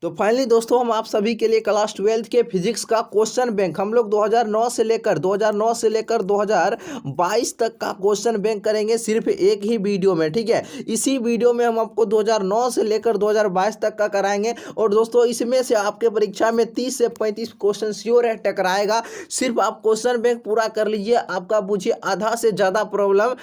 तो फाइनली दोस्तों हम आप सभी के लिए क्लास 12 के फिजिक्स का क्वेश्चन बैंक हम लोग 2009 से लेकर 2022 तक का क्वेश्चन बैंक करेंगे सिर्फ एक ही वीडियो में। ठीक है, इसी वीडियो में हम आपको 2009 से लेकर 2022 तक का कराएंगे। और दोस्तों इसमें से आपके परीक्षा में 30 से 35 क्वेश्चन श्योर है टकराएगा। सिर्फ आप क्वेश्चन बैंक पूरा कर लीजिए, आपका बुझिए आधा से ज़्यादा प्रॉब्लम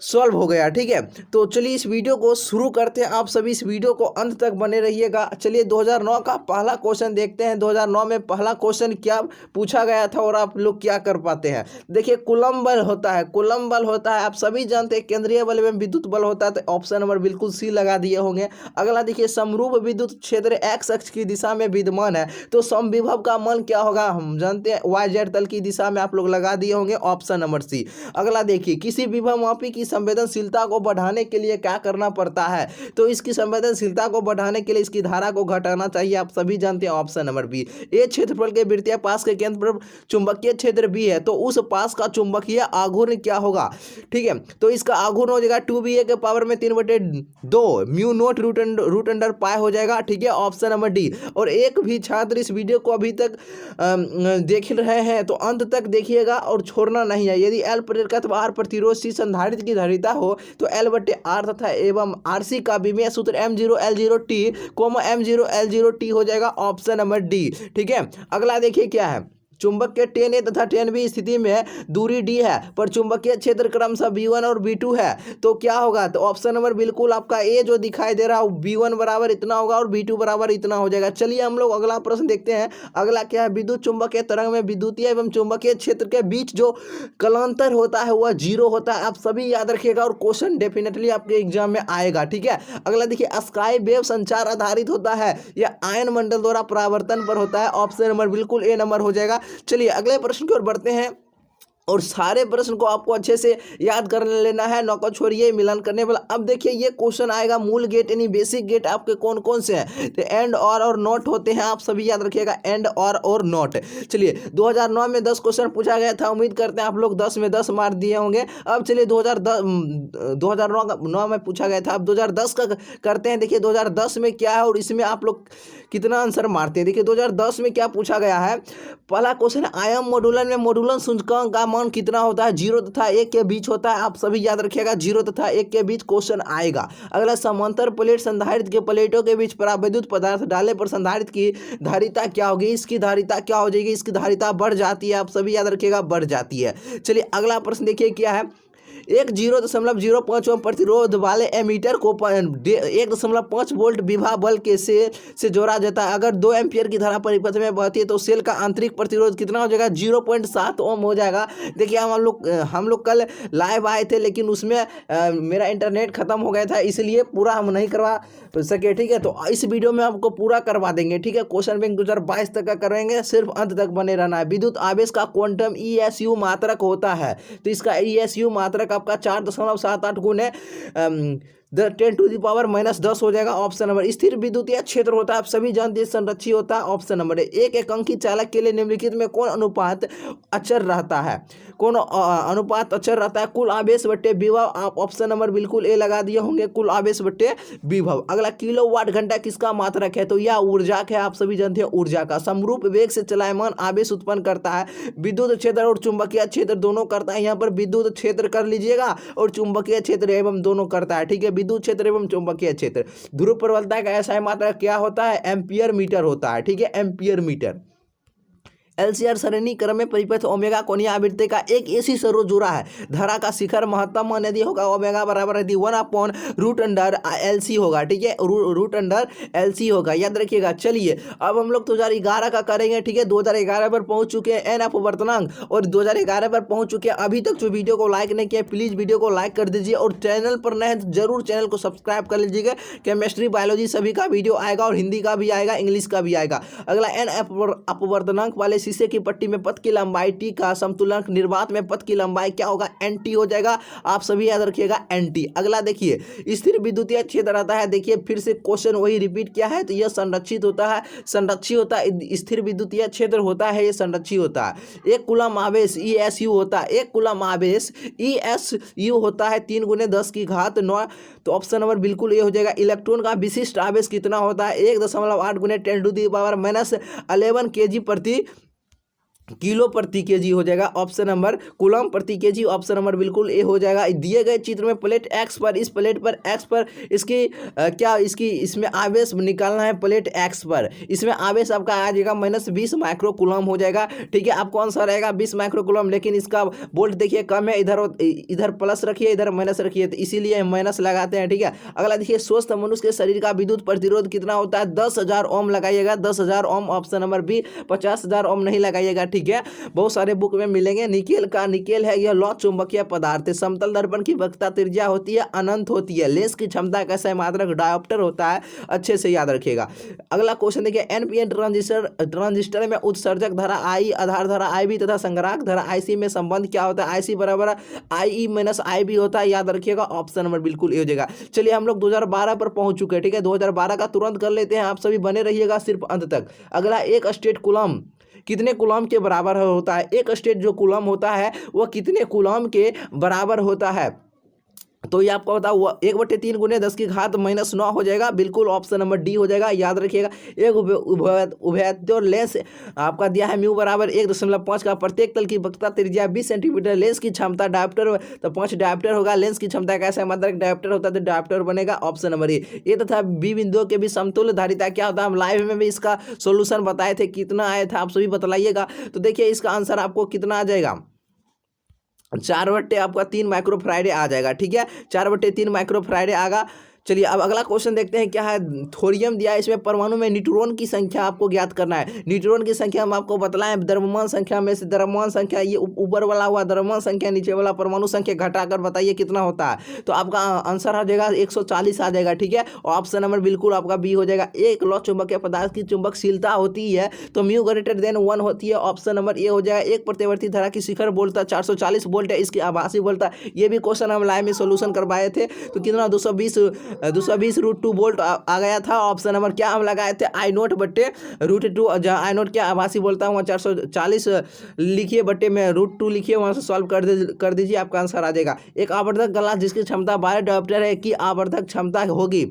सॉल्व हो गया। ठीक है, तो चलिए इस वीडियो को शुरू करते हैं। आप सभी इस वीडियो को अंत तक बने रहिएगा। चलिए 2009 का पहला क्वेश्चन देखते हैं। 2009 में पहला क्वेश्चन क्या पूछा गया था और आप लोग क्या कर पाते हैं। देखिए कूलम्ब बल होता है, कूलम्ब बल होता है, आप सभी जानते हैं केंद्रीय बल एवं विद्युत बल होता है। तो ऑप्शन नंबर बिल्कुल सी लगा दिए होंगे। अगला देखिए समरूप विद्युत क्षेत्र एक्स अक्ष की दिशा में विद्यमान है, तो समविभव का मान क्या होगा हम जानते हैं, वाई जेड तल की दिशा में आप लोग लगा दिए होंगे, ऑप्शन नंबर सी। अगला देखिए किसी विभव मापी की संवेदनशीलता को बढ़ाने के लिए क्या करना पड़ता है, तो इसकी संवेदनशीलता को बढ़ाने के लिए इसकी धारा को घटाना चाहिए, आप सभी जानते हैं, ऑप्शन नंबर बी। ए क्षेत्रफल के वृत्तीय पास के केंद्र पर चुंबकीय क्षेत्र बी है, तो उस पास का चुंबकीय आघूर्ण क्या होगा। ठीक है, तो इसका आघूर्ण हो जाएगा 2ba के पावर में 3/2 म्यू नोट रूट अंडर पाई हो जाएगा। ठीक है, ऑप्शन नंबर डी। और एक भी छात्र इस वीडियो को अभी तक देख रहे हैं तो अंत तक देखिएगा और छोड़ना नहीं है। यदि एल प्रेरकत्व आर प्रतिरोध सी संधारित्र की धारिता हो तो L/R तथा एवं RC का विमेय सूत्र M0L0T, M0L0T हो जाएगा, ऑप्शन नंबर डी। ठीक है, अगला देखिए क्या है। चुंबक के 10A तथा 10B स्थिति में दूरी d है, पर चुंबकीय क्षेत्र क्रमशः B1 और B2 है, तो क्या होगा। तो ऑप्शन नंबर बिल्कुल आपका ए जो दिखाई दे रहा है B1 बराबर इतना होगा और B2 बराबर इतना हो जाएगा। चलिए हम लोग अगला प्रश्न देखते हैं। अगला क्या है, विद्युत चुंबकीय तरंग में विद्युतीय एवं चुंबकीय क्षेत्र के बीच जो कलांतर होता है वह 0 होता है, आप सभी याद रखिएगा और क्वेश्चन डेफिनेटली आपके एग्जाम में आएगा। ठीक है, अगला देखिए स्काई वेव संचार आधारित होता है या आयन मंडल द्वारा परावर्तन पर होता है, ऑप्शन नंबर बिल्कुल ए नंबर हो जाएगा। चलिए अगले प्रश्न की ओर बढ़ते हैं और सारे प्रश्न को आपको अच्छे से याद कर लेना है, नौका छोड़िए मिलान करने वाला। अब देखिए ये क्वेश्चन आएगा मूल गेट यानी बेसिक गेट आपके कौन कौन से हैं, तो एंड और नॉट होते हैं, आप सभी याद रखिएगा एंड और नॉट। चलिए 2009 में 10 क्वेश्चन पूछा गया था, उम्मीद करते हैं आप लोग 10 में 10 मार्क दिए होंगे। अब चलिए 2009 में पूछा गया था, अब 2010 का करते हैं। देखिए 2010 में क्या है और इसमें आप लोग कितना आंसर मारते हैं। देखिए 2010 में क्या पूछा गया है। पहला क्वेश्चन आयाम मॉड्यूलन में मॉड्यूलन सूचकांक का मान कितना होता है, 0 तथा 1 के बीच होता है, आप सभी याद रखिएगा 0 तथा 1 के बीच क्वेश्चन आएगा। अगला समांतर प्लेट संधारित्र के प्लेटों के बीच परावैद्युत पदार्थ डालने पर संधारित्र की धारिता क्या होगी, इसकी धारिता क्या हो जाएगी, इसकी धारिता बढ़ जाती है, आप सभी याद रखिएगा बढ़ जाती है। चलिए अगला प्रश्न देखिए क्या है। एक 0.05 ओम प्रतिरोध वाले एमीटर को 1.5 वोल्ट विभव बल के से जोड़ा जाता है। अगर 2 एम्पियर की धारा परिपथ में बहती है तो सेल का आंतरिक प्रतिरोध कितना हो जाएगा, 0.7 ओम हो जाएगा। देखिए हम लोग कल लाइव आए थे लेकिन उसमें मेरा इंटरनेट खत्म हो गया था, इसलिए पूरा हम नहीं करवा सके। ठीक है, तो इस वीडियो में आपको पूरा करवा देंगे। ठीक है, क्वेश्चन बैंक 2022 तक का करेंगे, सिर्फ अंत तक बने रहना है। विद्युत आवेश का क्वांटम ESU मात्रक होता है, तो इसका ESU मात्रक आपका 4.78 गुने 10⁻⁻10 हो जाएगा, ऑप्शन नंबर। स्थिर विद्युतीय क्षेत्र होता है, आप सभी जानते हैं संरक्षित होता है, ऑप्शन नंबर। एक अंकी चालक के लिए निम्नलिखित में कौन अनुपात अचर रहता है, कौन अनुपात अचर रहता है, कुल आवेश बट्टे विभव, आप ऑप्शन नंबर बिल्कुल ए लगा दिए होंगे, कुल आवेश बट्टे विभव। अगला किलोवाट घंटा किसका मात्रक है, तो यह ऊर्जा का है, आप सभी जानते हैं ऊर्जा का। समरूप वेग से चलायमान आवेश उत्पन्न करता है, विद्युत क्षेत्र और चुंबकीय क्षेत्र दोनों करता है। यहाँ पर विद्युत क्षेत्र कर लीजिएगा और चुंबकीय क्षेत्र एवं दोनों करता है। ठीक है, विद्युत क्षेत्र एवं चुंबकीय क्षेत्र। ध्रुव प्रबलता का ऐसा मात्रक क्या होता है, एम्पियर मीटर होता है। ठीक है, एम्पियर मीटर। LCR सरणी क्रम में परिपथ ओमेगा कोणीय आवृत्ति का एक ऐसी सरोज जुड़ा है, धारा का शिखर महत्तम मान यदि होगा ओमेगा बराबर यदि 1/√LC होगा। ठीक है, √LC होगा, याद रखिएगा। चलिए अब हम लोग 2011 का करेंगे। ठीक है, 2011 पर पहुंच चुके हैं, एन अपवर्तनांक, और 2011 पर पहुंच चुके हैं। अभी तक जो वीडियो को लाइक नहीं किया प्लीज वीडियो को लाइक कर दीजिए और चैनल पर नए हैं जरूर चैनल को सब्सक्राइब कर लीजिएगा। केमिस्ट्री बायोलॉजी सभी का वीडियो आएगा और हिंदी का भी आएगा, इंग्लिश का भी आएगा। अगला एन अपवर्तनांक वाले शीशे की पट्टी में पथ की लंबाई टी का समतुल्यांक निर्वात में पथ की लंबाई क्या होगा, NT हो जाएगा, आप सभी याद रखिएगा NT। अगला देखिए स्थिर विद्युतीय क्षेत्र रहता है। देखिए फिर से क्वेश्चन वही रिपीट किया है, तो यह संरक्षित होता है, संरक्षित होता है, स्थिर विद्युतीय क्षेत्र होता है, ये संरक्षित होता है। एक कूलम आवेश ESU होता है, एक कूलम आवेश ESU होता है 3 × 10⁻⁹ तो ऑप्शन नंबर बिल्कुल ये हो जाएगा। इलेक्ट्रॉन का विशिष्ट आवेश कितना होता है? 1.8 गुने 10⁻⁻11 kg प्रति किलो प्रति केजी हो जाएगा। ऑप्शन नंबर कूलम प्रति केजी, ऑप्शन नंबर बिल्कुल ए हो जाएगा। दिए गए चित्र में प्लेट एक्स पर, इस प्लेट पर एक्स पर इसकी इसमें आवेश निकालना है। प्लेट एक्स पर इसमें आवेश आपका आ जाएगा -20 माइक्रो कूलम हो जाएगा। ठीक है, आपको आंसर रहेगा 20 माइक्रो कूलम, लेकिन इसका वोल्ट देखिए कम है, इधर प्लस रखिए, इधर माइनस रखिए, तो इसीलिए माइनस लगाते हैं। ठीक है, अगला देखिए स्वस्थ मनुष्य के शरीर का विद्युत प्रतिरोध कितना होता है? 10,000 ओम लगाइएगा, 10,000 ओम। ऑप्शन नंबर बी 50,000 ओम नहीं लगाइएगा। ठीक है, बहुत सारे बुक में मिलेंगे। निकेल है, यह लौ चुंबकीय पदार्थ है। समतल दर्पण की वक्रता त्रिज्या होती है अनंत होती है। लेंस की क्षमता का सैमात्रक डायोप्टर होता है, अच्छे से याद रखिएगा। अगला क्वेश्चन देखिए, एनपीएन ट्रांजिस्टर में उत्सर्जक धारा आई, आधार धारा IB तथा संग्राहक धारा IC में संबंध क्या होता है? IC बराबर IE माइनस IB होता है, याद रखिएगा। ऑप्शन नंबर बिल्कुल ये हो जाएगा। चलिए हम लोग 2012 पर पहुंच चुके हैं। ठीक है, 2012 का तुरंत कर लेते हैं, आप सभी बने रहिएगा सिर्फ अंत तक। अगला, एक स्टेट कूलम कितने कूलम के बराबर होता है? एक स्टेट जो कूलम होता है वह कितने कूलम के बराबर होता है? तो ये आपको बताओ, 1/3 गुने 10 की घात -9 हो जाएगा। बिल्कुल ऑप्शन नंबर डी हो जाएगा, याद रखिएगा। एक उभयतोर लेंस आपका दिया है म्यू बराबर 1.5 का, प्रत्येक तल की वक्रता त्रिज्या 20 सेंटीमीटर। लेंस की क्षमता डायोप्टर, तो 5 डायोप्टर होगा। लेंस की क्षमता कैसा मात्रक डायोप्टर होता है, तो डायोप्टर बनेगा। ऑप्शन नंबर ए तथा बी बिंदुओं के भी समतुल्य धारिता क्या होता है? हम लाइव में भी इसका सोल्यूशन बताए थे, कितना आया था आप सभी बतलाइएगा। तो देखिए इसका आंसर आपको कितना आ जाएगा? 4/3 आपका 3 माइक्रो फ्राइडे आ जाएगा। ठीक है, 4/3 माइक्रो फ्राइडे आगा। चलिए अब अगला क्वेश्चन देखते हैं, क्या है? थोरियम दिया है, इसमें परमाणु में न्यूट्रॉन की संख्या आपको ज्ञात करना है। न्यूट्रॉन की संख्या हम आपको बतलाएं, द्रव्यमान संख्या में से द्रव्यमान संख्या, ये ऊपर वाला हुआ द्रव्यमान संख्या, नीचे वाला परमाणु संख्या, घटाकर बताइए कितना होता है। तो आपका आंसर आ जाएगा 140 आ जाएगा। ठीक है, और ऑप्शन नंबर बिल्कुल आपका बी हो जाएगा। एक लौ चुंबकीय पदार्थ की चुंबकशीलता होती है तो म्यू ग्रेटर देन 1 होती है। ऑप्शन नंबर ए हो जाएगा। एक प्रतिवर्ती धारा की शिखर वोल्टता 440 वोल्ट है, इसकी आभासी वोल्टता, ये भी क्वेश्चन हम लाइव में सोल्यूशन करवाए थे। तो कितना 220√2 वोल्ट आ गया था। ऑप्शन नंबर क्या हम लगाए थे? I0 बट्टे √2, I0 क्या आभासी बोलता हूँ 440 लिखिए, बट्टे में √2 लिखिए, वहाँ से सॉल्व कर दीजिए, आपका आंसर आ जाएगा। एक आवर्धक ग्लास जिसकी क्षमता 12 डायोप्टर है की आवर्धक क्षमता होगी,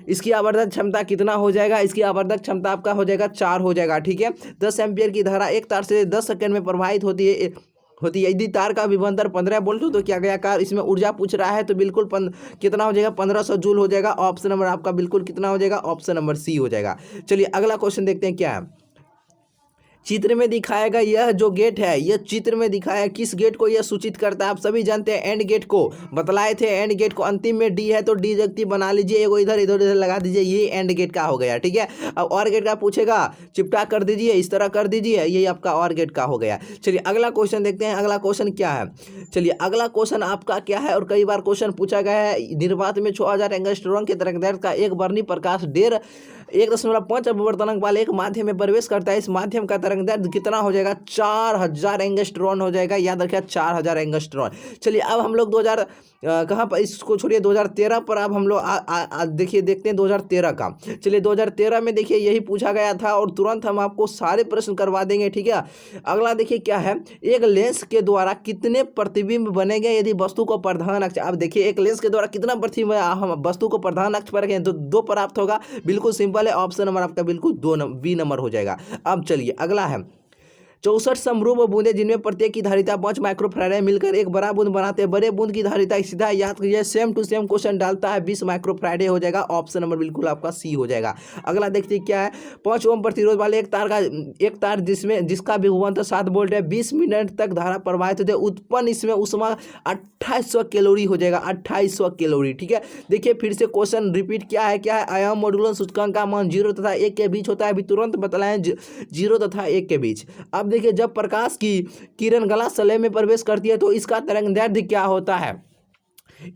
इसकी आवर्धक क्षमता कितना हो जाएगा? इसकी आवर्धक क्षमता आपका हो जाएगा 4 हो जाएगा। ठीक है, 10 एम्पियर की धारा एक तार से 10 सेकंड में प्रवाहित होती है। यदि तार का विभवांतर 15 वोल्ट हो तो क्या गया कार? इसमें ऊर्जा पूछ रहा है, तो बिल्कुल कितना हो जाएगा? 1500 जूल हो जाएगा। ऑप्शन नंबर आपका बिल्कुल कितना हो जाएगा? ऑप्शन नंबर सी हो जाएगा। चलिए अगला क्वेश्चन देखते हैं, क्या है? चित्र में दिखाएगा यह जो गेट है, यह चित्र में दिखाया किस गेट को यह सूचित करता है? आप सभी जानते हैं एंड गेट को बतलाए थे। एंड गेट को अंतिम में डी है तो डी जगती बना लीजिए, एगो इधर लगा दीजिए, ये एंड गेट का हो गया। ठीक है, अब और गेट का पूछेगा, चिपटा कर दीजिए, इस तरह कर दीजिए, ये आपका और गेट का हो गया। चलिए अगला क्वेश्चन देखते हैं, अगला क्वेश्चन क्या है? चलिए अगला क्वेश्चन आपका क्या है, और कई बार क्वेश्चन पूछा गया है। निर्वात में 6000 एंगस्ट्रॉन के तरंगदैर्घ्य का एक वर्णी प्रकाश 1.5 अपवर्तनांक वाले एक माध्यम में प्रवेश करता है। इस माध्यम का तरंगदैर्घ्य कितना हो जाएगा? 4000 एंगस्ट्रॉन हो जाएगा, याद रखिए 4000 एंगस्ट्रॉन। चलिए अब हम लोग 2000 कहाँ पर, इसको छोड़िए 2013 पर अब हम लोग देखते हैं 2013 का। चलिए 2013 में देखिए यही पूछा गया था, और तुरंत हम आपको सारे प्रश्न करवा देंगे। ठीक है, अगला देखिए क्या है? एक लेंस के द्वारा कितने प्रतिबिंब बनेंगे यदि वस्तु को प्रधान अक्ष, अब देखिए एक लेंस के द्वारा कितना प्रतिबिंब हम वस्तु को प्रधान अक्ष पर रखें तो 2 प्राप्त होगा। बिल्कुल सिंपल है, ऑप्शन नंबर आपका बिल्कुल बी नंबर हो जाएगा। अब चलिए अगला है 64 समरूप बूंदे जिनमें प्रत्येक की धारिता 5 माइक्रोफैराड मिलकर एक बड़ा बूंद बनाते हैं। बड़े बूंद की धारिता सीधा याद कीजिए, सेम टू सेम क्वेश्चन डालता है, 20 माइक्रोफैराड हो जाएगा। ऑप्शन नंबर बिल्कुल आपका सी हो जाएगा। अगला देखते क्या है? 5 ओम प्रतिरोध वाले एक तार जिसका विभवांतर 7 वोल्ट है, 20 मिनट तक धारा प्रवाहित होती है। उत्पन्न इसमें ऊष्मा 2800 कैलोरी हो जाएगा, 2800 कैलोरी। ठीक है, देखिए फिर से क्वेश्चन रिपीट क्या है? आयाम मॉड्यूलन सूचकांक का मान 0 तथा 1 के बीच होता है। अभी तुरंत बतलाएं 0 तथा 1 के बीच। अब देखिए जब प्रकाश की किरण ग्लास स्लैब में प्रवेश करती है तो इसका तरंगदैर्घ्य क्या होता है?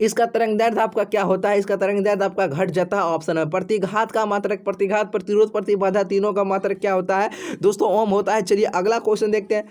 इसका तरंगदैर्घ्य आपका क्या होता है? इसका तरंगदैर्घ्य आपका घट जाता है। ऑप्शन है प्रतिघात का मात्रक, प्रतिघात, प्रतिरोध, प्रतिबाधा, तीनों का मात्रक क्या होता है दोस्तों? ओम होता है। चलिए अगला क्वेश्चन देखते हैं।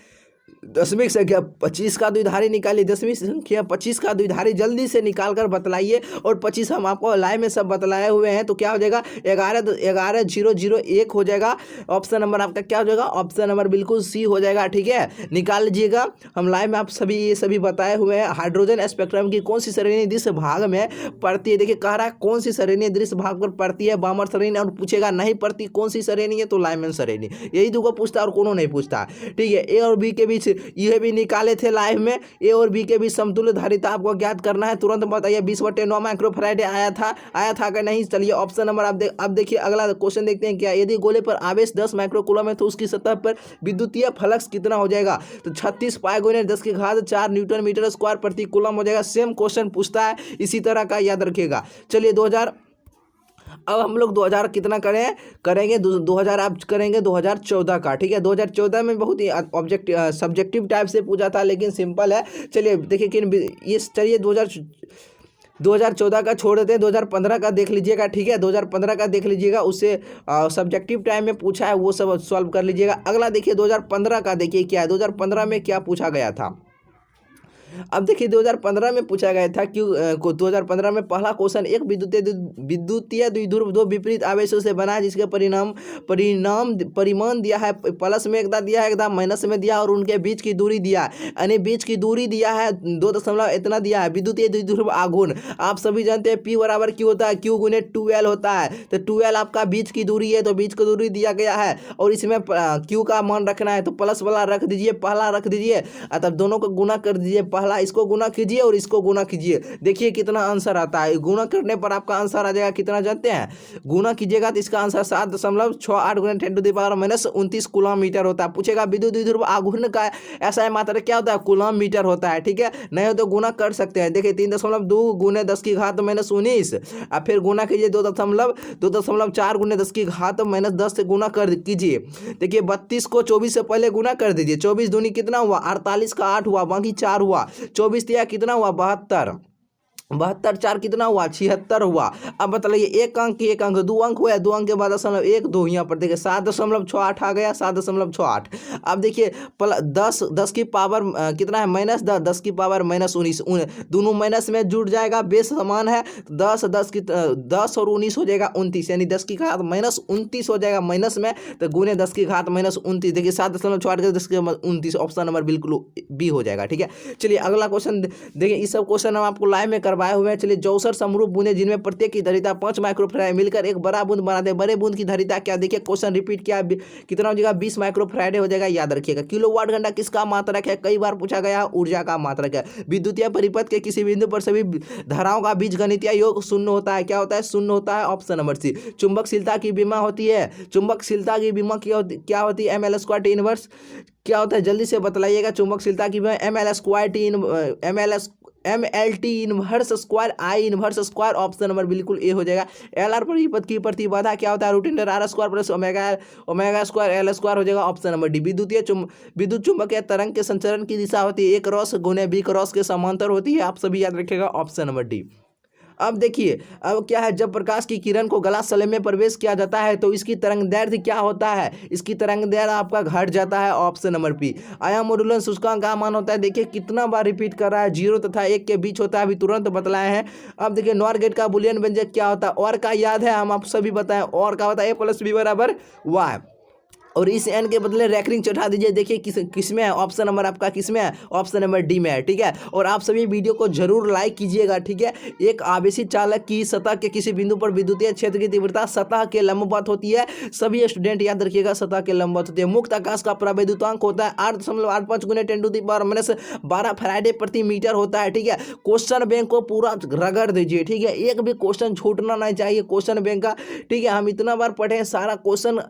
दसवीं संख्या 25 का द्विधारी निकालिए। 10वीं संख्या 25 का द्विधारी जल्दी से निकाल कर बतलाइए। और 25 हम आपको लाइव में सब बतलाए हुए हैं, तो क्या हो जाएगा 11,001 हो जाएगा। ऑप्शन नंबर आपका क्या हो जाएगा, ऑप्शन नंबर बिल्कुल सी हो जाएगा। ठीक है, निकाल लीजिएगा। हम लाइव में आप सभी ये सभी बताए हुए हैं। हाइड्रोजन स्पेक्ट्रम की कौन सी श्रेणी दृश्य भाग में पड़ती है, देखिए कह रहा है कौन सी श्रेणी दृश्य भाग पर पड़ती है, बामर श्रेणी, और पूछेगा नहीं पड़ती कौन सी श्रेणी है, तो लाइमन श्रेणी। यही दो को पूछता है और कोनो नहीं पूछता। ठीक है, ए और बी के बीच यह भी निकाले थे लाइव में, ए और बी के बीच समतुल्य धारिता आपको ज्ञात करना है। तुरंत बताइए 20/9 माइक्रोफैराड आया था कि नहीं। चलिए ऑप्शन नंबर अब देखिए अगला क्वेश्चन देखते हैं क्या। यदि गोले पर आवेश 10 माइक्रोकूलम है तो उसकी सतह पर विद्युतीय फ्लक्स कितना हो जाएगा, तो 36 पाई गुने 10⁴ न्यूटन मीटर स्क्वायर प्रति कूलम हो जाएगा। सेम क्वेश्चन पूछता है, इसी तरह का याद रखिएगा। चलिए 2000 अब हम लोग 2000 कितना करेंगे 2000 आप करेंगे 2014 का। ठीक है, 2014 में बहुत ही सब्जेक्टिव टाइप से पूछा था, लेकिन सिंपल है। चलिए देखिए ये चलिए 2014 का छोड़ देते हैं, 2015 का देख लीजिएगा। ठीक है, 2015 का देख लीजिएगा, उससे सब्जेक्टिव टाइम में पूछा है, वो सब सॉल्व कर लीजिएगा। अगला देखिए 2015 का, देखिए क्या है 2015 में क्या पूछा गया था। अब देखिए 2015 में पूछा गया था क्यों 2015 में पहला क्वेश्चन, एक विद्युतीय द्विध्रुव दो विपरीत आवेशों से बना है जिसके परिमाण दिया है, प्लस में एकदा दिया है, एकदा माइनस में दिया, और उनके बीच की दूरी दिया है, यानी बीच की दूरी दिया है 2 इतना दिया है। विद्युतीय द्विध्रुव आघूर्ण आप सभी जानते हैं P बराबर क्यू होता है, क्यू गुने 2L होता है। तो 2L आपका बीच की दूरी है, तो बीच की दूरी दिया गया है, और इसमें क्यू का मान रखना है, तो प्लस वाला रख दीजिए, पहला रख दीजिए, तब दोनों को गुना कर दीजिए। पहला इसको गुना कीजिए और इसको गुना कीजिए, देखिए कितना आंसर आता है। गुना करने पर आपका आंसर आ जाएगा कितना जानते हैं, गुना कीजिएगा तो इसका आंसर 7.68 गुना 10⁻⁻29 कूलम मीटर होता है। पूछेगा विद्युत द्विध्रुव आघूर्ण का ऐसा है मात्रा क्या होता है, कूलम मीटर होता है। ठीक है, नहीं हो तो गुना कर सकते हैं। देखिए 3.2 गुने 10⁻⁻19 और फिर गुना कीजिए 2.4 गुने 10⁻−10 से गुना कर कीजिए। देखिए 32 को 24 से पहले गुना कर दीजिए, 24 दूनी कितना हुआ 48 का 8 हुआ, बाकी 4 हुआ, 24 दिया कितना हुआ 72, 72 4 कितना हुआ 76 हुआ। अब बताइए एक अंक की एक अंक 2 अंक हुआ, 2 अंक के बाद 1.2 यहाँ पर देखिए 7.68 आ गया 7.68। अब देखिए 10 की पावर कितना है -10, 10 की पावर -19, दोनों माइनस में जुड़ जाएगा, बेस समान है। 10 और 19 हो जाएगा 29, यानी 10 की घात -29 हो जाएगा माइनस में, तो गुने 10 की घात -29। देखिए 7.68 के 10 के 29, ऑप्शन नंबर बिल्कुल बी हो जाएगा। ठीक है, चलिए अगला क्वेश्चन देखिए। इस सब क्वेश्चन हम आपको लाइव में करवाए हुए हैं। चलिए 64 समरूप बूंदें जिनमें प्रत्येक की धारिता 5 माइक्रोफैराड मिलकर एक बड़ा बूंद बनाते हैं, बड़े बूंद की धारिता क्या, देखिए क्वेश्चन रिपीट किया, कितना हो जाएगा 20 माइक्रोफैराड हो जाएगा, याद रखिएगा। किलोवाट घंटा किसका मात्रक है, कई बार पूछा गया, ऊर्जा का मात्रक है। विद्युतीय परिपथ के किसी बिंदु पर सभी धाराओं का बीजगणितीय योग शून्य होता है, क्या होता है, शून्य होता है, ऑप्शन नंबर सी। चुंबकशीलता की विमा होती है, चुंबकशीलता की विमा क्या होती है, ml² T इनवर्स क्या होता है, जल्दी से बतलाइएगा। चुंबकशीलता की विमा MLT inverse square I inverse square, option number बिल्कुल ए हो जाएगा। LR परिपथ की प्रतिबाधा क्या होता है, √R² प्लस ओमेगा² L² हो जाएगा, ऑप्शन नंबर डी। विद्युत चुंबकीय तरंग के संचरण की दिशा होती है A क्रॉस गुने B क्रॉस के समांतर होती है, आप सभी याद रखिएगा, ऑप्शन नंबर डी। अब देखिए अब क्या है, जब प्रकाश की किरण को गलाशय में प्रवेश किया जाता है तो इसकी तरंगदैर्ध्य क्या होता है, इसकी तरंगदैर्ध्य आपका घट जाता है, ऑप्शन नंबर बी। आयाम मॉड्यूलन सूचकांक का मान होता है, देखिए कितना बार रिपीट कर रहा है, 0 तथा 1 के बीच होता है, अभी तुरंत बतलाए हैं। अब देखिए नॉर गेट का बुलियन व्यंजक क्या होता है, और का याद है, हम आप सभी बताएं, और का होता है A + B = Y, और इस एन के बदले रैकरिंग चढ़ा दीजिए। देखिए किस में है, ऑप्शन नंबर आपका किस में है, ऑप्शन नंबर डी में है। ठीक है, और आप सभी वीडियो को जरूर लाइक कीजिएगा। ठीक है, एक आवेशी चालक की सतह के किसी बिंदु पर विद्युतीय क्षेत्र की तीव्रता सतह के लंबवत होती है, सभी स्टूडेंट याद रखिएगा, सतह के लंबवत होती है। मुक्त आकाश का प्रवैद्युतांक होता है 8.85 गुने 10⁻⁻12 फैराडे प्रति मीटर होता है। ठीक है, क्वेश्चन बैंक को पूरा रगड़ दीजिए। ठीक है, एक भी क्वेश्चन छूटना नहीं चाहिए क्वेश्चन बैंक का। ठीक है, हम इतना बार पढ़े, सारा क्वेश्चन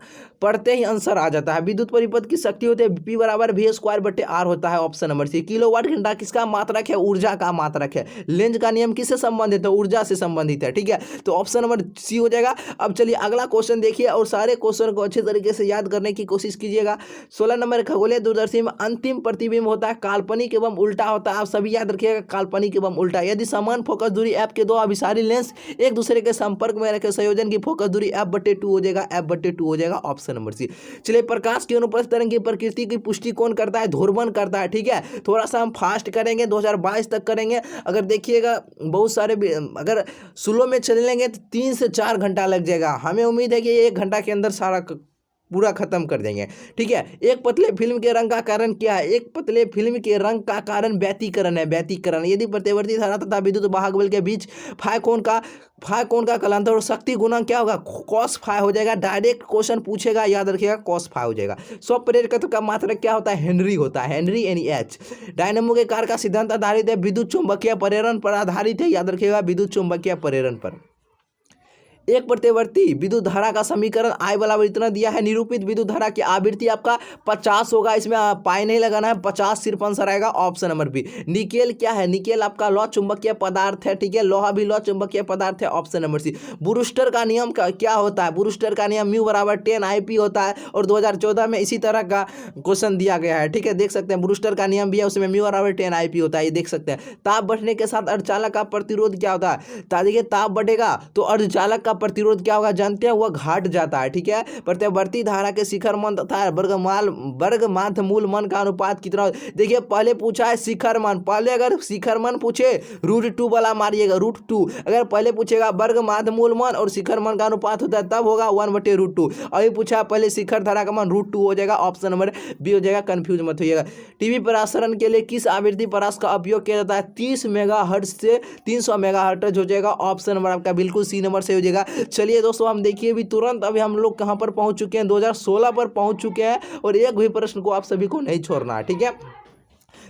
पढ़ते ही आंसर आ जाता है। विद्युत परिपथ की शक्ति होती है P = V² होता है, ऑप्शन नंबर सी। किलोवाट घंटा किसका मात्रक है, ऊर्जा का मात्रक है। लेंज का नियम किससे संबंधित है, ऊर्जा से संबंधित है। ठीक है, तो ऑप्शन नंबर सी हो जाएगा। अब चलिए अगला क्वेश्चन देखिए, और सारे क्वेश्चन को अच्छे तरीके से याद करने की कोशिश कीजिएगा। 16 नंबर खगोलीय दूरदर्शी में अंतिम प्रतिबिंब होता है काल्पनिक एवं उल्टा होता है, आप सभी याद रखिएगा, काल्पनिक एवं उल्टा। यदि समान फोकस दूरी f के दो अभिसारी लेंस एक दूसरे के संपर्क में रखे, संयोजन की फोकस दूरी f/2 हो जाएगा, f/2 हो जाएगा, ऑप्शन नंबर सी। चलिए, प्रकाश की अनुपस्थित तरंग की प्रकृति की पुष्टि कौन करता है? ध्रुवण करता है। ठीक है, थोड़ा सा हम फास्ट करेंगे, 2022 तक करेंगे। अगर देखिएगा बहुत सारे अगर स्लो में चलेंगे तो 3 से 4 घंटा लग जाएगा। हमें उम्मीद है कि 1 घंटा के अंदर सारा पूरा खत्म कर देंगे। ठीक है, एक पतले फिल्म के रंग का कारण क्या है? एक पतले फिल्म के रंग का कारण व्यतिकरण है। व्यतिकरण, यदि प्रतिवर्ती धारा तथा विद्युत वाहक बल के बीच फाई कोण का कलांतर और शक्ति गुणा क्या होगा? कॉस फाई हो जाएगा। डायरेक्ट क्वेश्चन पूछेगा, याद रखिएगा, कॉस फाई हो जाएगा। स्वप्रेरकत्व का मात्रक क्या होता है? हेनरी होता है, हेनरी NH। डायनेमो के कार्य का सिद्धांत आधारित है विद्युत चुंबकीय प्रेरण पर आधारित है। याद रखिएगा, विद्युत चुंबकीय प्रेरण पर। एक प्रतिवर्ती विद्युत धारा का समीकरण I बराबर इतना दिया है। निरूपित विद्युत धारा की आवृत्ति आपका 50 होगा। इसमें पाई नहीं लगाना है, 50 सिर्फ आंसर आएगा ऑप्शन नंबर बी। निकेल क्या है? निकेल आपका लौह चुंबकीय पदार्थ है। ठीक है, लोहा भी लौह चुंबकीय पदार्थ है, ऑप्शन नंबर सी। ब्रूस्टर का नियम क्या होता है? ब्रूस्टर का नियम म्यू बराबर 10 IP होता है और 2014 में इसी तरह का क्वेश्चन दिया गया है। ठीक है, देख सकते हैं ब्रूस्टर का नियम भी है, उसमें म्यू बराबर 10 IP होता है, ये देख सकते हैं। ताप बढ़ने के साथ अर्धचालक का प्रतिरोध क्या होता है? देखिए, ताप बढ़ेगा तो अर्धचालक का प्रतिरोध क्या होगा? जानते हैं, वह घट जाता है। ठीक है, प्रतिवर्ती धारा के शिखर मान तथा वर्ग माध्य मूल मान का अनुपात कितना? देखिए, पहले पूछा है शिखर मान। पहले अगर शिखर मान पूछे √2 वाला मारिएगा, √2। अगर पहले पूछेगा वर्ग माध्य मूल मान और शिखर मान का अनुपात होता है, तब होगा 1/√2। अभी पूछा पहले शिखर धारा का मान √2 हो जाएगा, ऑप्शन नंबर बी हो जाएगा, कंफ्यूज मत होइएगा। टीवी प्रसारण के लिए किस आवृत्ति परास का उपयोग किया जाता है? 30 मेगाहर्ट्ज से 300 मेगाहर्ट्ज हो जाएगा, ऑप्शन नंबर आपका बिल्कुल सी नंबर से हो जाएगा। चलिए दोस्तों, हम देखिए अभी तुरंत अभी हम लोग कहां पर पहुंच चुके हैं? 2016 पर पहुंच चुके हैं और एक भी प्रश्न को आप सभी को नहीं छोड़ना है। ठीक है,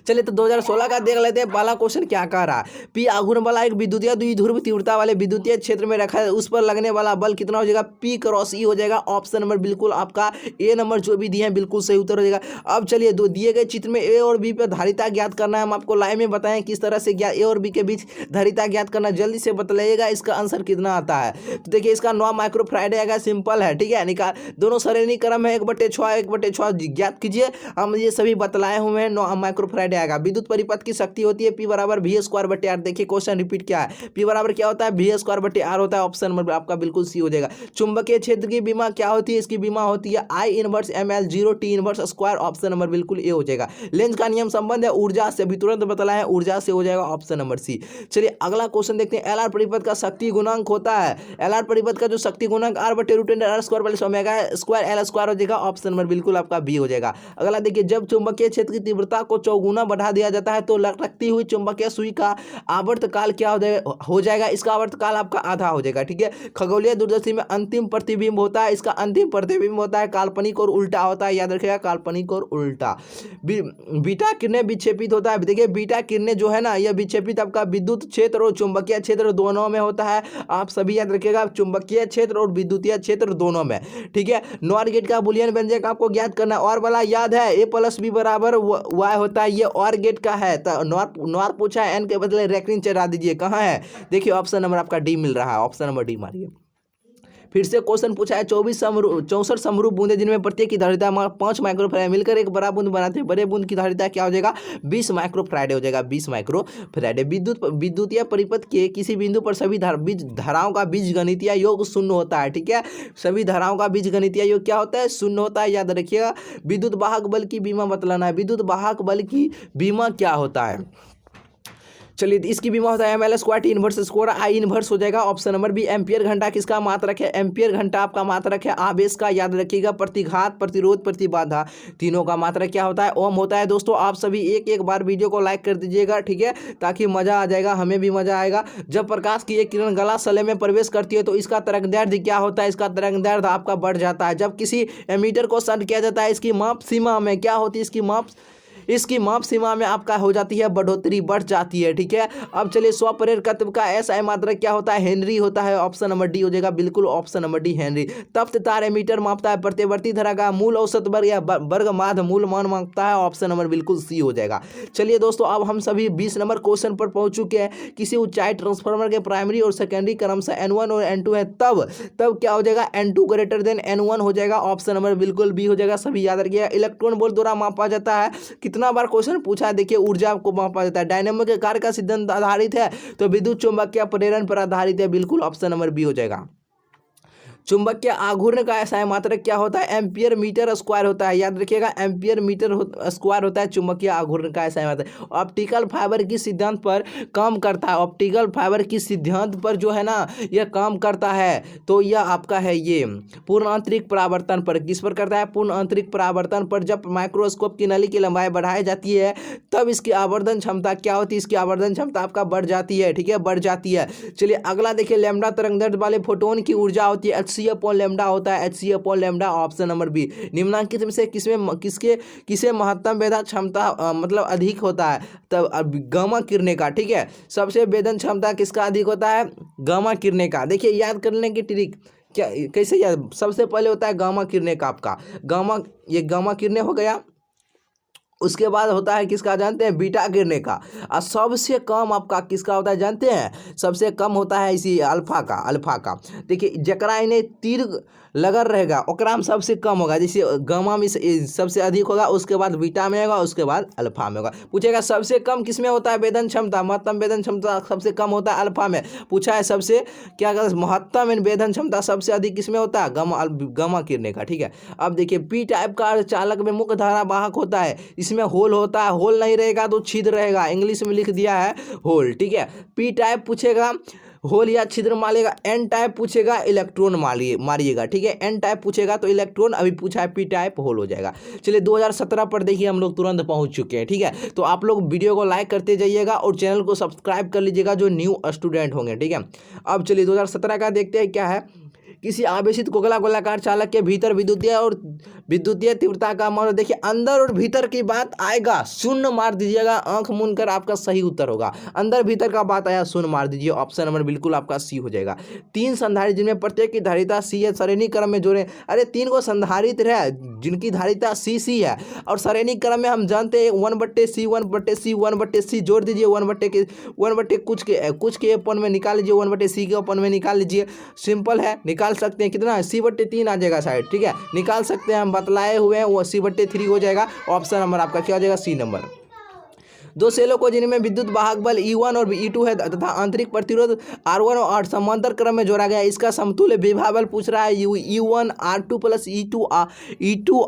चलिए तो 2016 का देख लेते हैं। पहला क्वेश्चन क्या कह रहा है? पी आघूर्ण वाला एक विद्युतीय द्विध्रुव तीव्रता वाले विद्युतीय क्षेत्र में रखा है, उस पर लगने वाला बल कितना हो जाएगा? P क्रॉस E हो जाएगा, ऑप्शन नंबर बिल्कुल आपका ए नंबर जो भी दिए हैं बिल्कुल सही उत्तर हो जाएगा। अब चलिए, दो दिए गए चित्र में ए और बी पर धारिता ज्ञात करना है। हम आपको लाइव में बताएं किस तरह से ए और बी के बीच धारिता ज्ञात करना, जल्दी से बतलाइएगा इसका आंसर कितना आता है। तो देखिए, इसका 9 माइक्रोफैराड आएगा, सिंपल है। ठीक है, निकाल दोनों श्रेणी क्रम है, 1/6 1/6 ज्ञात कीजिए। हम ये सभी बतलाए हुए हैं, 9 माइक्रोफैराड आएगा। विद्युत परिपथ की शक्ति होती है P बराबर V²/R। देखिए क्वेश्चन रिपीट क्या है? P बराबर क्या होता है? V²/R होता है, ऑप्शन नंबर आपका बिल्कुल सी हो जाएगा। चुंबकीय क्षेत्र की बीमा क्या होती है? इसकी बीमा होती है I inverse ML 0 T inverse square, option number बिल्कुल ए हो जाएगा। लेंज का नियम संबंध है ऊर्जा से, अभी तुरंत बताया ऊर्जा से हो जाएगा, ऑप्शन नंबर सी। चलिए अगला क्वेश्चन देखते हैं। LR परिपथ का शक्ति गुणांक होता है, LR परिपथ का जो शक्ति गुणांक R/√R² L स्क्वायर हो जाएगा, ऑप्शन नंबर बिल्कुल आपका बी हो जाएगा। अगला देखिए, जब चुंबकीय क्षेत्र की तीव्रता को चौगुना बढ़ा दिया जाता है तो लटकती हुई चुंबकीय सुई का आवर्तकाल क्या हो जाएगा? इसका आवर्तकाल आपका आधा हो जाएगा। ठीक है, खगोलीय दूरदर्शी में अंतिम प्रतिबिंब होता है, इसका अंतिम प्रतिबिंब होता है काल्पनिक और उल्टा होता है, याद रखिएगा, काल्पनिक और उल्टा। बीटा किरणें विक्षेपित होता है। देखिए, बीटा किरणें जो है ना, यह विक्षेपित आपका विद्युत क्षेत्र और चुंबकीय क्षेत्र दोनों में होता है। आप सभी याद रखिएगा, चुंबकीय क्षेत्र और विद्युतीय क्षेत्र दोनों में। ठीक है, नॉर गेट का बुलियन व्यंजक आपको ज्ञात करना है। और वाला याद है, A+B बराबर Y होता है, ये और गेट का है। तो नॉर पूछा है, N के बदले रेक्टिन चढ़ा दीजिए, कहाँ है? देखिए ऑप्शन नंबर आपका डी मिल रहा है, ऑप्शन नंबर डी मारिए। फिर से क्वेश्चन पूछा है, 64 समरूप बूंदे जिनमें प्रत्येक की धारिता 5 माइक्रोफैराड मिलकर एक बड़ा बूंद बनाते हैं। बड़े बूंद की धारिता क्या हो जाएगा? 20 माइक्रोफैराड हो जाएगा, 20 माइक्रोफैराड। विद्युतीय परिपथ के किसी बिंदु पर सभी धाराओं का बीजगणितीय योग शून्य होता है। ठीक है, सभी धाराओं का बीजगणितीय योग क्या होता है? शून्य होता है, याद रखिएगा। विद्युत वाहक बल की बीमा बतलाना है। विद्युत वाहक बल की बीमा क्या होता है? चलिए, इसकी बीमा होता है ML² T inverse square I inverse हो जाएगा, ऑप्शन नंबर बी। एम्पियर घंटा किसका मात्रक है? एम्पियर घंटा आपका मात्रक है आवेश का, याद रखिएगा। प्रतिघात, प्रतिरोध, प्रतिबाधा, तीनों का मात्रक क्या होता है? ओम होता है। दोस्तों, आप सभी एक बार वीडियो को लाइक कर दीजिएगा, ठीक है, ताकि मजा आ जाएगा, हमें भी मजा आएगा। जब प्रकाश की एक किरण गला सले में प्रवेश करती है तो इसका तरंगदैर्ध्य क्या होता है? इसका तरंगदैर्ध्य आपका बढ़ जाता है। जब किसी एमीटर को शंट किया जाता है, इसकी माप सीमा में क्या होती है? इसकी माप सीमा में आपका हो जाती है बढ़ोतरी, बढ़ जाती है। ठीक है, अब चलिए, स्वप्रेरकत्व का SI मात्रक क्या होता है? हेनरी होता है, ऑप्शन नंबर डी हो जाएगा, बिल्कुल ऑप्शन नंबर डी हेनरी। तप्त तार एमीटर मापता है प्रतिवर्ती धारा का मूल औसत वर्ग या वर्ग माध्य मूल मान मापता है, ऑप्शन नंबर बिल्कुल सी हो जाएगा। चलिए दोस्तों, अब हम सभी 20 नंबर क्वेश्चन पर पहुंच चुके हैं। किसी ऊंचाई ट्रांसफार्मर के प्राइमरी और सेकेंडरी क्रमशः N1 और N2 है, तब क्या हो जाएगा? N2 ग्रेटर देन N1 हो जाएगा, ऑप्शन नंबर बिल्कुल बी हो जाएगा, सभी याद रखिएगा। इलेक्ट्रॉन वोल्ट द्वारा मापा जाता है, कितना बार क्वेश्चन पूछा है? देखिए, ऊर्जा को मापा जाता है। डायनेमो के कार्य का सिद्धांत आधारित है, तो विद्युत चुंबकीय प्रेरण पर आधारित है, बिल्कुल ऑप्शन नंबर बी हो जाएगा। चुंबकीय आघूर्ण का ऐसा मात्रक क्या होता है? एम्पियर मीटर स्क्वायर होता है, याद रखिएगा, एम्पियर मीटर स्क्वायर होता है चुंबकीय आघूर्ण का ऐसा मात्रक। ऑप्टिकल फाइबर की सिद्धांत पर काम करता है, ऑप्टिकल फाइबर की सिद्धांत पर जो है ना यह काम करता है। तो यह आपका है ये पूर्ण आंतरिक परावर्तन पर। किस पर करता है? पूर्ण आंतरिक परावर्तन पर। जब माइक्रोस्कोप की नली की लंबाई बढ़ाई जाती है तब इसकी आवर्धन क्षमता क्या होती है? इसकी आवर्धन क्षमता आपका बढ़ जाती है, ठीक है, बढ़ जाती है। चलिए अगला देखिए, लैम्डा तरंगदैर्ध्य वाले फोटोन की ऊर्जा होती है hc/λ होता है, hc/λ, ऑप्शन नंबर बी। निम्नलिखित में से किसे महत्तम वेधन क्षमता मतलब अधिक होता है? तब गामा किरणें का, ठीक है, सबसे वेधन क्षमता किसका अधिक होता है? गामा किरणें का। देखिए याद करने की ट्रिक क्या, कैसे याद? सबसे पहले होता है गामा किरणें का आपका, ये गामा किरणें हो गया। उसके बाद होता है किसका जानते हैं? बीटा किरणें का। और सबसे कम आपका किसका होता है जानते हैं? सबसे कम होता है इसी अल्फा का, अल्फा का। देखिए जकरा इन्हें तीर लगल रहेगा ओकरा में सबसे कम होगा, जैसे गामा में सबसे अधिक होगा, उसके बाद बीटा में होगा, उसके बाद अल्फा में होगा। पूछेगा सबसे कम किस में होता है वेधन क्षमता? महत्तम वेधन क्षमता सबसे कम होता है अल्फा में। पूछा है सबसे क्या महत्तम वेधन क्षमता सबसे अधिक किस में होता है? गामा किरणें का, ठीक है। अब देखिए पी टाइप का चालक में मुख्य धारा वाहक होता है, इसमें होल होता है, होल नहीं रहेगा तो छिद्र रहेगा, इंग्लिश में लिख दिया है होल, ठीक है। पी टाइप पूछेगा होल या छिद्र मारेगा, एन टाइप पूछेगा इलेक्ट्रॉन मारिएगा, ठीक है। एन टाइप पूछेगा तो इलेक्ट्रॉन, अभी पूछा है पी टाइप, होल हो जाएगा। चलिए 2017 पर देखिए हम लोग तुरंत पहुंच चुके हैं, ठीक है। तो आप लोग वीडियो को लाइक करते जाइएगा और चैनल को सब्सक्राइब कर लीजिएगा जो न्यू स्टूडेंट होंगे, ठीक है। अब चलिए 2017 का देखते हैं क्या है। किसी आवेशित कोकला गोलाकार चालक के भीतर विद्युतीय तीव्रता का मान, देखिए अंदर और भीतर की बात आएगा, शून्य मार दीजिएगा, आंख मूंद कर आपका सही उत्तर होगा। अंदर भीतर का बात आया, शून्य मार दीजिए, ऑप्शन नंबर बिल्कुल आपका सी हो जाएगा। 3 संधारित्र जिनमें प्रत्येक की धारिता सी है, श्रेणी क्रम में जोड़े। अरे 3 को संधारित्र है जिनकी धारिता सी है, और श्रेणी क्रम में हम जानते हैं 1/c 1/c 1/c जोड़ दीजिए, 1/1 कुछ के अपन में निकाल लीजिए, 1/c के अपन में निकाल लीजिए, सिंपल है, निकाल सकते हैं। कितना? c/3 आ जाएगा शायद, ठीक है, निकाल सकते हैं, हम बतलाए हुए हैं, वो c/3 हो जाएगा। ऑप्शन नंबर आपका क्या हो जाएगा? C number. 2 सेलों को जिनमें विद्युत वाहक बल E1 और E2 है तथा आंतरिक प्रतिरोध R1 और समांतर क्रम में जोड़ा गया, इसका समतुल्य विभव बल पूछ रहा है। E1 R2 plus E2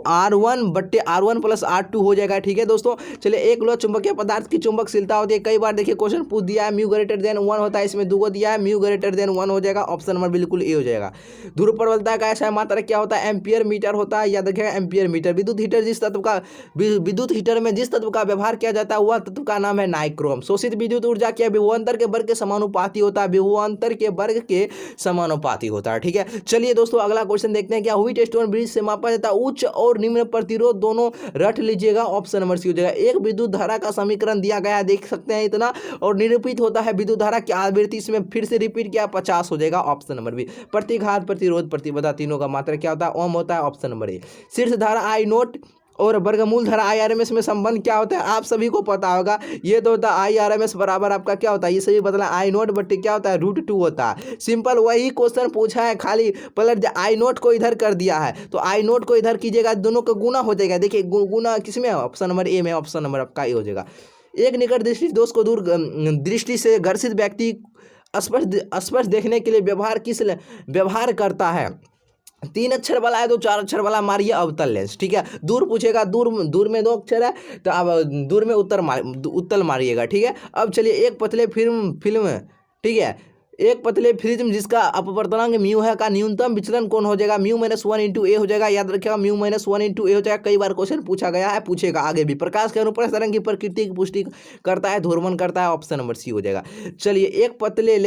R1 plus R2 हो जाएगा, ठीक है दोस्तों। चलिए एक लोह चुंबकीय पदार्थ की चुंबकशीलता होती है, कई बार देखिए क्वेश्चन पूछ दिया है, म्यू ग्रेटर देन 1 होता है, इसमें 2 को दिया है, म्यू ग्रेटर देन 1 हो जाएगा, ऑप्शन नंबर बिल्कुल ए हो जाएगा। ध्रुव प्रबलता का ऐसा मात्रक क्या होता है? एम्पियर मीटर होता है, याद रखिएगा एम्पियर मीटर। विद्युत हीटर में जिस तत्व का व्यवहार किया जाता है वह तत्व का नाम है नाइक्रोम। शोषित विद्युत ऊर्जा क्या? विभवांतर के वर्ग के समानुपाती होता है, विभवांतर के वर्ग के समानुपाती होता है, ठीक है। चलिए दोस्तों अगला क्वेश्चन देखते हैं, क्या व्हीट स्टोन ब्रिज से मापा जाता है उच्च और निम्न प्रतिरोध दोनों रट लीजिएगा, ऑप्शन नंबर सी हो जाएगा। एक विद्युत धारा का समीकरण दिया गया है, देख सकते हैं इतना, और निरूपित होता है विद्युत धारा की आवृत्ति, इसमें फिर से रिपीट किया 50 हो जाएगा, ऑप्शन नंबर बी। प्रतिघात प्रतिरोध प्रतिबाधा तीनों का मात्रा क्या होता है? ओम होता है, ऑप्शन नंबर ए। शीर्ष धारा आई नोट और वर्गमूल धारा IRMS में संबंध क्या होता है? आप सभी को पता होगा, ये तो होता है IRMS बराबर आपका क्या होता है, ये सभी बदला आई नोट बट्टी क्या होता है? √2 होता है। सिंपल वही क्वेश्चन पूछा है, खाली पलट आई नोट को इधर कर दिया है, तो आई नोट को इधर कीजिएगा, दोनों का गुना हो जाएगा। देखिए गुना किसमें? ऑप्शन नंबर ए में, ऑप्शन नंबर आपका ए हो जाएगा। एक निकट दृष्टि दोष को दूर दृष्टि से ग्रसित व्यक्ति स्पष्ट देखने के लिए व्यवहार करता है। 3 अक्षर वाला है तो 4 अक्षर वाला मारिए अवतल लेंस, ठीक है। दूर पूछेगा, दूर में 2 अक्षर है तो अब दूर में उत्तल मारिएगा, ठीक है। अब चलिए एक पतले फिल्म, ठीक है, एक पतले प्रिज्म जिसका अपवर्तनांक म्यू है का न्यूनतम विचलन कौन हो जाएगा? म्यू -1 × ए हो जाएगा, याद रखिएगा म्यू -1 × ए हो जाएगा। कई बार क्वेश्चन पूछा गया है, पूछेगा आगे भी। प्रकाश के अनुप्रस्थ तरंग की प्रकृति की पुष्टि करता है, ध्रुवण करता है, ऑप्शन नंबर सी हो जाएगा। चलिए एक पतले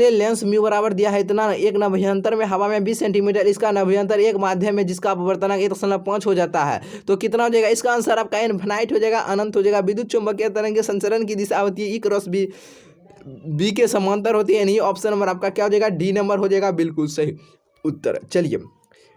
लेंस म्यू बराबर दिया है इतना, एक नभ्यंतर में हवा में 20 सेंटीमीटर, इसका नभ्यंतर एक माध्यम में जिसका अपवर्तनांक 1.5 हो जाता है, तो कितना हो जाएगा? इसका आंसर आपका इनफिनाइट हो जाएगा, अनंत हो जाएगा। विद्युत चुंबकीय तरंग के संचरण की दिशा होती है E × B के समांतर होती है, नहीं, ऑप्शन नंबर आपका क्या हो जाएगा? डी नंबर हो जाएगा, बिल्कुल सही उत्तर। चलिए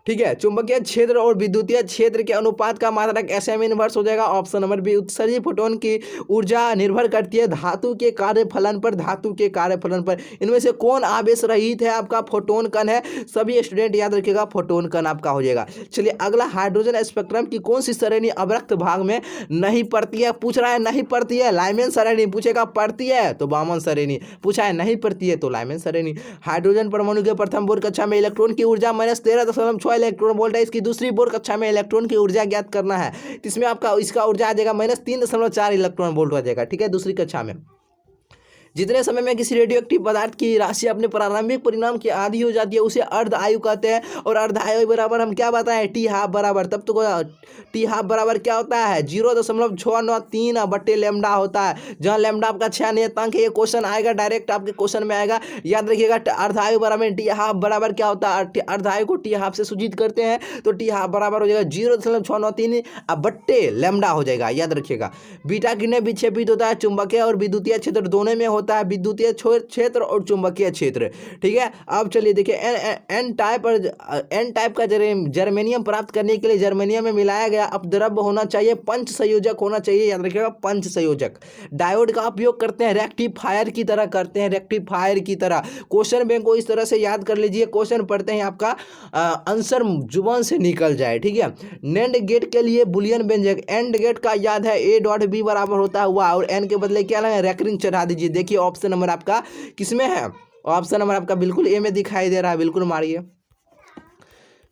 ठीक है। चुंबकीय क्षेत्र और विद्युतीय क्षेत्र के अनुपात का मात्रक SM इनवर्स हो जाएगा। Option number B. उत्सर्जित फोटोन की ऊर्जा निर्भर करती है धातु के कार्यफलन पर। धातु के कार्यफलन पर इनमें से कौन आवेश रहित है? आपका फोटोन कण है। सभी स्टूडेंट याद रखिएगा, फोटोन कण आपका हो जाएगा। चलिए अगला, हाइड्रोजन स्पेक्ट्रम की कौन सी श्रेणी अवरक्त भाग में नहीं पड़ती है? पूछ रहा है नहीं पड़ती है, लाइमेन श्रेणी। पूछेगा पड़ती है तो बामन श्रेणी। पूछा है नहीं पड़ती है तो लाइमेन श्रेणी। हाइड्रोजन परमाणु के प्रथम बोर कक्षा में इलेक्ट्रॉन की ऊर्जा -13.6 इलेक्ट्रॉन वोल्ट है। इसकी दूसरी बोर कक्षा में इलेक्ट्रॉन की ऊर्जा ज्ञात करना है। इसमें आपका इसका ऊर्जा आ जाएगा -3.4 इलेक्ट्रॉन वोल्ट हो जाएगा। ठीक है, दूसरी कक्षा में। जितने समय में किसी रेडियोएक्टिव पदार्थ की राशि अपने प्रारंभिक परिणाम की आधी हो जाती है उसे अर्ध आयु कहते हैं। और अर्ध आयु बराबर हम क्या बताएं? टी हाफ बराबर, तब तो टी हाफ बराबर क्या होता है? 0.693 बट्टे लेमडा होता है। जहाँ लेमडा आपका 6 नियतांक है। ये क्वेश्चन आएगा, डायरेक्ट आपके क्वेश्चन में आएगा, याद रखिएगा। अर्ध आयु बराबर टी हाफ बराबर क्या होता है? अर्ध आयु को टी हाफ से सूचित करते हैं, तो टी हाफ बराबर हो जाएगा 0.693 बट्टे लेमडा हो जाएगा, याद रखिएगा। बीटा कितने विक्षेपित होता है? चुंबकीय और विद्युतीय क्षेत्र दोनों में होता है, विद्युतीय क्षेत्र और चुंबकीय क्षेत्र। ठीक है, अब चलिए देखिए, एन टाइप का जर्मेनियम प्राप्त करने के लिए जर्मेनियम में मिलाया गया अपद्रव्य होना चाहिए, पंच संयोजक होना चाहिए, याद रखिएगा, पंच संयोजक। डायोड का उपयोग करते हैं, रेक्टिफायर की तरह करते हैं, रेक्टिफायर की तरह। क्वेश्चन बैंक को इस तरह से याद कर लीजिए, क्वेश्चन पढ़ते हैं आपका आंसर जुबान से निकल जाए। ठीक है, नेंड गेट के लिए बुलियन व्यंजक, एंड गेट का याद है A.B बराबर होता है हुआ, और एन के बदले क्या लगा? रेकरिंग चढ़ा दीजिए। देखिए ऑप्शन नंबर आपका किसमें है? ऑप्शन नंबर आपका बिल्कुल ए में दिखाई दे रहा है, बिल्कुल मारिए।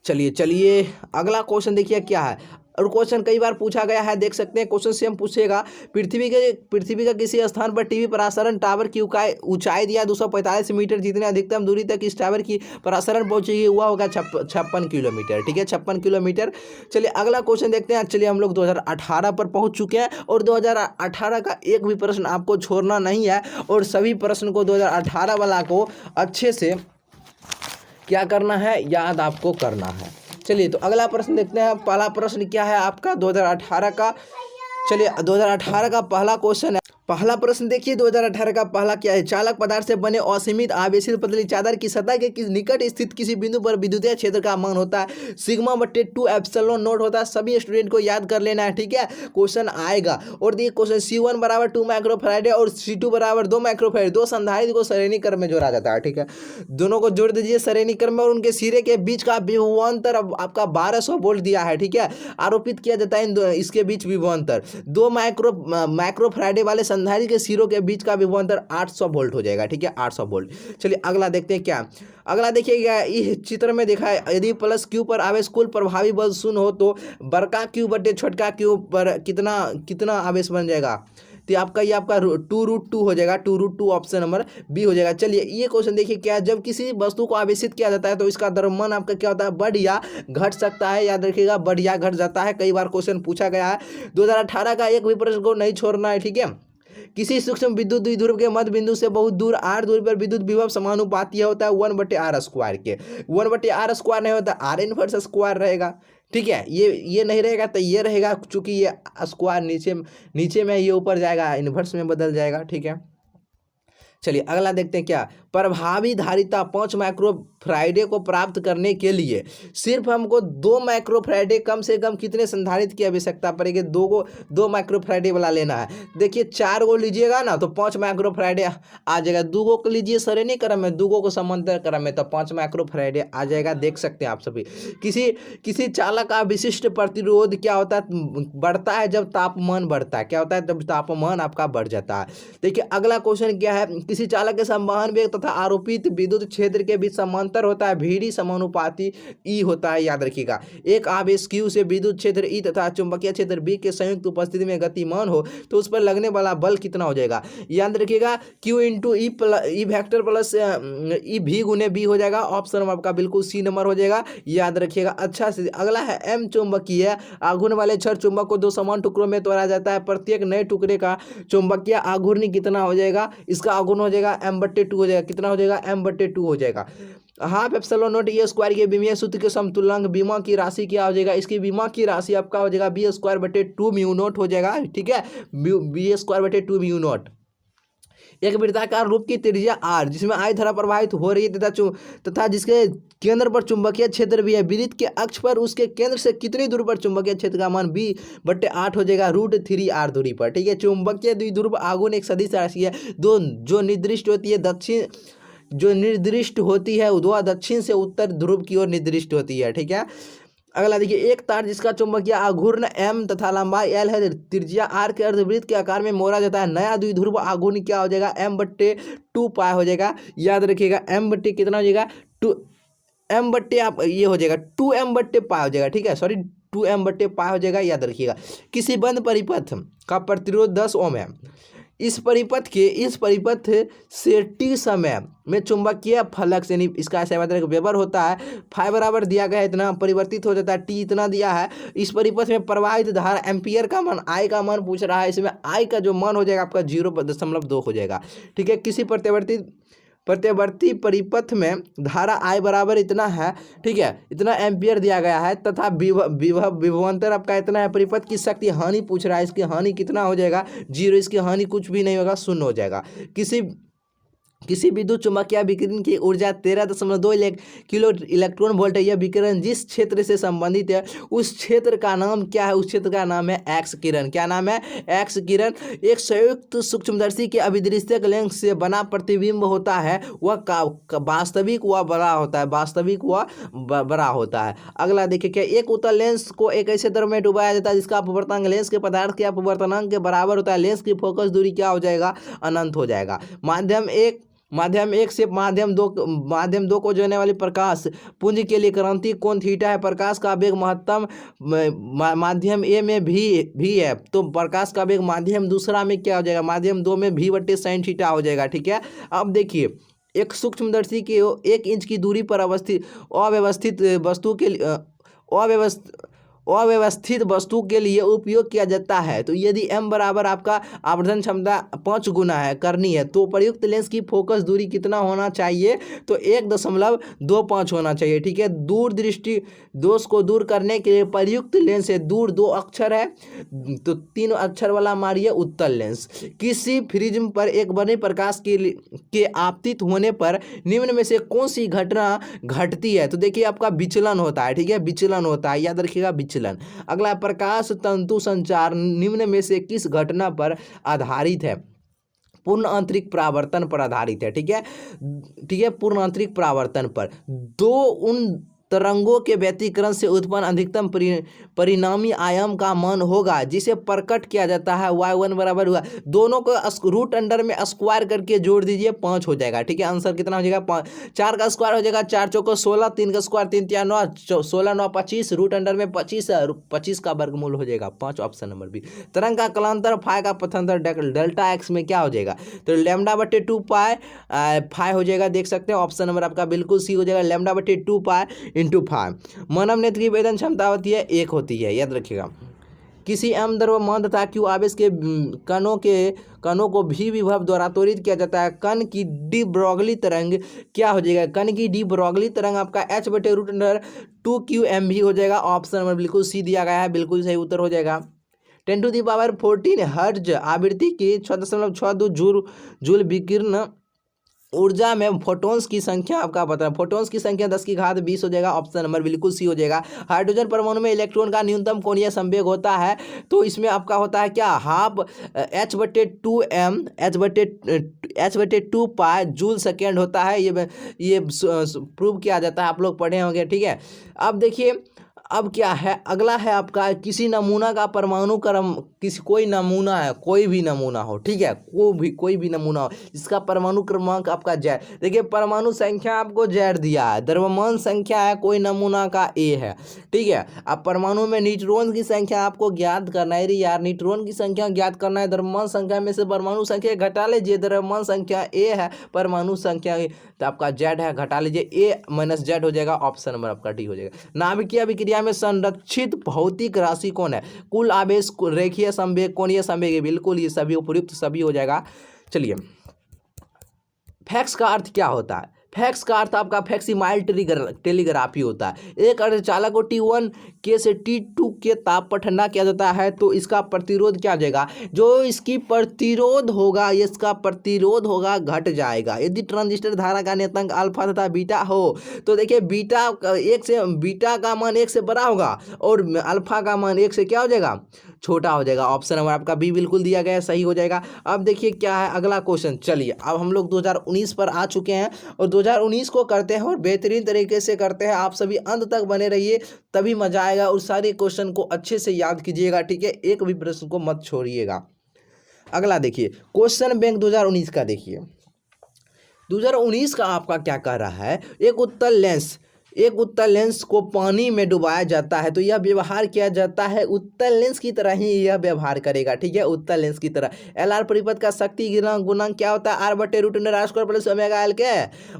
चलिए अगला क्वेश्चन देखिए क्या है। और क्वेश्चन कई बार पूछा गया है, देख सकते हैं। क्वेश्चन से हम पूछेगा, पृथ्वी का किसी स्थान पर टीवी प्रसारण टावर की ऊंचाई दिया 245 मीटर, जितने अधिकतम दूरी तक इस टावर की प्रसारण पहुंचेगी हुआ होगा 56 किलोमीटर। ठीक है, 56 किलोमीटर। चलिए अगला क्वेश्चन देखते हैं। चलिए हम लोग 2018 पर पहुंच चुके हैं, और 2018 का एक भी प्रश्न आपको छोड़ना नहीं है, और सभी प्रश्न को 2018 वाला को अच्छे से क्या करना है? याद आपको करना है। चलिए तो अगला प्रश्न देखते हैं। पहला प्रश्न क्या है आपका 2018 का? चलिए 2018 का पहला क्वेश्चन है। पहला प्रश्न देखिए, 2018 का पहला क्या है? चालक पदार्थ से बने असीमित आवेशित पतली चादर की सतह के निकट स्थित किसी बिंदु पर विद्युतीय क्षेत्र का मान होता है σ/2 एप्सिलॉन नॉट होता है। सभी स्टूडेंट को याद कर लेना है। ठीक है, क्वेश्चन आएगा। और देखिए क्वेश्चन C1 बराबर 2 माइक्रोफैराड और C2 बराबर 2 माइक्रोफैराड, दो संधारित्र को श्रेणी क्रम में जोड़ा जाता है। ठीक है, दोनों को जोड़ दीजिए श्रेणी क्रम में, और उनके सिरे के बीच का विभवांतर आपका 1200 वोल्ट दिया है। ठीक है, आरोपित किया जाता है इसके बीच विभवांतर 2 माइक्रोफैराड वाले संधारित्र के सिरों के बीच का विभवांतर 800 वोल्ट हो जाएगा। ठीक है, 800 वोल्ट। चलिए अगला देखते हैं क्या। अगला देखिएगा, इस चित्र में देखा है, यदि प्लस क्यू पर आवेश कुल प्रभावी बल 0 हो तो बड़का क्यू बटे छोटका क्यू पर कितना आवेश बन जाएगा? तो आपका ये आपका 2√2 हो जाएगा। 2√2 ऑप्शन नंबर बी हो जाएगा। चलिए ये क्वेश्चन देखिए क्या, जब किसी वस्तु को आवेशित किया जाता है तो इसका द्रव्यमान आपका क्या होता है? बढ़ या घट सकता है, याद रखिएगा, बढ़ या घट जाता है। कई बार क्वेश्चन पूछा गया है। 2018 का एक भी प्रश्न को नहीं छोड़ना है। ठीक है, किसी सूक्ष्म विद्युत द्विध्रुव के मध्य बिंदु से बहुत दूर r दूरी पर विद्युत विभव समानुपाती होता है 1/r² के। 1/r² नहीं होता, r इनवर्स स्क्वायर रहेगा। ठीक है, ये नहीं रहेगा तो ये रहेगा, चूंकि ये स्क्वायर नीचे में, ये ऊपर जाएगा, इनवर्स में बदल जाएगा। ठीक है, चलिए अगला देखते हैं क्या। प्रभावी धारिता 5 माइक्रोफैराड को प्राप्त करने के लिए सिर्फ हमको 2 माइक्रोफैराड कम से कम कितने संधारित्र की आवश्यकता पड़ेगी? 2 माइक्रोफैराड वाला लेना है। देखिए 4 को लीजिएगा ना तो 5 माइक्रोफैराड आ जाएगा। 2 को लीजिए श्रेणी क्रम में, 2 को समांतर क्रम में, तो 5 माइक्रोफैराड आ जाएगा। देख सकते हैं आप सभी। किसी चालक का विशिष्ट प्रतिरोध क्या होता है? बढ़ता है जब तापमान बढ़ता है। क्या होता है? जब तापमान आपका बढ़ जाता है। देखिए अगला क्वेश्चन क्या है, किसी चालक के संवहन वेग तथा आरोपित विद्युत क्षेत्र के बीच समांतर होता है, VD समानुपाती E होता है, याद रखिएगा। एक आवेश Q से विद्युत क्षेत्र E तथा चुंबकीय क्षेत्र B के संयुक्त उपस्थिति में गतिमान हो तो उस पर लगने वाला बल कितना हो जाएगा? याद रखिएगा, Q into E vector plus E V गुने B हो जाएगा। ऑप्शन नंबर आपका बिल्कुल C नंबर हो जाएगा, याद रखिएगा अच्छा से। अगला है M चुंबकीय आघूर्ण वाले छड़ चुंबक को 2 समान टुकड़ों में तोड़ा जाता है, प्रत्येक नए टुकड़े का चुंबकीय आघूर्ण कितना हो जाएगा? इसका आघूर्ण हो जाएगा M/2 हो जाएगा। कितना हो जाएगा? M/2 हो जाएगा। Half epsilon not a square के विमीय सूत्र के समतुल्यांक बीमा की राशि क्या हो जाएगा? इसकी बीमा की राशि आपका हो जाएगा B²/2 म्यू नॉट हो जाएगा। ठीक है, B²/2 म्यू नॉट। एक वृत्ताकार रूप की त्रिज्या r जिसमें I धारा प्रवाहित हो रही है तथा जिसके केंद्र पर चुंबकीय क्षेत्र भी है, वृत्त के अक्ष पर उसके केंद्र से कितनी दूरी पर चुंबकीय क्षेत्र का मान b/8 हो जाएगा √3r दूरी पर। ठीक है, चुंबकीय द्विध्रुव आघूर्ण एक सदिश राशि है जो निर्दिष्ट होती है वह दक्षिण से उत्तर ध्रुव की ओर निर्दिष्ट होती है। ठीक है, अगला देखिए, एक तार जिसका चुंबकीय आघूर्ण m तथा लंबाई l है, त्रिज्या r के अर्धवृत्त के आकार में मोड़ा जाता है, नया द्विध्रुव आघूर्ण क्या हो जाएगा, m/2 पाई हो जाएगा। याद रखिएगा m/ कितना हो जाएगा, 2 m/ आप ये हो जाएगा 2m/पाई हो जाएगा। ठीक है, सॉरी 2m/पाई हो जाएगा, याद रखिएगा। किसी बंद परिपथ का प्रतिरोध 10 ओम है, इस परिपथ से t समय में चुंबकीय फ्लक्स यानी इसका ऐसा मतलब वेबर होता है, फाई बराबर दिया गया है इतना, परिवर्तित हो जाता है, t इतना दिया है। इस परिपथ में प्रवाहित धारा एम्पियर का मान, I का मान पूछ रहा है, इसमें I का जो मान हो जाएगा आपका 0.2 हो जाएगा। ठीक है, किसी प्रत्यवर्ती परिपथ में धारा I बराबर इतना है, ठीक है, इतना एम्पियर दिया गया है तथा विभवांतर आपका इतना है। परिपथ की शक्ति हानि पूछ रहा है, इसकी हानि कितना हो जाएगा, 0, इसकी हानि कुछ भी नहीं होगा, 0 हो जाएगा। किसी विद्युत चुम्बकीय विकिरण की ऊर्जा 13.2 किलो इलेक्ट्रॉन वोल्ट है। यह विकिरण जिस क्षेत्र से संबंधित है उस क्षेत्र का नाम क्या है, उस क्षेत्र का नाम है एक्स किरण। क्या नाम है, एक्स किरण। एक संयुक्त सूक्ष्मदर्शी के अभिदृश्यक लेंस से बना प्रतिबिंब होता है, वह वास्तविक व बड़ा होता है, वास्तविक व बड़ा होता है। अगला देखिए, क्या एक उत्तल लेंस को एक ऐसे द्रव में डुबाया जाता है जिसका अपवर्तनांक लेंस के पदार्थ के अपवर्तनांक के बराबर होता है, लेंस की फोकस दूरी क्या हो जाएगा, अनंत हो जाएगा। माध्यम एक से माध्यम दो को जोड़ने वाली प्रकाश पुंज के लिए क्रांति कोण थीटा है। प्रकाश का वेग महत्तम माध्यम ए में भी है, तो प्रकाश का वेग माध्यम दूसरा में क्या हो जाएगा, माध्यम 2 में v/sin थीटा हो जाएगा। ठीक है, अब देखिए, एक सूक्ष्मदर्शी के 1 इंच की दूरी पर अव्यवस्थित वस्तु के लिए उपयोग किया जाता है। तो यदि m बराबर आपका आवर्धन क्षमता 5 गुना है करनी है, तो प्रयुक्त लेंस की फोकस दूरी कितना होना चाहिए, तो 1.25 होना चाहिए। ठीक है, दूर दृष्टि दोष को दूर करने के लिए प्रयुक्त लेंस से दूर 2 अक्षर है, तो 3 अक्षर वाला मारिए उत्तल लेंस। किसी प्रिज्म पर एक बने प्रकाश के आपतित होने पर निम्न में से कौन सी घटना घटती है, तो देखिए आपका विचलन होता है। ठीक है, विचलन होता है, याद रखिएगा विचलन। अगला, प्रकाश तंतु संचार निम्न में से किस घटना पर आधारित है, पूर्ण आंतरिक परावर्तन पर आधारित है। ठीक है, पूर्ण आंतरिक परावर्तन पर। दो उन तरंगों के व्यतिकरण से उत्पन्न अधिकतम परिणामी आयाम का मान होगा जिसे प्रकट किया जाता है y1 बराबर हुआ, दोनों को रूट अंडर में स्क्वायर करके जोड़ दीजिए, 5 हो जाएगा। ठीक है, आंसर कितना हो जाएगा, 5। 4 का स्क्वायर हो जाएगा 4 चौको 16, 3 का स्क्वायर 3 3 9, 16 9 25, रूट अंडर में 25 का वर्गमूल हो जाएगा 5, ऑप्शन नंबर बी। तरंग का कलांतर फाई का पथांतर डेल्टा एक्स में क्या हो जाएगा, तो λ/2 पाई फाई हो जाएगा, देख सकते हैं, ऑप्शन नंबर आपका बिल्कुल सी हो जाएगा, λ/2 पाई इंटू 5। मानव नेत्र की वेदन क्षमता होती है 1 होती है, याद रखिएगा। किसी m द्रव्यमान तथा q आवेश के कणों को भी विभव द्वारा त्वरित किया जाता है। कण की डी ब्रॉगली तरंग क्या हो जाएगा, कण की डी ब्रॉगली तरंग आपका h/√2qm भी हो जाएगा, ऑप्शन नंबर बिल्कुल सी दिया गया है, बिल्कुल सही उत्तर हो जाएगा। 10⁻14 हर्ट्ज आवृत्ति की 6.62 जूल विकिरण ऊर्जा में फोटॉन्स की संख्या आपका पता है, फोटॉन्स की संख्या 10⁻20 हो जाएगा, ऑप्शन नंबर बिल्कुल सी हो जाएगा। हाइड्रोजन परमाणु में इलेक्ट्रॉन का न्यूनतम कोणीय संवेग होता है, तो इसमें आपका होता है क्या, हाफ h/2 पाई जूल सेकेंड होता है, ये प्रूव किया जाता है, आप लोग पढ़े होंगे। ठीक है, अब देखिए, अब क्या है, अगला है आपका किसी नमूना का परमाणु क्रम, कोई नमूना है, कोई भी नमूना हो, ठीक है, कोई भी नमूना हो, इसका परमाणु क्रमांक आपका Z। देखिए, परमाणु संख्या आपको Z दिया है, द्रव्यमान संख्या है कोई नमूना का A है। ठीक है, अब परमाणु में न्यूट्रॉन की संख्या आपको ज्ञात करना है, यार न्यूट्रॉन की संख्या ज्ञात करना है, द्रव्यमान संख्या में से परमाणु संख्या घटा लीजिए, द्रव्यमान संख्या A है, परमाणु संख्या तो आपका Z है, घटा लीजिए, A-Z हो जाएगा, ऑप्शन नंबर आपका डी हो जाएगा। नाभिकीय विक्रिया में संरक्षित भौतिक राशि कौन है, कुल आवेश, रेखीय संवेग, कोणीय संवेग, बिल्कुल ये सभी उपयुक्त सभी हो जाएगा। चलिए, फैक्स का अर्थ क्या होता है, फैक्स का अर्थ आपका फैक्सीमाइल टेलीग्राफी होता है। एक अर्धचालक को T1 के से T2 के ताप पर ठंडा किया जाता है तो इसका प्रतिरोध क्या हो जाएगा, जो इसकी प्रतिरोध होगा, इसका प्रतिरोध होगा घट जाएगा। यदि ट्रांजिस्टर धारा का नियतांक अल्फा तथा बीटा हो तो देखिए बीटा का मान 1 से बड़ा होगा और अल्फा का मान 1 से क्या हो जाएगा, छोटा हो जाएगा। ऑप्शन नंबर आपका बी बिल्कुल दिया गया है, सही हो जाएगा। अब देखिए क्या है अगला क्वेश्चन। चलिए अब हम लोग 2019 पर आ चुके हैं और 2019 को करते हैं और बेहतरीन तरीके से करते हैं। आप सभी अंत तक बने रहिए तभी मजा आएगा और सारे क्वेश्चन को अच्छे से याद कीजिएगा, ठीक है, एक भी प्रश्न को मत छोड़िएगा। अगला देखिए क्वेश्चन बैंक 2019 का। देखिए 2019 का आपका क्या कर रहा है, एक उत्तल लेंस को पानी में डुबाया जाता है तो यह व्यवहार किया जाता है उत्तल लेंस की तरह ही यह व्यवहार करेगा, ठीक है, उत्तल लेंस की तरह। LR परिपथ का शक्ति गुणांक क्या होता है, R/√R² प्लस ओमेगा एल के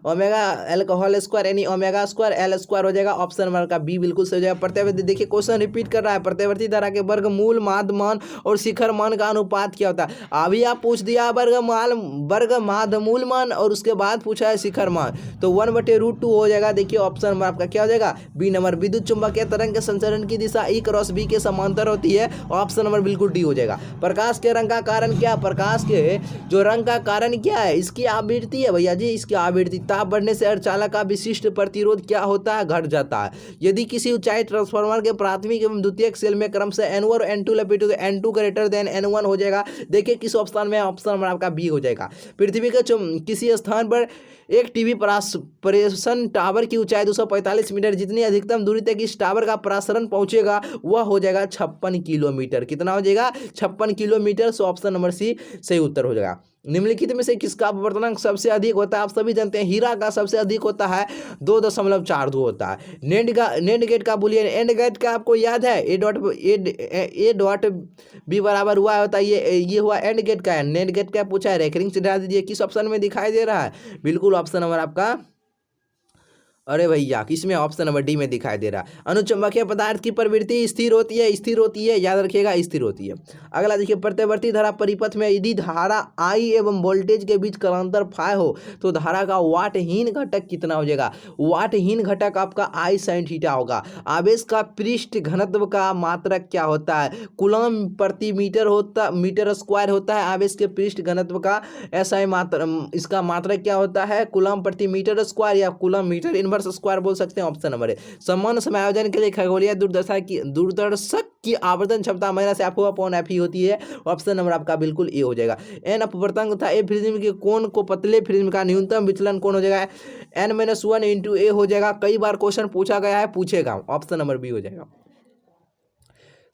ओमेगा एल का होल स्क्वायर यानी ओमेगा स्क्वायर एल स्क्वायर हो जाएगा। ऑप्शन नंबर का बी बिल्कुल सही हो जाएगा। प्रत्यावर्ती देखिए क्वेश्चन रिपीट कर रहा है, प्रत्यावर्ती धारा के वर्गमूल माध्य मान और शिखर मान का अनुपात क्या होता है। अभी आप पूछ दिया वर्ग माध्य मूल मान और उसके बाद पूछा है शिखर मान, तो 1/√2 हो जाएगा। देखिए ऑप्शन आपका क्या हो जाएगा, बी नंबर। विद्युत चुंबकीय तरंग के संचरण की दिशा E क्रॉस B के समांतर होती है। ऑप्शन नंबर बिल्कुल डी हो जाएगा। प्रकाश के रंग का कारण क्या, प्रकाश के जो रंग का कारण क्या है, इसकी आवृत्ति है भैया जी, इसकी आवृत्ति। ताप बढ़ने से अर्धचालक का विशिष्ट प्रतिरोध क्या होता है, घट जाता है। यदि किसी ऊंचाई ट्रांसफार्मर के प्राथमिक एवं द्वितीयक सेल में क्रम से N1 और N2 लपेटो तो N2 ग्रेटर देन N1 हो जाएगा। देखिए किस ऑप्शन में, ऑप्शन नंबर आपका बी हो जाएगा। पृथ्वी के किसी स्थान पर एक टीवी प्रसारण टावर की ऊंचाई 245 मीटर, जितनी अधिकतम दूरी तक इस टावर का प्रसारण पहुंचेगा वह हो जाएगा 56 किलोमीटर। कितना हो जाएगा, 56 kilometre. So option number C सही उत्तर हो जाएगा। निम्नलिखित में से किसका अपवर्तनांक सबसे अधिक होता है, आप सभी जानते हैं हीरा का सबसे अधिक होता है, 2.42 होता है। नेट गेट का बुलियन एंड गेट का आपको याद है, ए डॉट बी बराबर हुआ होता है, ये हुआ एंड गेट का है। नेट गेट का पूछा है, रेखरिंग से डाल दीजिए। किस ऑप्शन में दिखाई दे रहा है, बिल्कुल ऑप्शन नंबर आपका, अरे भैया किसमें, ऑप्शन नंबर डी में दिखाई दे रहा है। अनुचुंबकीय पदार्थ की प्रवृत्ति स्थिर होती है, याद रखिएगा स्थिर होती है। अगला देखिए प्रत्यावर्ती धारा परिपथ में यदि धारा I एवं वोल्टेज के बीच कालांतर फाई हो तो धारा का वाटहीन घटक कितना हो जाएगा, वाटहीन घटक आपका I sin थीटा होगा। आवेश का पृष्ठ घनत्व का मात्रक क्या होता है, कूलम प्रति मीटर स्क्वायर होता है आवेश के पृष्ठ घनत्व का। SI इसका मात्रक क्या होता है, कूलम प्रति मीटर स्क्वायर या कूलम मीटर इनवर्स स्क्वायर बोल सकते हैं। ऑप्शन नंबर है। समान समायोजन के लिए खगोलीय दूरदर्शक की आवर्धन क्षमता -F/F होती है। ऑप्शन नंबर आपका बिल्कुल ए हो जाएगा। एन अपवर्तन तथा ए प्रिज्म के कोण को पतले प्रिज्म का न्यूनतम विचलन कोण हो जाएगा n-1 × a हो जाएगा। कई बार क्वेश्चन पूछा गया है, पूछेगा। ऑप्शन नंबर बी हो जाएगा।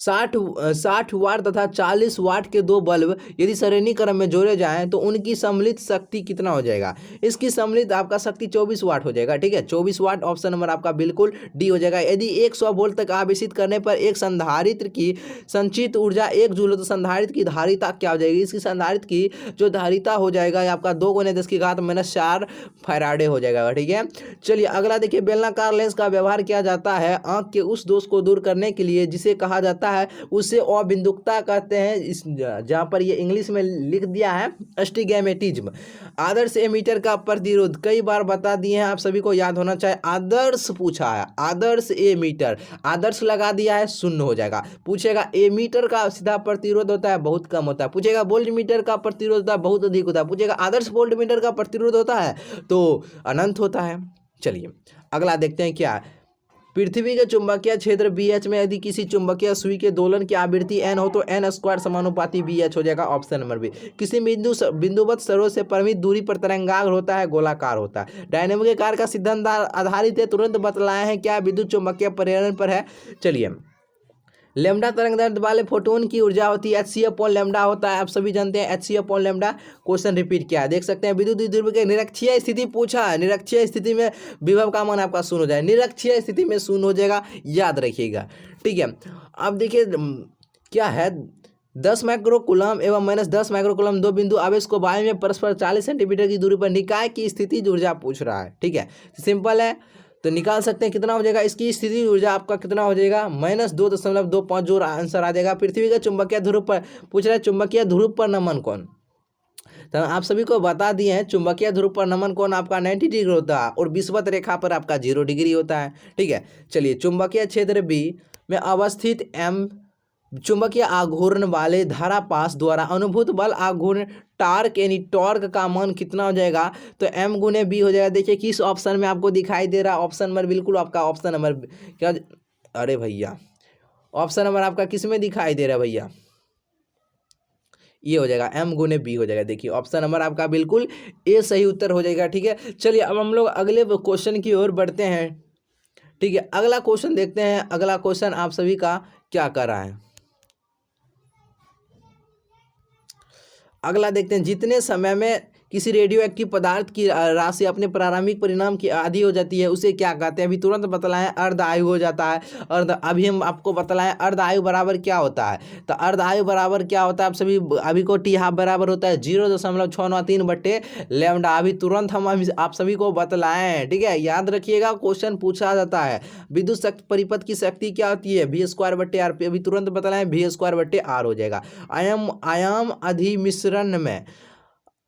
60 वाट तथा 40 वाट के दो बल्ब यदि श्रेणी क्रम में जोड़े जाएं तो उनकी सम्मिलित शक्ति कितना हो जाएगा, इसकी सम्मिलित आपका शक्ति 24 वाट हो जाएगा, ठीक है, 24 वाट। ऑप्शन नंबर आपका बिल्कुल डी हो जाएगा। यदि 100 वोल्ट तक आवेशित करने पर एक संधारित्र की संचित ऊर्जा 1 जूल, तो संधारित्र की धारिता क्या हो जाएगी, इसकी संधारित्र की जो धारिता हो जाएगा आपका 2 × 10⁻⁴ फैराडे हो जाएगा, ठीक है। चलिए अगला देखिए, बेलनाकार लेंस का व्यवहार किया जाता है आंख के उस दोष को दूर करने के लिए जिसे कहा जाता है, उसे अबिंदुकता कहते हैं। इस जहां पर ये इंग्लिश में लिख दिया है अस्टिग्मेटिज्म। आदर्श एमीटर का प्रतिरोध कई बार बता दिए हैं, आप सभी को याद होना चाहिए। आदर्श पूछा है, आदर्श एमीटर, आदर्श लगा दिया है, शून्य हो जाएगा। पूछेगा एमीटर का सीधा प्रतिरोध होता है, बहुत कम होता है। पूछेगा वोल्ट मीटर का प्रतिरोध होता है, बहुत अधिक होता है। पूछेगा आदर्श वोल्ट मीटर का प्रतिरोध होता है तो अनंत होता है। चलिए अगला देखते हैं क्या है। पृथ्वी के चुंबकीय क्षेत्र BH में यदि किसी चुंबकीय सुई के दोलन की आवृत्ति n हो तो n² समानुपाती BH हो जाएगा। Option number B. किसी बिंदुवत सरों से परिमित दूरी पर तरंगाग्र होता है, गोलाकार होता है। डायनेमिक कार्य का सिद्धांत आधारित है, तुरंत बतलाए हैं क्या, विद्युत चुंबकीय प्रेरण पर है। चलिए लैम्डा तरंगदैर्ध्य वाले फोटोन की ऊर्जा होती है hc/λ होता है, आप सभी जानते हैं hc/λ। क्वेश्चन रिपीट किया है, देख सकते हैं। विद्युत द्विध्रुव के निरक्षीय स्थिति पूछा है, निरक्षीय स्थिति में विभव का मान आपका शून्य हो जाएगा, निरक्षीय स्थिति में शून्य हो जाएगा, याद रखिएगा, ठीक है। अब देखिए क्या है, 10 माइक्रोकूलम एवं -10 माइक्रोकूलम दो बिंदु आवेश को वायु में परस्पर 40 सेंटीमीटर की दूरी पर निकाय की स्थिति ऊर्जा पूछ रहा है, ठीक है। सिंपल है तो निकाल सकते हैं, कितना हो जाएगा, इसकी स्थिति ऊर्जा आपका कितना हो जाएगा, -2.25 जो आंसर आ जाएगा। पृथ्वी के चुंबकीय ध्रुव पर पूछ रहा है, चुंबकीय ध्रुव पर नमन कौन, तो आप सभी को बता दिए हैं चुंबकीय ध्रुव पर नमन कोण आपका 90 डिग्री होता है और विषुवत रेखा पर आपका 0 डिग्री होता है। ठीक है, चलिए चुंबकीय क्षेत्र बी में अवस्थित एम चुंबकीय आघूर्ण वाले धारा पास द्वारा अनुभूत बल आघूर्ण टार्क यानी टॉर्क का मान कितना हो जाएगा, तो एम गुने बी हो जाएगा। देखिए किस ऑप्शन में आपको दिखाई दे रहा है, ऑप्शन नंबर बिल्कुल आपका ऑप्शन नंबर क्या, अरे भैया ऑप्शन नंबर आपका किस में दिखाई दे रहा है भैया, ये हो जाएगा एम गुने बी हो जाएगा। देखिए ऑप्शन नंबर आपका बिल्कुल ए सही उत्तर हो जाएगा। ठीक है, चलिए अब हम लोग अगले क्वेश्चन की ओर बढ़ते हैं। ठीक है, अगला क्वेश्चन देखते हैं, अगला क्वेश्चन आप सभी का क्या कर रहा है। अगला देखते हैं, जितने समय में किसी रेडियो एक्टिव पदार्थ की राशि अपने प्रारंभिक परिणाम की आधी हो जाती है उसे क्या कहते हैं। अभी तुरंत बतलाएं, अर्ध आयु हो जाता है। अर्ध अभी हम आपको बतलाएं अर्ध आयु बराबर क्या होता है, तो अर्ध आयु बराबर क्या होता है आप सभी अभी को टी हाफ बराबर होता है 0.693 बट्टे लैम्डा। अभी तुरंत हम आप सभी को बतलाएं। ठीक है, याद रखिएगा क्वेश्चन पूछा जाता है। विद्युत शक्ति परिपथ की शक्ति क्या होती है, v² बट्टे आर। अभी तुरंत बतलाएं v² बट्टे आर हो जाएगा। आयाम अधिमिश्रण में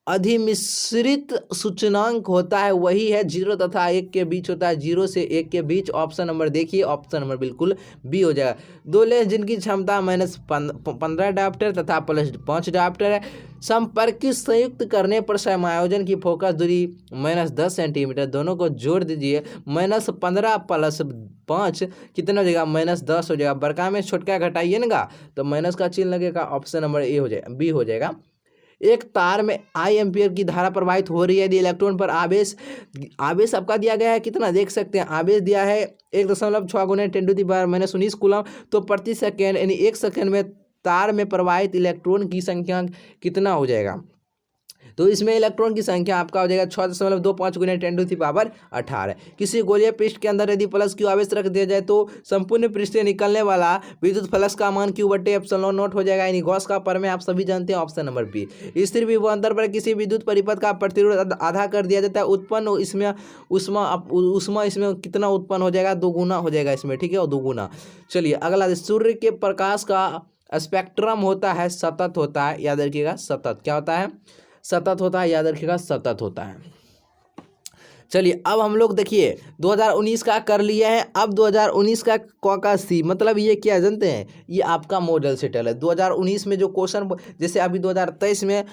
अधिमिश्रित सूचनांक होता है, वही है 0 तथा 1 के बीच होता है, 0 से 1 के बीच। ऑप्शन नंबर देखिए, ऑप्शन नंबर बिल्कुल बी हो जाएगा। दो लेंस जिनकी क्षमता -15 डायोप्टर तथा +5 डायोप्टर है, संपर्क की संयुक्त करने पर समायोजन की फोकस दूरी -10 सेंटीमीटर, दोनों को जोड़ दीजिए। -15 + 5 कितना हो जाएगा, -10 हो जाएगा। बड़का में छोटका घटाइए ना तो माइनस का चिन्ह लगेगा। ऑप्शन नंबर ए हो जाएगा, बी हो जाएगा। एक तार में आई एम्पियर की धारा प्रवाहित हो रही है, यदि इलेक्ट्रॉन पर आवेश आपका दिया गया है कितना, देख सकते हैं आवेश दिया है 1.6 गुने 10⁻⁻19 कूलम, तो प्रति सेकेंड यानी 1 सेकेंड में तार में प्रवाहित इलेक्ट्रॉन की संख्या कितना हो जाएगा, तो इसमें इलेक्ट्रॉन की संख्या आपका हो जाएगा 6.25 गुने 10⁻18। किसी गोलीय पृष्ठ के अंदर यदि प्लस क्यू आवेश रख दिया जाए तो संपूर्ण पृष्ठ से निकलने वाला विद्युत फ्लक्स का मान क्यू बट्टे एप्सिलॉन नॉट हो जाएगा, यानी गॉस का प्रमेय आप सभी जानते हैं। Option number B. स्थिर विभवांतर पर किसी विद्युत परिपथ का प्रतिरोध आधा कर दिया जाता है, उत्पन्न इसमें उष्मा इसमें कितना उत्पन्न हो जाएगा, 2 गुना हो जाएगा इसमें। ठीक है, और 2 गुना। चलिए अगला, सूर्य के प्रकाश का स्पेक्ट्रम होता है सतत होता है, याद रखिएगा सतत क्या होता है, सतत होता है, याद रखिएगा सतत होता है। चलिए अब हम लोग देखिए 2019 का कर लिए हैं, अब 2019 का सी मतलब ये क्या जानते हैं, ये आपका मॉडल सेट है। 2019 में जो क्वेश्चन जैसे अभी 2023 में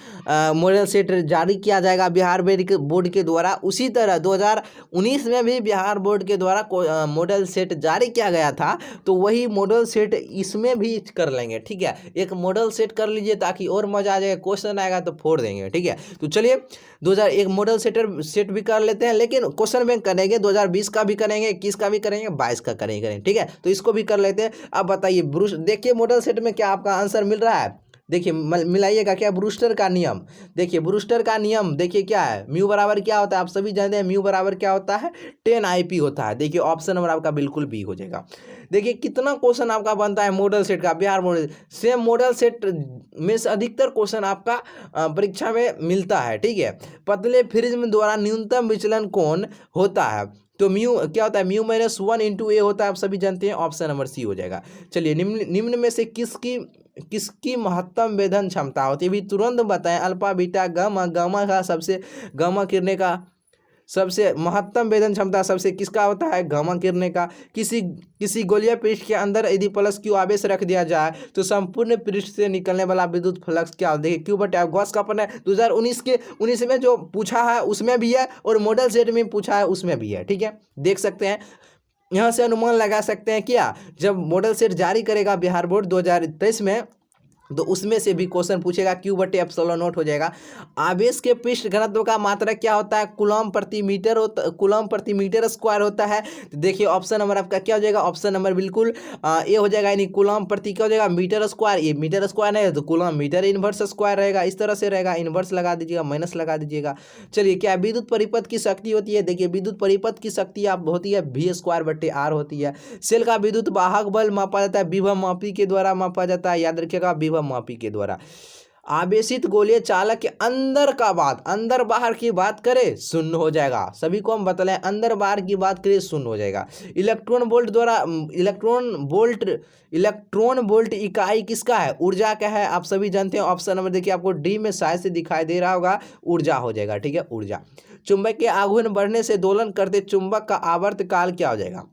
मॉडल सेट जारी किया जाएगा बिहार बोर्ड के द्वारा, उसी तरह 2019 में भी बिहार बोर्ड के द्वारा मॉडल सेट जारी किया गया था, तो वही मॉडल सेट इसमें भी कर लेंगे। ठीक है, एक मॉडल सेट कर लीजिए ताकि और मजा आ जाएगा, क्वेश्चन आएगा तो फोड़ देंगे। ठीक है, तो चलिए 2001 मॉडल सेट भी कर लेते हैं, लेकिन क्वेश्चन बैंक करेंगे 2020 का भी करेंगे, 21 का भी करेंगे, 22 का करेंगे। ठीक है, तो इसको भी कर लेते हैं। अब बताइए देखिए मॉडल सेट में क्या आपका आंसर मिल रहा है, देखिए मिलाइएगा क्या, ब्रूस्टर का नियम। देखिए ब्रूस्टर का नियम देखिए क्या है, म्यू बराबर क्या होता है, आप सभी जानते हैं म्यू बराबर क्या होता है, 10 IP होता है। देखिए ऑप्शन नंबर आपका बिल्कुल बी हो जाएगा। देखिए कितना क्वेश्चन आपका बनता है मॉडल सेट का, Bihar model same model set में से अधिकतर क्वेश्चन आपका परीक्षा में मिलता है। ठीक है, पतले प्रिज्म द्वारा न्यूनतम विचलन कोण होता है, तो म्यू क्या होता है, म्यू -1 × ए होता है, आप सभी जानते हैं। ऑप्शन नंबर सी हो जाएगा। चलिए निम्न में से किसकी महत्तम वेधन क्षमता होती है, भी तुरंत बताएं। अल्फा बीटा गामा का गामा किरणें का सबसे महत्तम वेधन क्षमता सबसे किसका होता है, गामा किरणें का। किसी गोलीय पृष्ठ के अंदर यदि प्लस क्यू आवेश रख दिया जाए तो संपूर्ण पृष्ठ से निकलने वाला विद्युत फ्लक्स क्या होता है, देखिए क्यू बटे गॉस का प्रमेय 2019 में जो पूछा है उसमें भी है और मॉडल सेट में पूछा है उसमें भी है। ठीक है, देख सकते हैं, यहाँ से अनुमान लगा सकते हैं क्या, जब मॉडल सेट जारी करेगा बिहार बोर्ड 2023 में तो उसमें से भी क्वेश्चन पूछेगा, क्यू बटे एप्सिलॉन नॉट हो जाएगा। आवेश के पृष्ठ घनत्व का मात्रक क्या होता है, कूलम प्रति मीटर स्क्वायर होता है। तो देखिए ऑप्शन नंबर आपका क्या हो जाएगा, ऑप्शन नंबर बिल्कुल ए हो जाएगा, यानी कूलम प्रति क्या हो जाएगा, मीटर स्क्वायर। ये मीटर स्क्वायर नहीं है तो कूलम मीटर इनवर्स स्क्वायर रहेगा, इस तरह से रहेगा, इनवर्स लगा दीजिएगा, माइनस लगा दीजिएगा। चलिए क्या विद्युत परिपथ की शक्ति होती है, देखिए विद्युत परिपथ की शक्ति आप होती है v²/r होती है। सेल का विद्युत वाहक बल मापा जाता है विभव मापी के द्वारा मापा जाता है, याद रखिएगा विभव मापी के द्वारा। आवेशित गोलीय चालक के अंदर का बात, अंदर बाहर की बात करें शून्य हो जाएगा। सभी को हम बतलाएं, अंदर बाहर की बात करें शून्य हो जाएगा। इलेक्ट्रॉन वोल्ट द्वारा इलेक्ट्रॉन वोल्ट इकाई किसका है? ऊर्जा का है। आप सभी जानते हैं। ऑप्शन नंबर देखिए आपको डी में शायद से दिखाई दे रहा होगा, ऊर्जा हो जाएगा। ठीक है, ऊर्जा। चुंबक के आघूर्ण बढ़ने से दोलन करते चुंबक का आवर्त काल क्या हो जाएगा?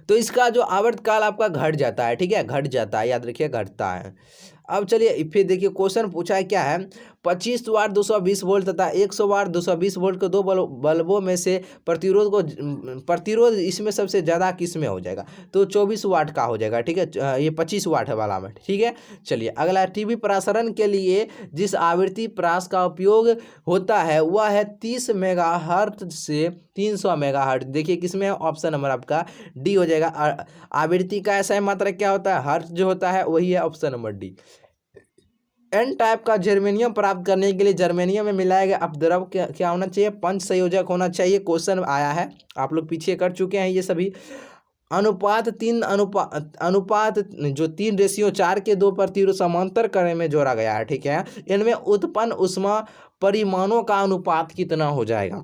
तो इसका जो आवर्त काल आपका घट जाता है। ठीक है, घट जाता है, याद रखिए घटता है। अब चलिए फिर देखिए क्वेश्चन पूछा है क्या है, 25 वाट 220 वोल्ट तथा 100 वाट 220 वोल्ट के दो बल्बों में से प्रतिरोध इसमें सबसे ज़्यादा किस में हो जाएगा? तो 24 वाट का हो जाएगा। ठीक है, ये 25 वाट है वाला में। ठीक है, चलिए अगला, टीवी प्रसारण के लिए जिस आवृत्ति प्रास का उपयोग होता है वह है 30 मेगाहर्ट्ज से 300 मेगाहर्ट्ज। देखिए किसमें है? ऑप्शन नंबर आपका डी हो जाएगा। आवृत्ति का ऐसा मात्रा क्या होता है? हर्ट्ज जो होता है वही है, option number D. N type का जर्मेनियम प्राप्त करने के लिए जर्मेनियम में मिलाया गया अपद्रव क्या होना चाहिए? पंच संयोजक होना चाहिए। क्वेश्चन आया है, आप लोग पीछे कर चुके हैं ये सभी। अनुपात 3:4 के दो प्रतिरोध समांतर करने में जोड़ा गया है। ठीक है, इनमें उत्पन्न ऊष्मा परिमाणों का अनुपात कितना हो जाएगा?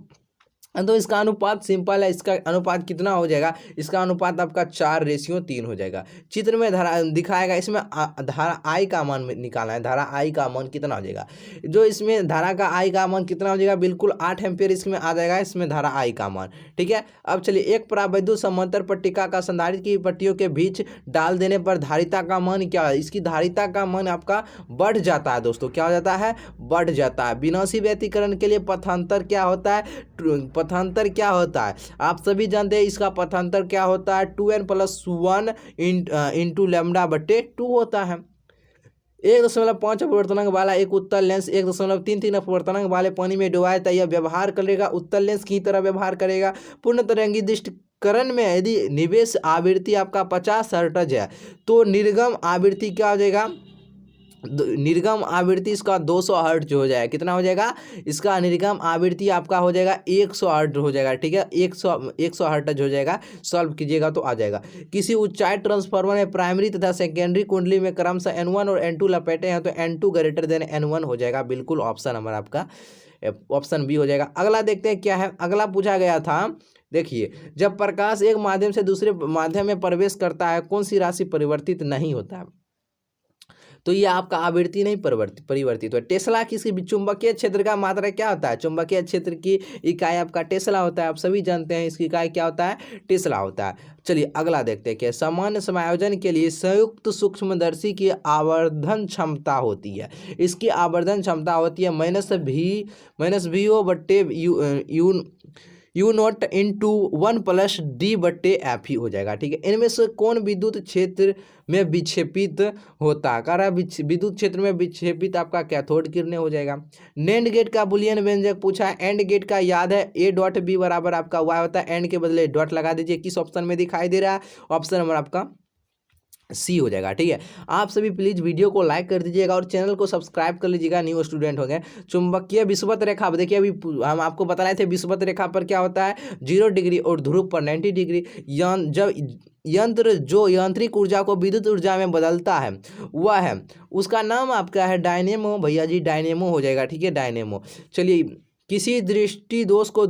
तो इसका अनुपात सिंपल है। इसका अनुपात कितना हो जाएगा? इसका अनुपात आपका 4:3 हो जाएगा। चित्र में धारा दिखाएगा, इसमें धारा आई का मान निकालना है। धारा आई का मान कितना हो जाएगा? जो इसमें धारा का आई का मान कितना हो जाएगा? बिल्कुल 8 एम्पियर इसमें आ जाएगा, इसमें धारा आई का मान। ठीक है, अब चलिए, एक परावैद्युत समांतर पट्टिका का संधारित्र की पट्टियों के बीच डाल देने पर धारिता का मान क्या है? इसकी धारिता का मान आपका बढ़ जाता है दोस्तों। क्या हो जाता है? बढ़ जाता है। विनाशी व्यतिकरण के लिए पथांतर क्या होता है? पथांतर क्या होता है? आप सभी जानते हैं इसका पथांतर क्या होता है? 2n+1 इंटू λ/2 होता है। 1.5 अपवर्तनांक वाला एक उत्तल लेंस 1.33 अपवर्तनांक वाले पानी में डुबाया था, यह व्यवहार करेगा, उत्तल लेंस की तरह व्यवहार करेगा। पूर्ण तरंगी दृष्टिकरण में यदि निवेश आवृत्ति आपका 50 हर्ट्ज है तो निर्गम आवृत्ति क्या हो जाएगा? निर्गम आवृत्ति इसका 200 हर्ट्ज हो जाएगा। कितना हो जाएगा? इसका निर्गम आवृत्ति आपका हो जाएगा 100 हर्ट्ज हो जाएगा। ठीक है, 100 हर्ट्ज हो जाएगा। सॉल्व कीजिएगा तो आ जाएगा। किसी ऊंचाई ट्रांसफार्मर में प्राइमरी तथा सेकेंडरी कुंडली में क्रमशः N1 और N2 लपेटे हैं तो N2 ग्रेटर देन N1 हो जाएगा। बिल्कुल ऑप्शन नंबर आपका ऑप्शन बी हो जाएगा। अगला देखते हैं क्या है। अगला पूछा गया था, देखिए, जब प्रकाश एक माध्यम से दूसरे माध्यम में प्रवेश करता है कौन सी राशि परिवर्तित नहीं होता है? तो ये आपका आवृत्ति नहीं परिवर्तित है। टेस्ला किसी चुंबकीय क्षेत्र का मात्रा क्या होता है? चुंबकीय क्षेत्र की इकाई आपका टेस्ला होता है। आप सभी जानते हैं इसकी इकाई क्या होता है? टेस्ला होता है। चलिए अगला देखते हैं कि सामान्य समायोजन के लिए संयुक्त सूक्ष्मदर्शी की आवर्धन क्षमता होती है। इसकी आवर्धन क्षमता होती है -VO/U0 1+D/F ही हो जाएगा। ठीक है, इनमें से कौन विद्युत क्षेत्र में विक्षेपित होता है? कह रहा है विद्युत क्षेत्र में विक्षेपित आपका कैथोड किरणें हो जाएगा। नैंड गेट का बुलियन व्यंजक पूछा है। एंड गेट का याद है A.B बराबर आपका Y होता है। एंड के बदले डॉट लगा दीजिए। किस ऑप्शन में दिखाई दे रहा है? ऑप्शन नंबर आपका सी हो जाएगा। ठीक है, आप सभी प्लीज वीडियो को लाइक कर दीजिएगा और चैनल को सब्सक्राइब कर लीजिएगा, न्यू स्टूडेंट हो गए। चुंबकीय विषुवत रेखा, देखिए अभी हम आपको बताए थे विषुवत रेखा पर क्या होता है? 0 डिग्री और ध्रुव पर 90 डिग्री। जब यंत्र जो यांत्रिक ऊर्जा को विद्युत ऊर्जा में बदलता है वह है, उसका नाम आपका है डायनेमो। भैया जी डायनेमो हो जाएगा। ठीक है, डायनेमो। चलिए, किस दृष्टि दोष को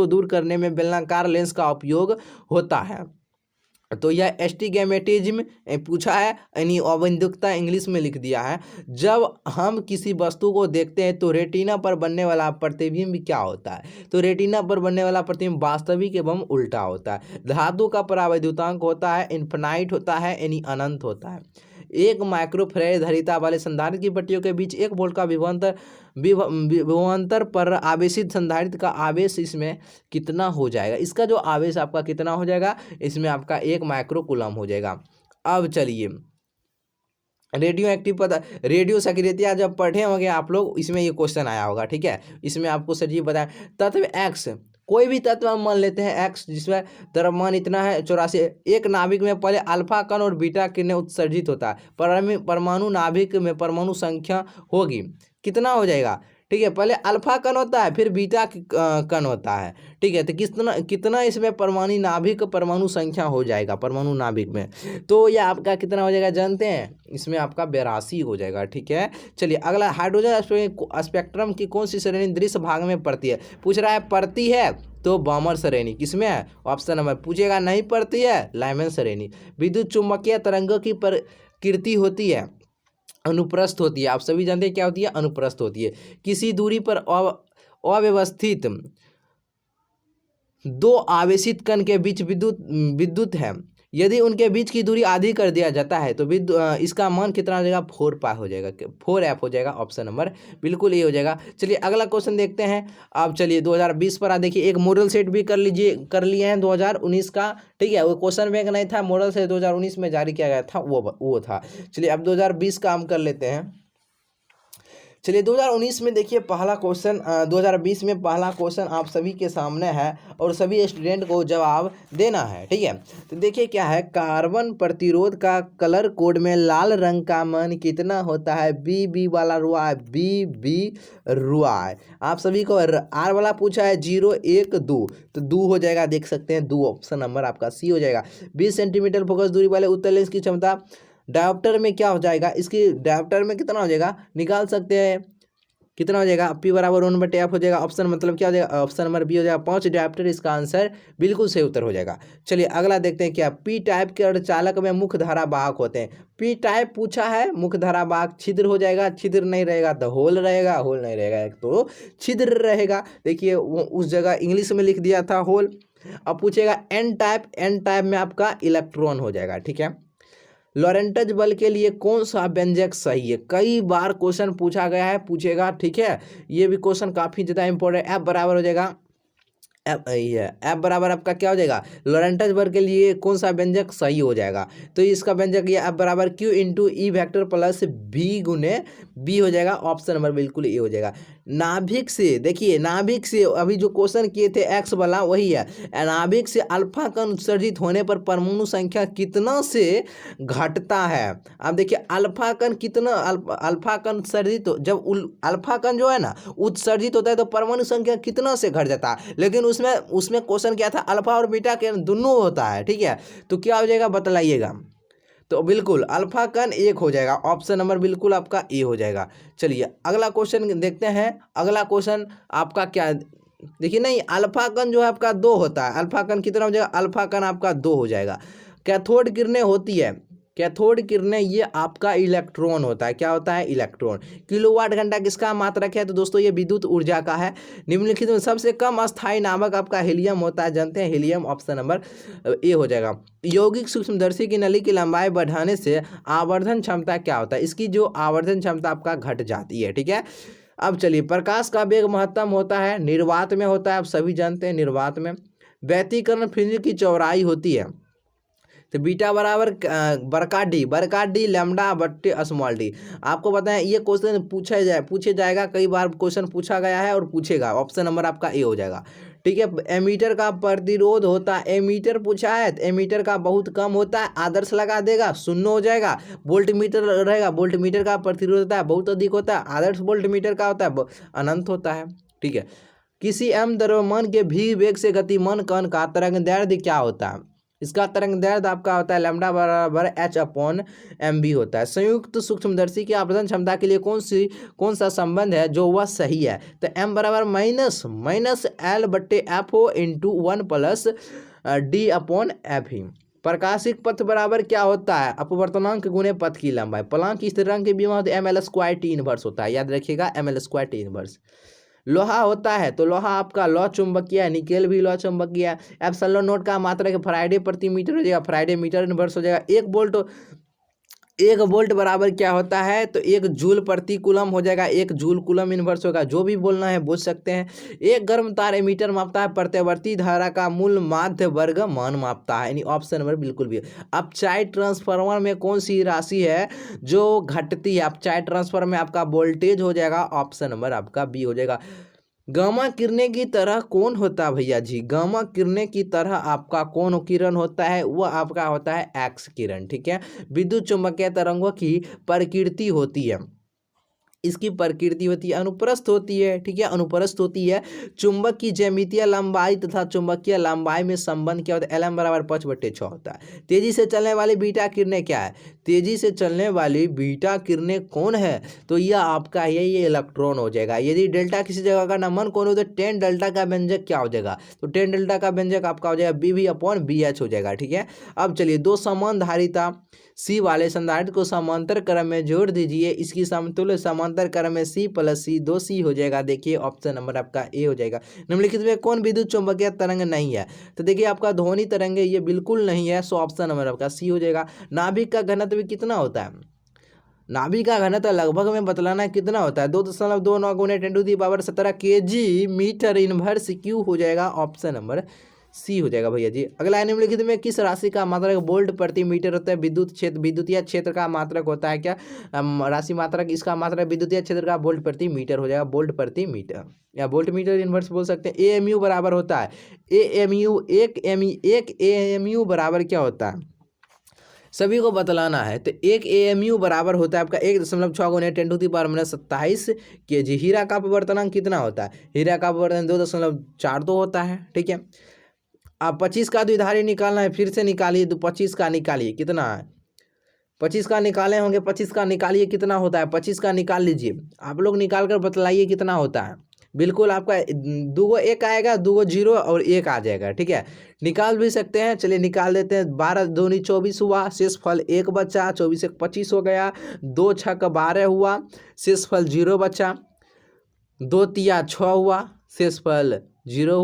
दूर करने में बेलनाकार लेंस का उपयोग होता है? तो यह एस्टिग्मेटिज्म पूछा है, यानी अवैधुकता इंग्लिश में लिख दिया है। जब हम किसी वस्तु को देखते हैं तो रेटिना पर बनने वाला प्रतिबिंब क्या होता है? तो रेटिना पर बनने वाला प्रतिबिंब वास्तविक एवं उल्टा होता है। धातु का परावैद्युतांक होता है इन्फिनाइट होता है, यानी अनंत होता है। 1 माइक्रोफैराड धारिता वाले संधारित्र की पट्टियों के बीच 1 वोल्ट का विभवांतर पर आवेशित संधारित्र का आवेश इसमें कितना हो जाएगा? इसका जो आवेश आपका कितना हो जाएगा? इसमें आपका 1 माइक्रो कूलम हो जाएगा। अब चलिए, रेडियो एक्टिव रेडियो सक्रियता जब पढ़े होंगे आप लोग, इसमें ये क्वेश्चन आया होगा। ठीक है, इसमें आपको सर जी बताएं, तत्व एक्स, कोई भी तत्व हम मान लेते हैं एक्स, जिसमें द्रव्यमान इतना है 84। एक नाभिक में पहले अल्फा कण और बीटा किरणें उत्सर्जित होता है। परमाणु नाभिक में परमाणु संख्या होगी कितना हो जाएगा? ठीक है, पहले अल्फा कण होता है फिर बीटा कण होता है। ठीक है, तो कितना कितना इसमें परमाणु नाभिक परमाणु संख्या हो जाएगा परमाणु नाभिक में, तो ये आपका कितना हो जाएगा जानते हैं, इसमें आपका 82 हो जाएगा। ठीक है, चलिए अगला, हाइड्रोजन स्पेक्ट्रम की कौन सी श्रेणी दृश्य भाग में पड़ती है, पूछ रहा है पड़ती है तो बॉमर श्रेणी, किसमें है, ऑप्शन नंबर, पूछेगा नहीं पड़ती है लाइमन श्रेणी। विद्युत चुम्बकीय तरंगों की प्रकृति होती है अनुप्रस्थ होती है, आप सभी जानते हैं क्या होती है, अनुप्रस्थ होती है। किसी दूरी पर अव्यवस्थित दो आवेशित कण के बीच विद्युत विद्युत है, यदि उनके बीच की दूरी आधी कर दिया जाता है तो इसका मान कितना हो जाएगा, 4π हो जाएगा, 4f हो जाएगा, ऑप्शन नंबर बिल्कुल ये हो जाएगा। चलिए अगला क्वेश्चन देखते हैं। अब चलिए 2020 पर देखिए, एक मॉडल सेट भी कर लिए हैं 2019 का। ठीक है, वो क्वेश्चन बैंक नहीं था, मॉडल सेट 2019 में जारी किया गया था, वो था। चलिए अब 2020 का हम कर लेते हैं। चलिए 2019 में देखिए पहला क्वेश्चन, 2020 में पहला क्वेश्चन आप सभी के सामने है और सभी स्टूडेंट को जवाब देना है। ठीक है, तो देखिए क्या है, कार्बन प्रतिरोध का कलर कोड में लाल रंग का मान कितना होता है, बी वाला रुआ है, बी रुआ है। आप सभी को आर वाला पूछा है 0 1 2, तो 2 हो जाएगा, देख सकते हैं 2, ऑप्शन नंबर आपका सी हो जाएगा। 20 सेंटीमीटर फोकस दूरी वाले उत्तल लेंस की क्षमता डायोप्टर में क्या हो जाएगा, इसकी डायोप्टर में कितना हो जाएगा, निकाल सकते हैं, कितना हो जाएगा, P बराबर 1/f हो जाएगा। ऑप्शन मतलब क्या हो जाएगा, ऑप्शन नंबर बी हो जाएगा, 5 डायोप्टर इसका आंसर बिल्कुल सही उत्तर हो जाएगा। चलिए अगला देखते हैं क्या, पी टाइप के अर्धचालक में मुख्य धारा वाहक होते हैं। पी टाइप पूछा है, मुख्य धारा वाहक छिद्र हो जाएगा, छिद्र नहीं रहेगा तो होल रहेगा, होल नहीं रहेगा तो छिद्र रहेगा। देखिए वो उस जगह इंग्लिश में लिख दिया था होल। अब पूछेगा एन टाइप, एन टाइप में आपका इलेक्ट्रॉन हो जाएगा। ठीक है, लॉरेंटज बल के लिए कौन सा व्यंजक सही है, कई बार क्वेश्चन पूछा गया है, पूछेगा। ठीक है, ये भी क्वेश्चन काफी ज्यादा इंपॉर्टेंट। एफ बराबर हो जाएगा, एफ बराबर आपका क्या हो जाएगा, लॉरेंटज बल के लिए कौन सा व्यंजक सही हो जाएगा, तो इसका व्यंजक ये एफ बराबर Q into E vector plus B गुने बी हो जाएगा, ऑप्शन नंबर बिल्कुल ए हो जाएगा। नाभिक से देखिए, नाभिक से अभी जो क्वेश्चन किए थे एक्स वाला वही है, नाभिक से अल्फा कण उत्सर्जित होने पर परमाणु संख्या कितना से घटता है। अब देखिए अल्फा कण कितना, अल्फा कण उत्सर्जित, जब अल्फा कण जो है ना उत्सर्जित होता है तो परमाणु संख्या कितना से घट जाता है, लेकिन उसमें क्वेश्चन क्या था, अल्फा और बीटा के दोनों होता है। ठीक है, तो क्या हो जाएगा बतलाइएगा, तो बिल्कुल अल्फा कण 1 हो जाएगा, ऑप्शन नंबर बिल्कुल आपका ए हो जाएगा। चलिए अगला क्वेश्चन देखते हैं। अगला क्वेश्चन आपका क्या, देखिए नहीं, अल्फा कण जो है आपका 2 होता है, अल्फा कण कितना हो जाएगा, अल्फा कण आपका 2 हो जाएगा। कैथोड किरणें होती है, कैथोड किरणें ये आपका इलेक्ट्रॉन होता है, क्या होता है, इलेक्ट्रॉन। किलोवाट घंटा किसका मात्रक है, तो दोस्तों ये विद्युत ऊर्जा का है। निम्नलिखित में सबसे कम अस्थायी नामक आपका हीलियम होता है, जानते हैं हीलियम, ऑप्शन नंबर ए हो जाएगा। यौगिक सूक्ष्मदर्शी की नली की लंबाई बढ़ाने से आवर्धन क्षमता क्या होता है, इसकी जो आवर्धन क्षमता आपका घट जाती है। ठीक है, अब चलिए, प्रकाश का वेग महत्तम होता है, निर्वात में होता है, आप सभी जानते हैं निर्वात में। व्यतिकरण फ्रिंज की चौड़ाई होती है, तो बीटा बराबर बरका डी लैम्डा बट्टे स्मॉल डी। आपको बताएं ये क्वेश्चन पूछे जाएगा, कई बार क्वेश्चन पूछा गया है और पूछेगा, ऑप्शन नंबर आपका ए हो जाएगा। ठीक है, एमीटर का प्रतिरोध होता है, एमीटर पूछा है तो एमीटर का बहुत कम होता है, आदर्श लगा देगा 0 हो जाएगा। वोल्ट मीटर रहेगा, वोल्ट मीटर का प्रतिरोध होता है बहुत अधिक होता है, आदर्श वोल्ट मीटर का होता है अनंत होता है। ठीक है, किसी m द्रव्यमान के भी वेग से गतिमान कण का तरंगदैर्ध्य क्या होता है, इसका तरंगदैर्ध्य आपका होता है लैम्डा बराबर h/mv होता है। संयुक्त सूक्ष्मदर्शी की आवर्धन क्षमता के लिए कौन सा संबंध है जो वह सही है, तो m बराबर माइनस L/f हो इंटू 1 प्लस D/f ही। प्रकाशिक पथ बराबर क्या होता है, अपवर्तनांक गुणे पथ की लंबाई। प्लांक स्थिरांक के बीमा ml² T इनवर्स होता है, याद रखिएगा ml² T इनवर्स। लोहा होता है तो लोहा आपका लौ चुंबकीय है, निकेल भी लौ चुंबकीय है। एप्सिलॉन नोट का मात्रक फराइडे प्रति मीटर हो जाएगा, फराइडे मीटर इनवर्स हो जाएगा। 1 वोल्ट बराबर क्या होता है, तो 1 जूल प्रति कूलम हो जाएगा, 1 जूल कूलम इनवर्स होगा। जो भी बोलना है बोल सकते हैं। एक गर्म तार एमीटर मापता है, प्रत्यावर्ती धारा का मूल माध्य वर्ग मान मापता है, यानी ऑप्शन नंबर बिल्कुल भी। अपचाई ट्रांसफार्मर में कौन सी राशि है जो घटती है, अपचाई ट्रांसफार्मर में आपका वोल्टेज हो जाएगा, ऑप्शन नंबर आपका बी हो जाएगा। गामा किरणें की तरह कौन होता है भैया जी, गामा किरणें की तरह आपका कौन किरण होता है, वो आपका होता है एक्स किरण। ठीक है, विद्युत चुम्बकीय तरंगों की प्रकृति होती है, इसकी प्रकृति होती है अनुप्रस्थ होती है, ठीक है, अनुप्रस्थ होती है। चुंबक की ज्यामितीय लंबाई तथा चुंबकीय लंबाई में संबंध क्या होता है, Lm बराबर 5/6 होता है। तेजी से चलने वाली बीटा किरणें क्या है, तेजी से चलने वाली बीटा किरणें कौन है, तो यह आपका है ये इलेक्ट्रॉन हो जाएगा। यदि डेल्टा किसी जगह का नमन कोण हो तो 10 डेल्टा का व्यंजक क्या हो जाएगा, तो 10 डेल्टा का व्यंजक आपका हो जाएगा BV/BH हो जाएगा, ठीक है। अब चलिए दो समान धारिता सी वाले संधारित्र को समांतर क्रम में जोड़ दीजिए, इसकी समतुल्य समांतर क्रम में C+C 2C हो जाएगा। देखिए ऑप्शन नंबर आपका ए हो जाएगा। निम्नलिखित में कौन विद्युत चुंबकीय तरंग नहीं है, तो देखिए आपका ध्वनि तरंग है, ये बिल्कुल नहीं है, सो ऑप्शन नंबर आपका सी हो जाएगा। नाभिक का घनत्व कितना होता है, नाभिक का घनत्व लगभग में बतलाना कितना होता है, 2.29 × 10⁻17 kg मीटर इनवर्स क्यू हो जाएगा। ऑप्शन नंबर सी हो जाएगा भैया जी। अगला है निम्नलिखित में किस राशि का मात्रक वोल्ट प्रति मीटर होता है, विद्युत क्षेत्र विद्युतीय क्षेत्र का मात्रक होता है क्या, राशि मात्रक, इसका मात्रक विद्युतीय क्षेत्र का वोल्ट प्रति मीटर हो जाएगा, वोल्ट प्रति मीटर या वोल्ट मीटर इनवर्स बोल सकते हैं। AMU बराबर होता है, AMU एक AMU बराबर क्या होता है, सभी को बतलाना है। तो एक AMU बराबर होता है आपका 1.6 × 10⁻27 kg। हीरा का अपवर्तनांक कितना होता है, हीरा का अपवर्तन 2.42 होता है, ठीक है। आप 25 का द्विधारी निकालना है, फिर से निकालिए, तो 25 का निकालिए कितना है, 25 का निकाले होंगे, 25 का निकालिए कितना होता है, 25 का निकाल लीजिए, आप लोग निकाल कर बतलाइए कितना होता है। बिल्कुल आपका 2 1 आएगा, 2 0 और 1 आ जाएगा, ठीक है। निकाल भी सकते हैं, चलिए निकाल देते हैं। 12 दूनी 24 हुआ, शेष फल 1 बचा, 24 1 25 हो गया, 2 6 12 हुआ, शेष फल 0 बचा, 2 3 6 हुआ, शेष फल 0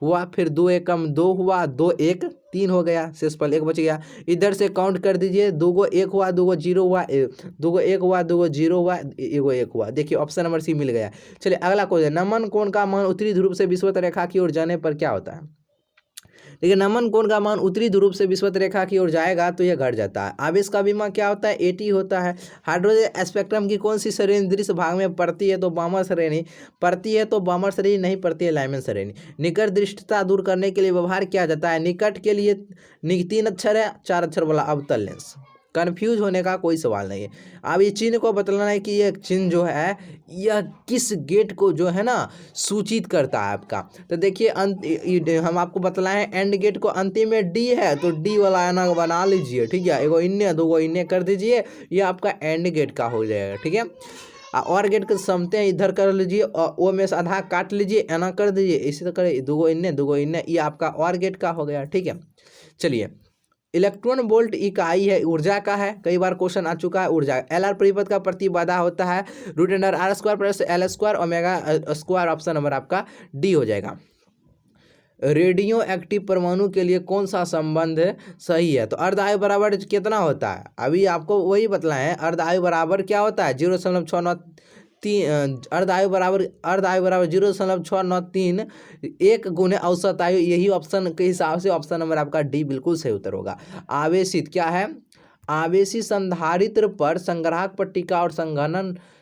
हुआ, फिर 2 1 2 हुआ, 2 1 3 हो गया, शेष फल 1 बच गया। इधर से काउंट कर दीजिए, 2 को 1 हुआ, 2 को 0 हुआ, 2 को 1 हुआ, 2 को 0 हुआ, 1 को 1 हुआ। देखिए ऑप्शन नंबर सी मिल गया। चलिए अगला क्वेश्चन, नमन कोण का मान उत्तरी ध्रुव से विषुवत रेखा की ओर जाने पर क्या होता है। देखिए नमन कोण का मान उत्तरी ध्रुव से विषुवत रेखा की ओर जाएगा तो यह घट जाता है। आवेश का विमा क्या होता है, AT होता है। हाइड्रोजन स्पेक्ट्रम की कौन सी श्रेणी दृश्य भाग में पड़ती है, तो बामर श्रेणी पड़ती है, तो बामर श्रेणी नहीं पड़ती है, लाइमन श्रेणी। निकट दृष्टता दूर करने के लिए व्यवहार किया जाता है। निकट के लिए 3 अक्षर है, 4 अक्षर वाला अवतल लेंस। कन्फ्यूज होने का कोई सवाल नहीं है। अब ये चिन्ह को बतलाना है कि ये चिन्ह जो है यह किस गेट को जो है ना सूचित करता है आपका। तो देखिए हम आपको बतलाएं एंड गेट को अंतिम में D है, तो D वाला आना बना लीजिए, ठीक है। एगो इन्ने 2 इन्ने कर दीजिए, ये आपका एंड गेट का हो जाएगा, ठीक है। और गेट के समते हैं इधर कर लीजिए, और वो में से आधा काट लीजिए, एना कर दीजिए, इसी तरह करिए, 2 इन्ने, ये आपका और गेट का हो गया, ठीक है। चलिए इलेक्ट्रॉन वोल्ट इकाई है, ऊर्जा का है, कई बार क्वेश्चन आ चुका है ऊर्जा। LR परिपथ का प्रतिबाधा होता है √R² plus L² omega square. Option number आपका D हो जाएगा। रेडियो एक्टिव परमाणु के लिए कौन सा संबंध सही है, तो अर्धायु बराबर कितना होता है, अभी आपको वही बतलाए हैं। अर्धायु बराबर क्या होता है 0.693, अर्धायु बराबर 0.693 1 गुने औसत आयु। यही ऑप्शन के हिसाब से ऑप्शन नंबर आपका D बिल्कुल सही उत्तर होगा। आवेशित क्या है, आवेशी संधारित्र पर संग्राहक पट्टिका और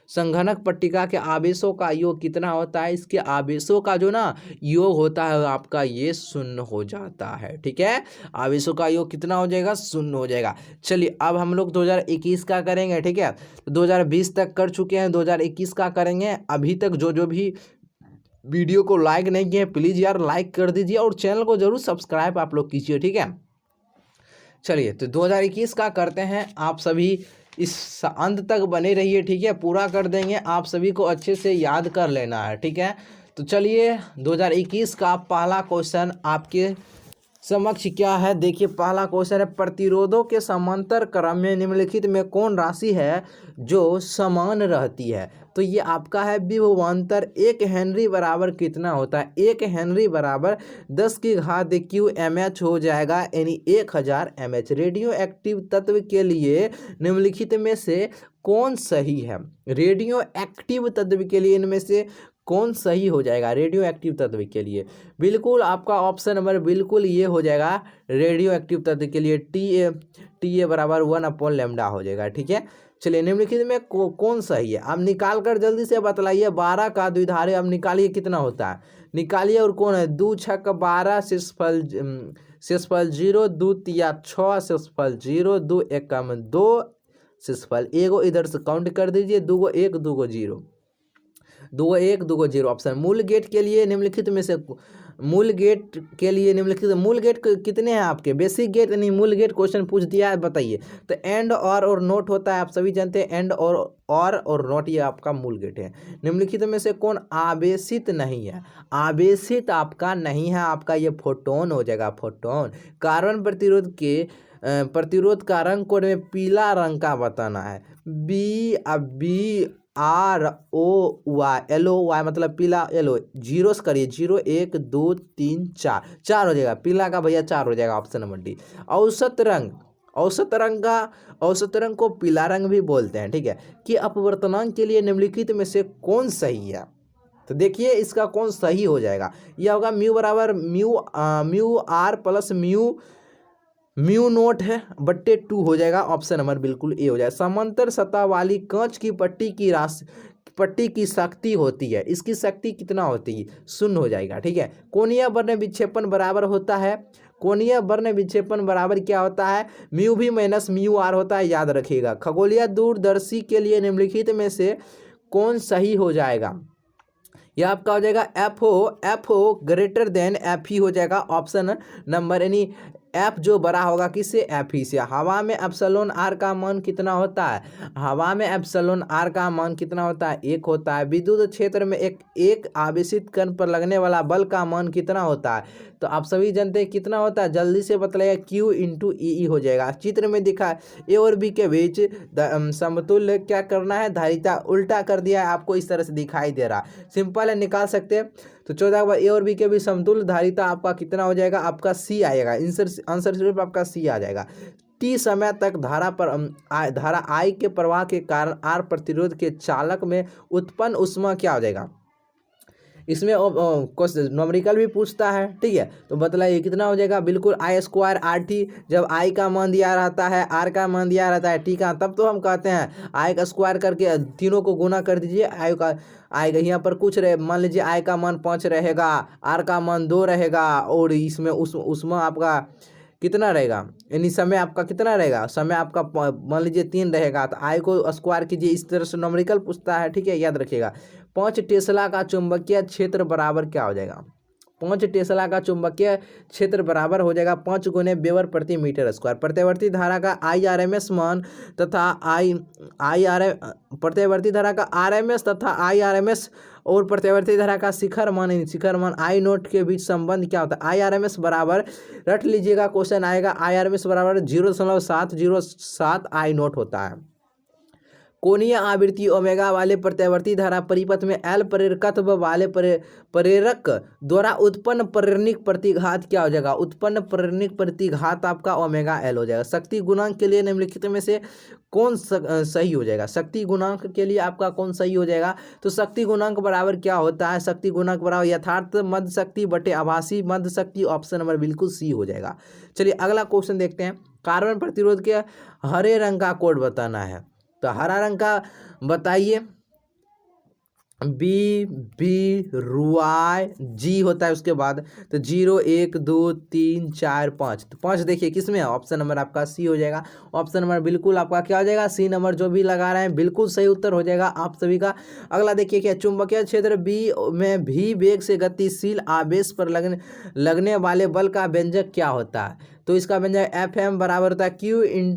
संघनक पट्टिका के आवेशों का योग कितना होता है, इसके आवेशों का जो ना योग होता है आपका ये 0 हो जाता है, ठीक है। आवेशों का योग कितना हो जाएगा, 0 हो जाएगा। चलिए अब हम लोग 2021 का करेंगे, ठीक है। 2020 तक कर चुके हैं, 2021 का करेंगे। अभी तक जो भी वीडियो को लाइक नहीं किए प्लीज़ यार लाइक कर दीजिए, और चैनल को जरूर सब्सक्राइब आप लोग कीजिए, ठीक है। चलिए तो 2021 का करते हैं। आप सभी इस अंत तक बने रहिए, ठीक है, पूरा कर देंगे। आप सभी को अच्छे से याद कर लेना है, ठीक है। तो चलिए 2021 का पहला क्वेश्चन आपके समक्ष क्या है, देखिए पहला क्वेश्चन है, प्रतिरोधों के समांतर क्रम में निम्नलिखित में कौन राशि है जो समान रहती है। तो ये आपका है विभवांतर। 1 हेनरी बराबर कितना होता है, 1 हेनरी बराबर 10⁻³ mH हो जाएगा, यानी 1000 mH। रेडियो एक्टिव तत्व के लिए निम्नलिखित में से कौन सही है, रेडियो एक्टिव तत्व के लिए इनमें से कौन सही हो जाएगा, रेडियो एक्टिव तत्व के लिए बिल्कुल आपका ऑप्शन नंबर बिल्कुल ये हो जाएगा। रेडियो एक्टिव तत्व के लिए TA बराबर 1/λ हो जाएगा, ठीक है। चलिए निम्नलिखित में कौन सही है, आप निकाल कर जल्दी से बतलाइए। 12 का द्विधारी अब निकालिए कितना होता है, निकालिए। और कौन है, 2 6 12, शेषफल 0, 2 3 6, शेषफल 0, 2 1 2, शेषफल। एगो इधर से काउंट कर दीजिए, 2 गो 1 2 गो 0, 2 गो 1 2 गो 0 ऑप्शन। मूल गेट के लिए निम्नलिखित में से मूल गेट कितने हैं आपके? बेसिक गेट नहीं, मूल गेट क्वेश्चन पूछ दिया है, बताइए। तो एंड और नोट होता है, आप सभी जानते हैं। एंड और नोट ये आपका मूल गेट है। निम्नलिखित में से कौन आवेशित नहीं है? आवेशित आपका नहीं है, आपका ये फोटोन हो जाएगा, फोटोन। कार्बन प्रतिरोध का रंग कोड में पीला रंग का बताना है। BROY LO Y मतलब पीला, येलो। जीरो से करिए, 0 1 2 3 4, 4 हो जाएगा पीला का भैया, 4 हो जाएगा ऑप्शन नंबर डी। औसत रंग को पीला रंग भी बोलते हैं, ठीक है। कि अपवर्तनांक के लिए निम्नलिखित में से कौन सही है? तो देखिए इसका कौन सही हो जाएगा। यह होगा म्यू बराबर mu R plus mu nought है बट्टे 2 हो जाएगा, ऑप्शन नंबर बिल्कुल ए हो जाएगा। समांतर सतह वाली कांच की पट्टी की शक्ति होती है, इसकी शक्ति कितना होती है? 0 हो जाएगा, ठीक है। कोणीय वर्ण विक्षेपण बराबर होता है, कोणीय वर्ण विक्षेपण बराबर क्या होता है? म्यू भी माइनस म्यू आर होता है, याद रखिएगा। खगोलीय दूरदर्शी के लिए निम्नलिखित में से कौन सही हो जाएगा? यह आपका हो जाएगा F O greater than F ही हो जाएगा, ऑप्शन नंबर, यानी एफ जो बड़ा होगा किससे? एफ ही से। हवा में एप्सिलॉन आर का मान कितना होता है? हवा में एप्सिलॉन आर का मान कितना होता है? 1 होता है। विद्युत क्षेत्र में एक आवेशित कण पर लगने वाला बल का मान कितना होता है? तो आप सभी जानते हैं कितना होता है, जल्दी से बताइएगा। Q × E हो जाएगा। चित्र में दिखा ए और बी के बीच समतुल्य क्या करना है? धारिता उल्टा कर दिया है, आपको इस तरह से दिखाई दे रहा, सिंपल है, निकाल सकते हैं। तो 14 ए और बी के बीच समतुल्य धारिता आपका कितना हो जाएगा? आपका सी आएगा, आंसर सिर्फ आपका सी आ जाएगा। टी समय तक धारा आई के प्रवाह के कारण आर प्रतिरोध के चालक में उत्पन्न ऊष्मा क्या हो जाएगा? इसमें न्यूमेरिकल भी पूछता है, ठीक है। तो बताइए कितना हो जाएगा? बिल्कुल I² RT। जब आई का मान दिया रहता है, आर का मान दिया रहता है, टी का, तब तो हम कहते हैं आई का स्क्वायर करके तीनों को गुना कर दीजिए, आई का आएगा। यहाँ पर कुछ रहे, मान लीजिए आई का मान 5 रहेगा, आर का मान 2 रहेगा, और इसमें उसमें आपका कितना रहेगा, यानी समय आपका कितना रहेगा? समय आपका मान लीजिए 3 रहेगा, तो आई को स्क्वायर कीजिए। इस तरह से न्यूमेरिकल पूछता है, ठीक है, याद रखिएगा। 5 टेस्ला का चुंबकीय क्षेत्र बराबर क्या हो जाएगा? 5 टेस्ला का चुंबकीय क्षेत्र बराबर हो जाएगा 5 गुने वेबर प्रति मीटर स्क्वायर। प्रत्यावर्ती धारा का IRMS मान तथा प्रत्यावर्ती धारा का RMS तथा IRMS और प्रत्यावर्ती धारा का शिखर मान आई नोट के बीच संबंध क्या होता है? IRMS बराबर, रट लीजिएगा, क्वेश्चन आएगा, IRMS बराबर 0.707 आई नोट होता है। कोणीय आवृत्ति ओमेगा वाले प्रत्यावर्ती धारा परिपथ में एल प्रेरकत्व वाले प्रेरक द्वारा उत्पन्न प्रेरणिक प्रतिघात क्या हो जाएगा? उत्पन्न प्रेरणिक प्रतिघात आपका ओमेगा एल हो जाएगा। शक्ति गुणांक के लिए निम्नलिखित में से कौन सही हो जाएगा? शक्ति गुणांक के लिए आपका कौन सही हो जाएगा? तो शक्ति गुणांक बराबर क्या होता है? शक्ति गुणांक बराबर यथार्थ मध्य शक्ति बटे आभासी मध्य शक्ति, ऑप्शन नंबर बिल्कुल सी हो जाएगा। चलिए अगला क्वेश्चन देखते हैं। कार्बन प्रतिरोध के हरे रंग का कोड बताना है, तो हरा रंग का बताइए। BRY होता है उसके बाद, तो 0 1 2 3 4 5, तो 5 देखिए किसमें है? ऑप्शन नंबर आपका सी हो जाएगा। ऑप्शन नंबर बिल्कुल आपका क्या हो जाएगा? सी नंबर जो भी लगा रहे हैं बिल्कुल सही उत्तर हो जाएगा आप सभी का। अगला देखिए क्या, चुंबकीय क्षेत्र बी में भी वेग से गतिशील आवेश पर लगने वाले बल का व्यंजक क्या होता है? तो इसका व्यंजक FM बराबर होता है Q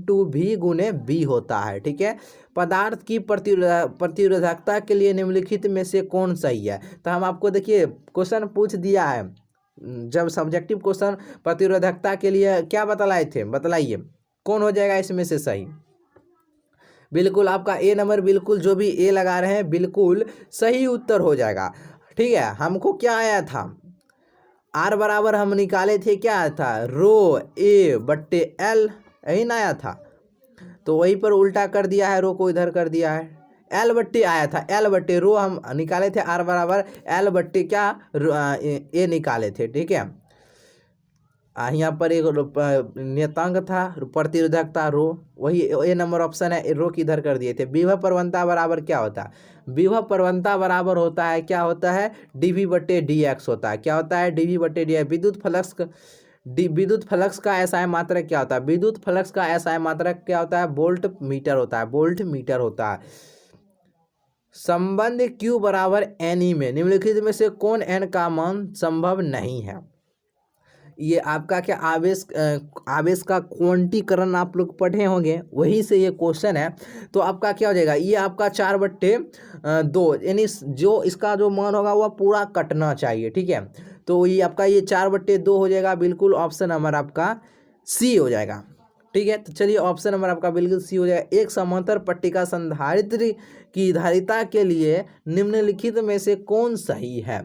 × V गुने B होता है, ठीक है। पदार्थ की प्रतिरोधकता के लिए निम्नलिखित में से कौन सही है? तो हम आपको देखिए क्वेश्चन पूछ दिया है, जब सब्जेक्टिव क्वेश्चन प्रतिरोधकता के लिए क्या बतलाए थे, बतलाइए कौन हो जाएगा इसमें से सही? बिल्कुल आपका ए नंबर, बिल्कुल जो भी ए लगा रहे हैं बिल्कुल सही उत्तर हो जाएगा, ठीक है। हमको क्या आया था? आर बराबर हम निकाले थे, क्या आया था? ρ/A/L, यही ना आया था, तो वहीं पर उल्टा कर दिया है, रो को इधर कर दिया है। L/T आया था, L/ρ हम निकाले थे, R बराबर L/T क्या A निकाले थे, ठीक है। यहाँ पर एक नियतांक था प्रतिरोधकता रो, वही ए नंबर ऑप्शन है, रो की इधर कर दिए थे। विभव प्रवणता बराबर क्या होता है? विभव प्रवणता बराबर होता है, क्या होता है? dV/dx होता है। क्या होता है? dV/dx। विद्युत फ्लक्स डी विद्युत फ्लक्स का एसआई मात्रक क्या होता है? विद्युत फ्लक्स का एसआई मात्रक क्या होता है? वोल्ट मीटर होता है, वोल्ट मीटर होता है। संबंध Q बराबर NE में निम्नलिखित में से कौन n का मान संभव नहीं है? ये आपका क्या आवेश का क्वांटीकरण आप लोग पढ़े होंगे, वही से ये क्वेश्चन है। तो आपका क्या हो जाएगा, ये आपका 4/2 यानी जो इसका जो मान होगा वह पूरा कटना चाहिए, ठीक है। तो ये आपका ये 4/2 हो जाएगा, बिल्कुल ऑप्शन नंबर आपका सी हो जाएगा, ठीक है। तो चलिए ऑप्शन नंबर आपका बिल्कुल सी हो जाएगा। एक समांतर पट्टिका संधारित्र की धारिता के लिए निम्नलिखित में से कौन सही है?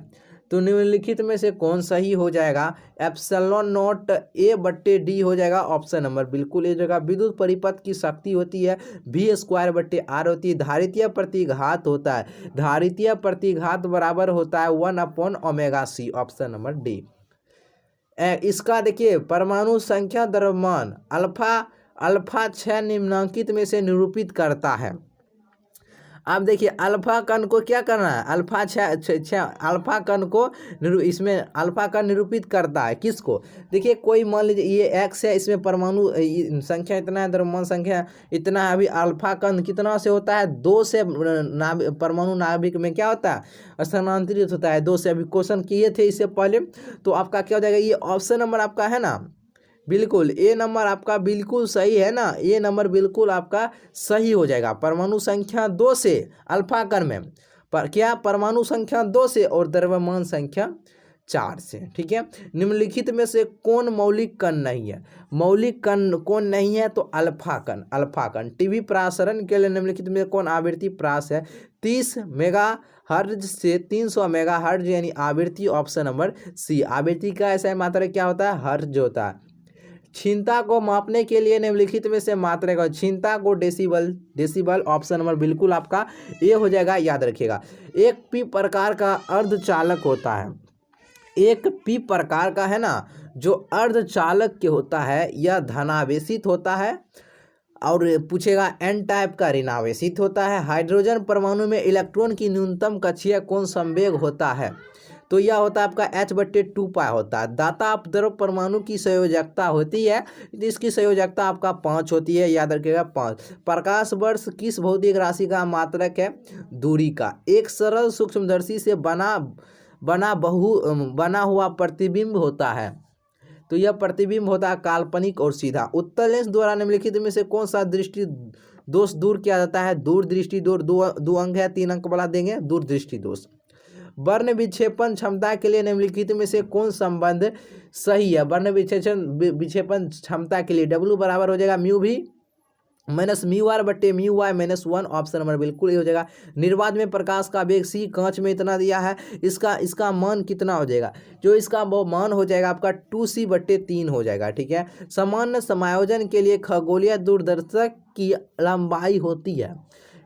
तो निम्नलिखित में से कौन सही हो जाएगा? एप्सिलॉन नॉट A/D हो जाएगा, ऑप्शन नंबर बिल्कुल ए जगह। विद्युत परिपथ की शक्ति होती है V² R होती है। धारितीय प्रतिघात होता है, धारितीय प्रतिघात बराबर होता है 1/ωc, ऑप्शन नंबर डी। इसका देखिए परमाणु संख्या द्रव्यमान अल्फा 6 निम्नांकित में से निरूपित करता है। अब देखिए अल्फा कण को क्या करना है, अल्फा अल्फा कण को इसमें अल्फा कण निरूपित करता है किसको? देखिए कोई मान लीजिए ये x है, इसमें परमाणु संख्या इतना है, द्रव्यमान संख्या इतना है। अभी अल्फा कण कितना से होता है? 2 से परमाणु नाभिक में क्या होता है? स्थानांतरित होता है 2 से। अभी क्वेश्चन किए थे इससे पहले। तो आपका क्या हो जाएगा, ये ऑप्शन नंबर आपका है ना, बिल्कुल ए नंबर आपका बिल्कुल सही है ना, ए नंबर बिल्कुल आपका सही हो जाएगा। परमाणु संख्या 2 से अल्फा कण में पर क्या परमाणु संख्या 2 से और द्रव्यमान संख्या 4 से, ठीक है। निम्नलिखित में से कौन मौलिक कण नहीं है? मौलिक कण कौन नहीं है? तो अल्फा कण, अल्फा कण। टीवी प्रसारण के लिए निम्नलिखित में कौन आवृत्ति प्रास है? 30 मेगाहर्ट्ज से 300 मेगाहर्ट्ज यानी आवृत्ति, ऑप्शन नंबर सी। आवृत्ति का ऐसा मात्रा क्या होता है? हर्ट्ज होता है। क्षीणता को मापने के लिए निम्नलिखित में से मात्रक, क्षीणता को डेसिबल, ऑप्शन नंबर बिल्कुल आपका ए हो जाएगा, याद रखिएगा। एक पी प्रकार का अर्धचालक होता है, एक पी प्रकार का है ना जो अर्धचालक के होता है, यह धनावेशित होता है। और पूछेगा एन टाइप का ऋणावेशित होता है। हाइड्रोजन परमाणु में इलेक्ट्रॉन की न्यूनतम कक्षीय कोण संवेग होता है? तो यह होता है आपका H/2π होता है। दाता अपद्रव परमाणु की संयोजकता होती है, इसकी संयोजकता आपका 5 होती है, याद रखिएगा 5। प्रकाश वर्ष किस भौतिक राशि का मात्रक है? दूरी का। एक सरल सूक्ष्मदर्शी से बना हुआ प्रतिबिंब होता है, तो यह प्रतिबिंब होता है काल्पनिक और सीधा। उत्तल लेंस द्वारा निम्नलिखित में से कौन सा दृष्टि दोष दूर किया जाता है? दूरदृष्टि दोष। दो अंक है, 3 अंक वाला देंगे, दूरदृष्टि दोष। वर्ण विक्षेपण क्षमता के लिए निम्नलिखित में से कौन संबंध सही है? वर्ण विक्षेपण क्षमता के लिए W बराबर हो जाएगा μV minus μR/μY-1, option number बिल्कुल ये हो जाएगा। निर्वात में प्रकाश का वेग c, कांच में इतना दिया है, इसका मान कितना हो जाएगा? जो इसका वो मान हो जाएगा आपका 2c/3 हो जाएगा, ठीक है। सामान्य समायोजन के लिए खगोलीय दूरदर्शक की लंबाई होती है,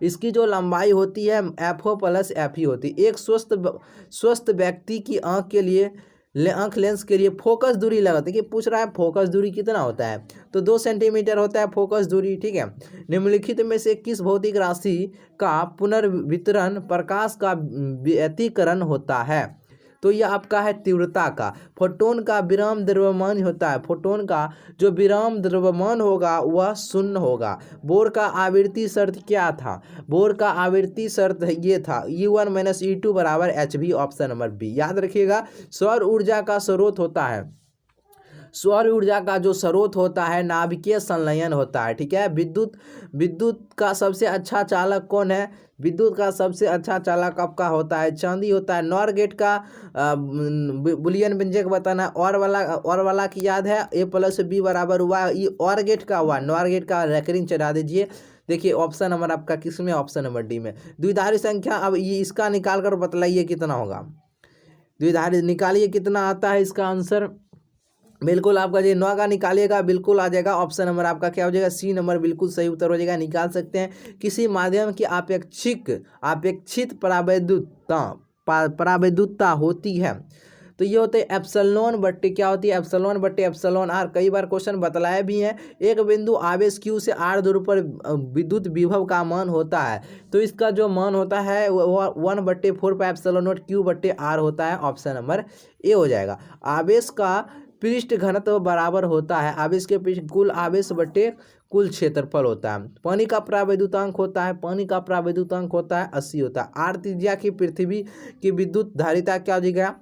इसकी जो लंबाई होती है FO + FE होती है। एक स्वस्थ व्यक्ति की आंख के लिए आंख लेंस के लिए फोकस दूरी लगाते हैं कि पूछ रहा है फोकस दूरी कितना होता है? तो 2 सेंटीमीटर होता है फोकस दूरी, ठीक है। निम्नलिखित में से किस भौतिक राशि का पुनर्वितरण प्रकाश का व्यतिकरण होता है? तो यह आपका है तीव्रता का। फोटोन का विराम द्रव्यमान होता है, फोटोन का जो विराम द्रव्यमान होगा वह 0 होगा। बोर का आवृत्ति शर्त क्या था? बोर का आवृत्ति शर्त ये था E1 - E2 = Hv, option number B, याद रखिएगा। सौर ऊर्जा का स्रोत होता है, सौर ऊर्जा का जो स्रोत होता है नाभिकीय संलयन होता है, ठीक है। विद्युत का सबसे अच्छा चालक कौन है? विद्युत का सबसे अच्छा चालक आपका होता है चांदी होता है। नॉर गेट का बुलियन व्यंजक बताना। और वाला की याद है A+B = Y, और गेट का हुआ, नॉर गेट का रेकरिंग चढ़ा दीजिए। देखिए ऑप्शन नंबर आपका किस में? ऑप्शन नंबर डी में। द्विधारी संख्या, अब ये इसका निकाल कर बतलाइए कितना होगा। द्विधारी निकालिए कितना आता है इसका आंसर। बिल्कुल आपका जो 9 का निकालिएगा बिल्कुल आ जाएगा, ऑप्शन नंबर आपका क्या हो जाएगा? सी नंबर बिल्कुल सही उत्तर हो जाएगा। निकाल सकते हैं। किसी माध्यम की अपेक्षित परावैद्युतता होती है, तो ये होते हैं एप्सिलॉन/, क्या होती है? एप्सिलॉन/εr। कई बार क्वेश्चन बतलाए भी हैं। एक बिंदु आवेश Q से r दूर पर विद्युत विभव का मान होता है, तो इसका जो मान होता है वह 1/4πε0 Q/r होता है, ऑप्शन नंबर ए हो जाएगा। आवेश का पृष्ठ घनत्व बराबर होता है आवेश के पृष्ठ कुल आवेश बटे कुल क्षेत्रफल होता है। पानी का प्रावैद्युतांक होता है, पानी का प्रावैद्युतांक होता है 80 होता है। r त्रिज्या की पृथ्वी की विद्युत धारिता क्या हो जाएगा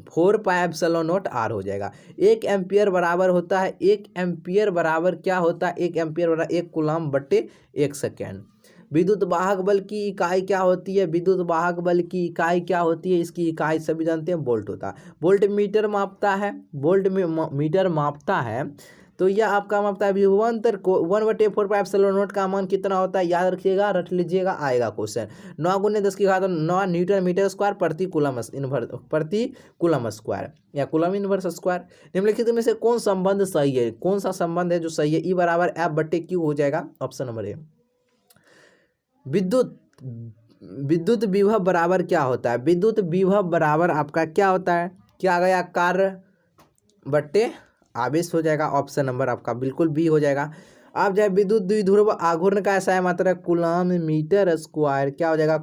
4πε0 r हो जाएगा। 1 एम्पियर बराबर होता है 1 एम्पियर बराबर क्या होता है 1 एम्पियर बराबर 1 कूलम बटे 1 सेकेंड। विद्युत वाहक बल की इकाई क्या होती है, विद्युत वाहक बल की इकाई क्या होती है, इसकी इकाई सभी जानते हैं वोल्ट होता है। वोल्ट मीटर मापता है, वोल्ट मीटर मापता है, तो यह आपका मापता है विभवांतर को 1/4πε0 का मान कितना होता है याद रखिएगा, रट लीजिएगा, आएगा क्वेश्चन। 9 × 10⁻9 न्यूटन मीटर स्क्वायर प्रति कूलम स्क्वायर या कूलम इनवर्स स्क्वायर। निम्नलिखित में से कौन संबंध सही है, कौन सा संबंध है जो सही है, E बराबर F/Q हो जाएगा ऑप्शन नंबर ए। विद्युत विभव बराबर क्या होता है, विद्युत विभव बराबर आपका क्या होता है, क्या आ गया कार्य बट्टे आवेश हो जाएगा ऑप्शन नंबर आपका बिल्कुल बी हो जाएगा। आप जाए विद्युत द्विध्रुव आघूर्ण का ऐसा है मात्रा कूलम मीटर स्क्वायर क्या हो जाएगा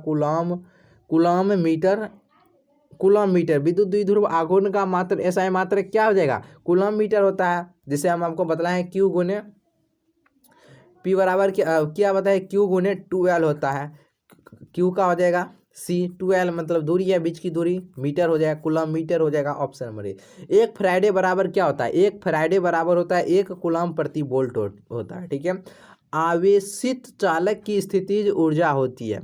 कूलम मीटर। विद्युत द्विध्रुव आघूर्ण का मात्र ऐसा है मात्रा क्या हो जाएगा कूलम मीटर होता है, जिसे हम आपको बतलाएं Q गुने P बराबर क्या बताए Q गुने 2L होता है। Q का हो जाएगा C 2L मतलब दूरी है बीच की दूरी, मीटर हो जाएगा कूलम मीटर हो जाएगा ऑप्शन नंबर ए। 1 फैराडे बराबर क्या होता है, 1 फैराडे बराबर होता है 1 कूलम प्रति वोल्ट होता है। ठीक है, आवेशित चालक की स्थितिज ऊर्जा होती है,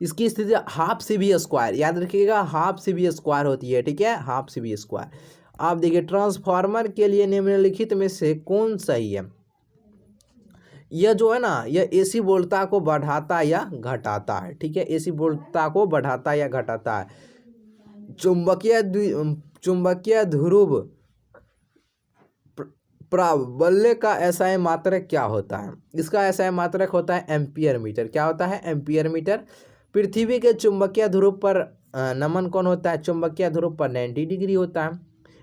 इसकी स्थिति हाफ CV स्क्वायर याद रखिएगा, हाफ CV स्क्वायर होती है। ठीक है, हाफ CV स्क्वायर। आप देखिए ट्रांसफार्मर के लिए निम्नलिखित में से कौन सही है, यह जो है ना यह AC वोल्टता को बढ़ाता या घटाता है। ठीक है, AC वोल्टता को बढ़ाता या घटाता है। चुंबकीय ध्रुव प्राबल्य का SI मात्रक क्या होता है, इसका SI मात्रक होता है एम्पियर मीटर। क्या होता है एम्पियर मीटर। पृथ्वी के चुंबकीय ध्रुव पर नमन कौन होता है, चुंबकीय ध्रुव पर 90 डिग्री होता है।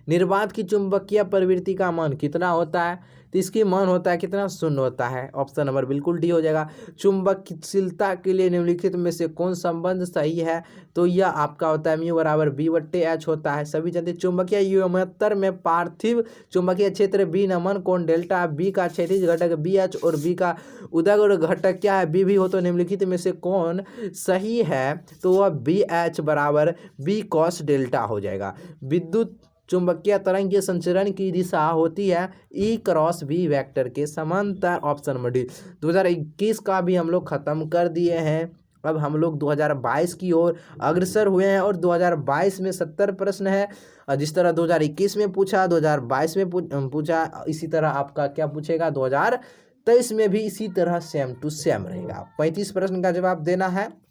निर्वात की चुंबकीय प्रवृत्ति का मान कितना होता है, तो इसकी मान होता है कितना 0 होता है ऑप्शन नंबर बिल्कुल डी हो जाएगा। चुंबकशीलता के लिए निम्नलिखित में से कौन संबंध सही है, तो यह आपका होता है म्यू बराबर B/H होता है। सभी जानते चुंबकीय युग्मतर में पार्थिव चुंबकीय क्षेत्र B नमन कोण डेल्टा, B का क्षैतिज घटक BH और B का उदग्र घटक क्या है B भी हो, तो निम्नलिखित में से कौन सही है, तो वह BH बराबर B cos डेल्टा हो जाएगा। विद्युत चुंबकीय तरंग के संचरण की दिशा होती है E × B वेक्टर के समांतर ऑप्शन नंबर डी। 2021 का भी हम लोग खत्म कर दिए हैं, अब हम लोग 2022 की ओर अग्रसर हुए हैं और 2022 में 70 प्रश्न है। जिस तरह 2021 में पूछा 2022 में पूछा, इसी तरह आपका क्या पूछेगा 2023 में भी इसी तरह सेम टू सेम रहेगा। 35 प्रश्न का जवाब देना है।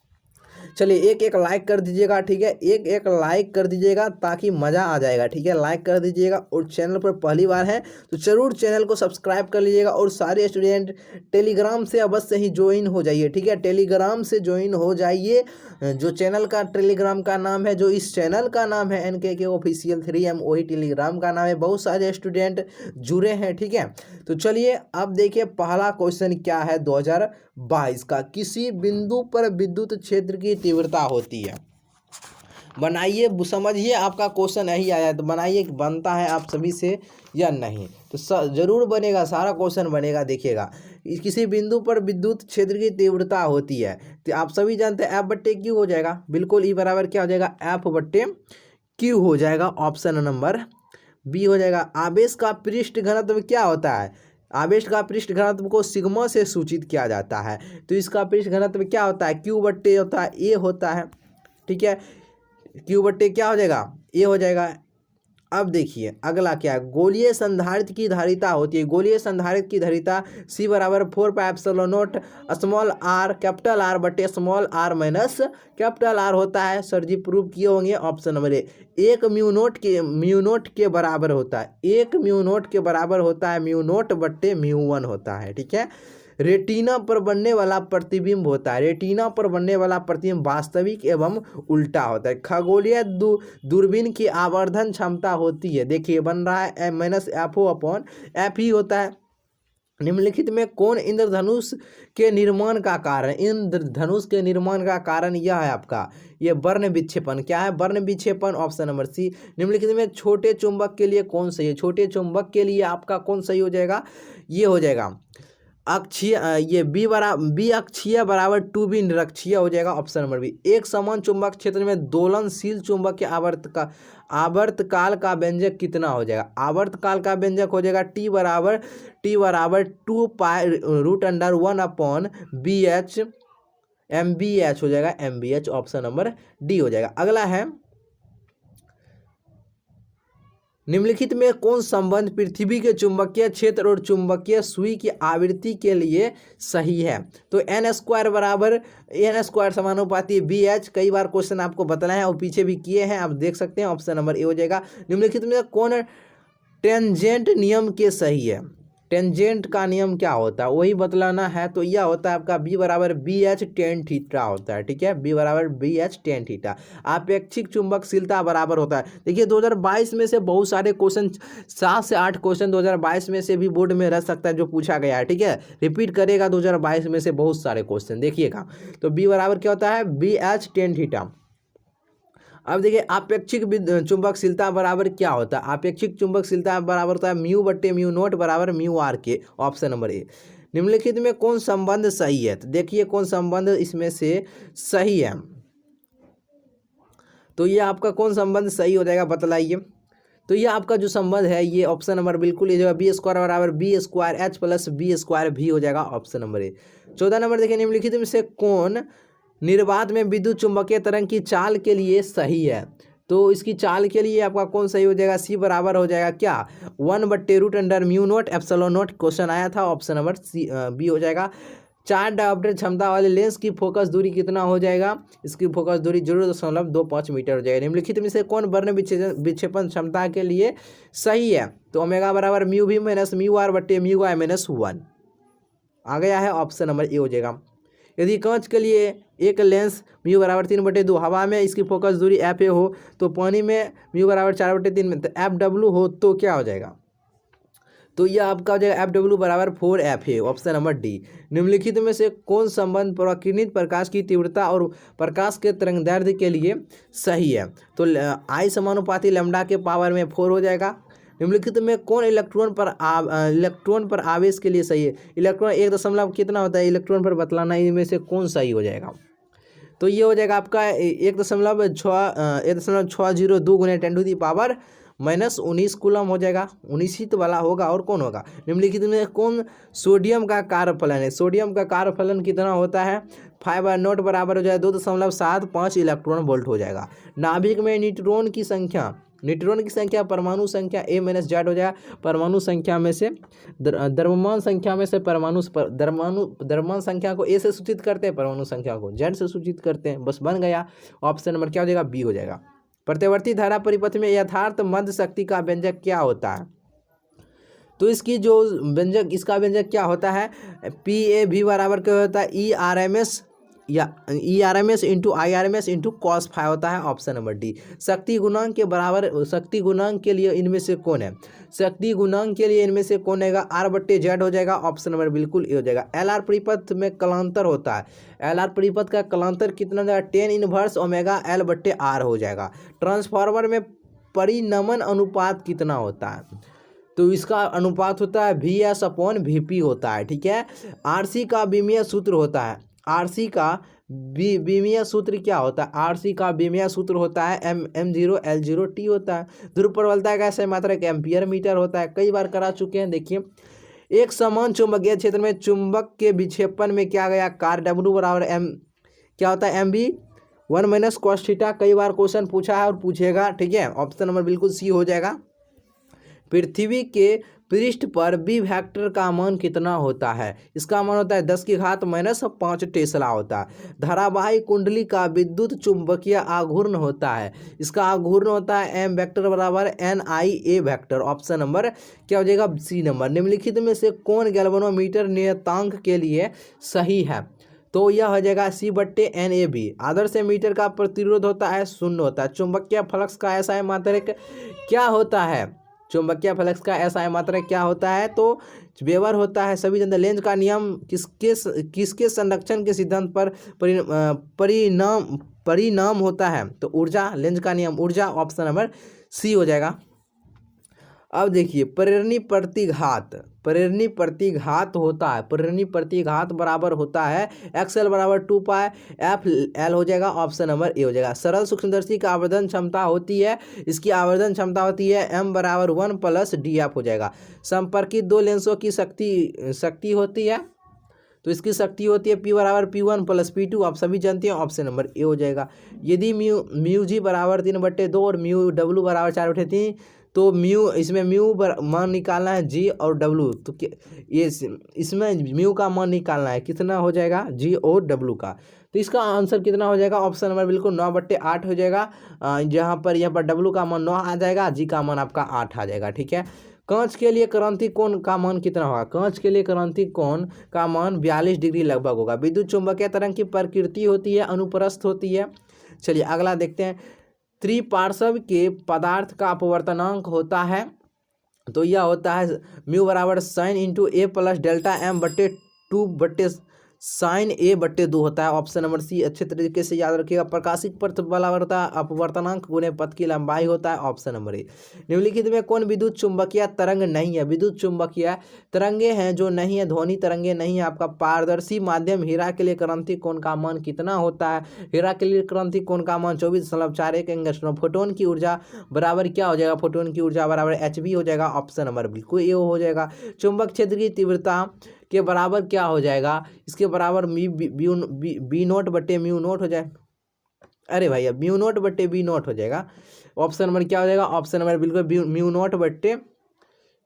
चलिए एक लाइक कर दीजिएगा। ठीक है, एक लाइक कर दीजिएगा ताकि मज़ा आ जाएगा। ठीक है, लाइक कर दीजिएगा और चैनल पर पहली बार है तो ज़रूर चैनल को सब्सक्राइब कर लीजिएगा। और सारे स्टूडेंट टेलीग्राम से अवश्य ही ज्वाइन हो जाइए। ठीक है, टेलीग्राम से ज्वाइन हो जाइए। जो चैनल का टेलीग्राम का नाम है, जो इस चैनल का नाम है NKK ऑफिशियल 3M, वही टेलीग्राम का नाम है। बहुत सारे स्टूडेंट जुड़े हैं। ठीक है, तो चलिए अब देखिए पहला क्वेश्चन क्या है 2022 का। किसी बिंदु पर विद्युत क्षेत्र की तीव्रता होती है, बनाइए समझिए, आपका क्वेश्चन यही आया है तो बनाइए बनता है आप सभी से या नहीं, तो जरूर बनेगा, सारा क्वेश्चन बनेगा। देखिएगा किसी बिंदु पर विद्युत क्षेत्र की तीव्रता होती है, तो आप सभी जानते हैं F/Q हो जाएगा बिल्कुल। E बराबर क्या हो जाएगा F/Q हो जाएगा ऑप्शन नंबर बी हो जाएगा। आवेश का पृष्ठ घनत्व क्या होता है, आवेश का पृष्ठ घनत्व को सिग्मा से सूचित किया जाता है, तो इसका पृष्ठ घनत्व क्या होता है Q/A होता है, A होता है। ठीक है, Q/A क्या हो जाएगा A हो जाएगा। अब देखिए अगला क्या है, गोलीय संधारित्र की धारिता होती है। गोलीय संधारित्र की धारिता C बराबर 4πε0 स्मॉल r कैपिटल R बटे small r minus capital R होता है। सर जी प्रूव किए होंगे option number A. 1 mu naught के बराबर होता है, 1 म्यू नोट के बराबर होता है म्यू नोट बटे म्यू1 होता है। ठीक है, रेटिना पर बनने वाला प्रतिबिंब होता है, रेटिना पर बनने वाला प्रतिबिंब वास्तविक एवं उल्टा होता है। खगोलीय दूरबीन की आवर्धन क्षमता होती है, देखिए बन रहा है -FO/F ही होता है। निम्नलिखित में कौन इंद्रधनुष के निर्माण का कारण, इंद्रधनुष के निर्माण का कारण यह है आपका ये वर्ण विक्षेपण। क्या है? वर्ण विक्षेपण, ऑप्शन नंबर सी। निम्नलिखित में छोटे चुंबक के लिए कौन सही है? छोटे चुंबक के लिए आपका कौन सही हो जाएगा? ये हो जाएगा अक्षीय, ये बी अक्षीय बराबर टू बी निरक्षीय हो जाएगा, ऑप्शन नंबर बी। एक समान चुंबक क्षेत्र में दोलनशील चुंबक के आवर्तकाल का व्यंजक कितना हो जाएगा? आवर्तकाल का व्यंजक हो जाएगा टी बराबर 2 पाई√अंडर 1/BH MBH हो जाएगा, MBH, ऑप्शन नंबर डी हो जाएगा। अगला है, निम्नलिखित में कौन संबंध पृथ्वी के चुंबकीय क्षेत्र और चुंबकीय सुई की आवृत्ति के लिए सही है? तो n² समानुपाती BH, कई बार क्वेश्चन आपको बताना है और पीछे भी किए हैं, आप देख सकते हैं, ऑप्शन नंबर ए हो जाएगा। निम्नलिखित में कौन टेंजेंट नियम के सही है? टेंजेंट का नियम क्या होता है वही बतलाना है, तो यह होता है आपका बी बराबर BH tan थीटा होता है, ठीक है, बी बराबर BH tan थीटा। आपेक्षिक चुंबकशीलता बराबर होता है। देखिए 2022 में से बहुत सारे क्वेश्चन, 7 से 8 क्वेश्चन 2022 में से भी बोर्ड में रह सकता है जो पूछा गया है, ठीक है, रिपीट करेगा 2022 में से बहुत सारे क्वेश्चन, देखिएगा। तो बी बराबर क्या होता है? BH tan theta. अब देखिए आपेक्षिक चुंबकशीलता बराबर क्या होता है? आपेक्षिक चुंबकशीलता बराबर होता है μ/μ0 बराबर μr के, ऑप्शन नंबर ए। निम्नलिखित में कौन संबंध सही है? तो देखिए कौन संबंध इसमें से सही है, तो ये आपका कौन संबंध सही हो जाएगा बतलाइए। तो ये आपका जो संबंध है ये ऑप्शन नंबर बिल्कुल ये जो B² बराबर B² H + B² भी हो जाएगा, ऑप्शन नंबर ए। 14 नंबर देखिए, निम्नलिखित में से कौन निर्वात में विद्युत चुंबकीय तरंग की चाल के लिए सही है? तो इसकी चाल के लिए आपका कौन सही हो जाएगा? सी बराबर हो जाएगा क्या? 1/√μ0 क्वेश्चन आया था, ऑप्शन नंबर सी बी हो जाएगा। 4 डायोप्टर क्षमता वाले लेंस की फोकस दूरी कितना हो जाएगा? इसकी फोकस दूरी 0.25 मीटर हो जाएगा। निम्नलिखित में से कौन वर्ण विक्षेपण क्षमता के लिए सही है? तो ओमेगा बराबर μv - μr/μy - 1 आ गया है, ऑप्शन नंबर ए हो जाएगा। यदि कांच के लिए एक लेंस μ बराबर 3/2 हवा में इसकी फोकस दूरी FA हो, तो पानी में μ बराबर 4/3 में FW हो, तो क्या हो जाएगा? तो यह आपका हो जाएगा FW बराबर 4FA, ऑप्शन नंबर डी। निम्नलिखित में से कौन संबंध प्रकिरणित प्रकाश की तीव्रता और प्रकाश के तरंगदैर्घ्य के लिए सही है? तो I समानुपाती लैम्ब्डा के पावर में 4 हो जाएगा। निम्नलिखित में कौन इलेक्ट्रॉन पर आवेश के लिए सही है? इलेक्ट्रॉन 1 दशमलव कितना होता है इलेक्ट्रॉन पर बतलाना, इनमें से कौन सही हो जाएगा? तो ये हो जाएगा आपका 1.602 × 10⁻⁻19 कूलम हो जाएगा। 19 ही तो वाला होगा, और कौन होगा? निम्नलिखित में कौन सोडियम का कार्यफलन है? सोडियम का कार्यफलन कितना होता है? 5/0 बराबर हो जाएगा 2.75 इलेक्ट्रॉन वोल्ट हो जाएगा। नाभिक में न्यूट्रॉन की संख्या परमाणु संख्या A - Z हो जाएगा। परमाणु संख्या में से द्रव्यमान संख्या में से द्रव्यमान संख्या को A से सूचित करते हैं, परमाणु संख्या को Z से सूचित करते हैं, बस बन गया। ऑप्शन नंबर क्या हो जाएगा? बी हो जाएगा। प्रत्यावर्ती धारा परिपथ में यथार्थ मध्य शक्ति का व्यंजक क्या होता है? तो इसकी जो इसका व्यंजक क्या होता है? PAV बराबर क्या होता है? ERMS into IRMS into cos φ होता है, ऑप्शन नंबर डी। शक्ति गुणांक के बराबर, शक्ति गुणांक के लिए इनमें से कौन है? शक्ति गुणांक के लिए इनमें से कौन है? R/Z हो जाएगा, ऑप्शन नंबर बिल्कुल ए हो जाएगा। LR परिपथ में कलांतर होता है, LR परिपथ का कलांतर कितना हो जाएगा? 10 इनवर्स ओमेगा L/R हो जाएगा। ट्रांसफार्मर में परिनमन अनुपात कितना होता है? तो इसका अनुपात होता है VS/VP होता है, ठीक है। RC का विमीय सूत्र होता है, RC का विमीय सूत्र क्या होता है? RC का विमीय सूत्र होता है M0L0T होता है। ध्रुव प्रबलता का ऐसे मात्रक एम्पियर मीटर होता है, कई बार करा चुके हैं। देखिए एक समान चुंबकीय क्षेत्र में चुंबक के विक्षेपण में क्या गया? कार्य W बराबर M क्या होता है? MB 1 - cos थीटा, कई बार क्वेश्चन पूछा है और पूछेगा, ठीक है। ऑप्शन नंबर बिल्कुल सी हो जाएगा। पृथ्वी के पृष्ठ पर बी वेक्टर का मान कितना होता है? इसका मान होता है 10⁻⁻5 टेस्ला होता है। धारावाही कुंडली का विद्युत चुंबकीय आघूर्ण होता है, इसका आघूर्ण होता है M वेक्टर बराबर NIA वेक्टर, ऑप्शन नंबर क्या हो जाएगा? C number. निम्नलिखित में से कौन गैल्वेनोमीटर नियतांक के लिए सही है? तो यह हो जाएगा C/NAB। आदर्श मीटर का प्रतिरोध होता है 0 होता है। चुंबकीय फ्लक्स का ऐसा मात्रक क्या होता है? चुंबकीय फ्लक्स का ऐसा मात्रक क्या होता है? तो वेबर होता है, सभी जानते हैं। लेंज का नियम किसके संरक्षण के सिद्धांत पर परिणाम परिणाम होता है? तो ऊर्जा, लेंज का नियम ऊर्जा, ऑप्शन नंबर सी हो जाएगा। अब देखिए प्रेरणी प्रतिघात होता है, प्रेरणी प्रतिघात बराबर होता है एक्सएल बराबर 2 पाई एफ एल हो जाएगा, ऑप्शन नंबर ए हो जाएगा। सरल सूक्ष्मदर्शी का आवर्धन क्षमता होती है, इसकी आवर्धन क्षमता होती है एम बराबर 1 प्लस डी एफ हो जाएगा। संपर्कित दो लेंसों की शक्ति होती है, तो इसकी शक्ति होती है पी बराबर P1 प्लस P2, आप सभी जानते हैं, ऑप्शन नंबर ए हो जाएगा। यदि म्यू जी बराबर 3/2 और म्यू डब्ल्यू बराबर 4/3, तो इसमें मान निकालना है जी और डब्ल्यू, तो ये इसमें म्यू का मान निकालना है, कितना हो जाएगा जी और डब्ल्यू का। तो इसका आंसर कितना हो जाएगा? ऑप्शन नंबर बिल्कुल 9/8 हो जाएगा। यहाँ पर डब्ल्यू का मान 9 आ जाएगा, जी का मान आपका 8 आ जाएगा, ठीक है। कांच के लिए क्रांति कोण का मान कितना होगा? कांच के लिए क्रांति कोण का मान 42 डिग्री लगभग होगा। विद्युत चुंबकीय तरंग की प्रकृति होती है अनुप्रस्थ होती है। चलिए अगला देखते हैं। त्रिपार्श्व के पदार्थ का अपवर्तनांक होता है, तो यह होता है म्यू बराबर साइन इंटू ए प्लस डेल्टा एम बट्टे 2 साइन A/2 होता है, ऑप्शन नंबर सी अच्छे तरीके से याद रखिएगा। प्रकाशिक पथ वाला अपवर्तनांक गुणे पथ की लंबाई होता है, ऑप्शन नंबर ए। निम्नलिखित में कौन विद्युत चुंबकीय तरंग नहीं है? विद्युत चुंबकीय तरंगे हैं जो नहीं है, ध्वनि तरंगे नहीं है। आपका पारदर्शी माध्यम हीरा के लिए क्रांति कोण का मान कितना होता है? हीरा के लिए क्रांति कोण का मान 24.41 एंगस्ट्रॉम। फोटोन की ऊर्जा बराबर क्या हो जाएगा? फोटोन की ऊर्जा बराबर HB हो जाएगा, ऑप्शन नंबर बिल्कुल ए हो जाएगा। चुंबक क्षेत्र की तीव्रता के बराबर क्या हो जाएगा? इसके बराबर बी नोट बट्टे म्यू नोट हो जाए, अरे भैया म्यू नोट बट्टे बी नोट हो जाएगा। ऑप्शन नंबर क्या हो जाएगा? ऑप्शन नंबर बिल्कुल म्यू नोट बट्टे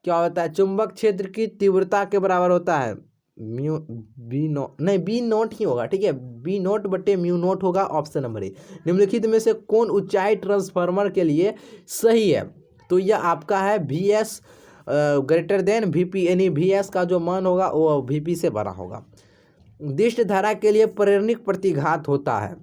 क्या होता है? चुंबक क्षेत्र की तीव्रता के बराबर होता है म्यू बी नोट, नहीं बी नोट ही होगा, ठीक है, बी नोट बट्टे म्यू नोट होगा, ऑप्शन नंबर ए। निम्नलिखित में से कौन ऊंचाई ट्रांसफार्मर के लिए सही है? तो यह आपका है VS ग्रेटर देन VP, यानी VS का जो मान होगा वो VP से बड़ा होगा। दिष्ट धारा के लिए प्रेरणिक प्रतिघात होता है,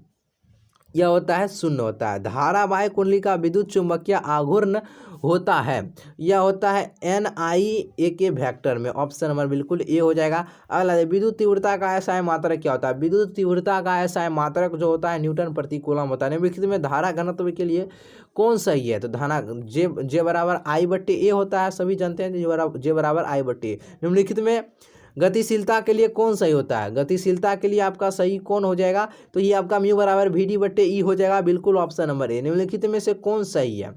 यह होता है 0 होता है। धारावाही कुंडली का विद्युत चुंबकीय आघूर्ण होता है, यह होता है NIA के वेक्टर में, ऑप्शन नंबर बिल्कुल ए हो जाएगा। अगला विद्युत तीव्रता का SI मात्रक क्या होता है? विद्युत तीव्रता का SI मात्रक जो होता है न्यूटन प्रति कूलम होता है। निम्नलिखित में धारा घनत्व के लिए कौन सही है? तो धारा जे बराबर I/A होता है, सभी जानते हैं जे बराबर I/A। निम्नलिखित में गतिशीलता के लिए कौन सही होता है? गतिशीलता के लिए आपका सही कौन हो जाएगा? तो ये आपका म्यू बराबर VD/E हो जाएगा, बिल्कुल ऑप्शन नंबर ए। निम्नलिखित में से कौन सही है?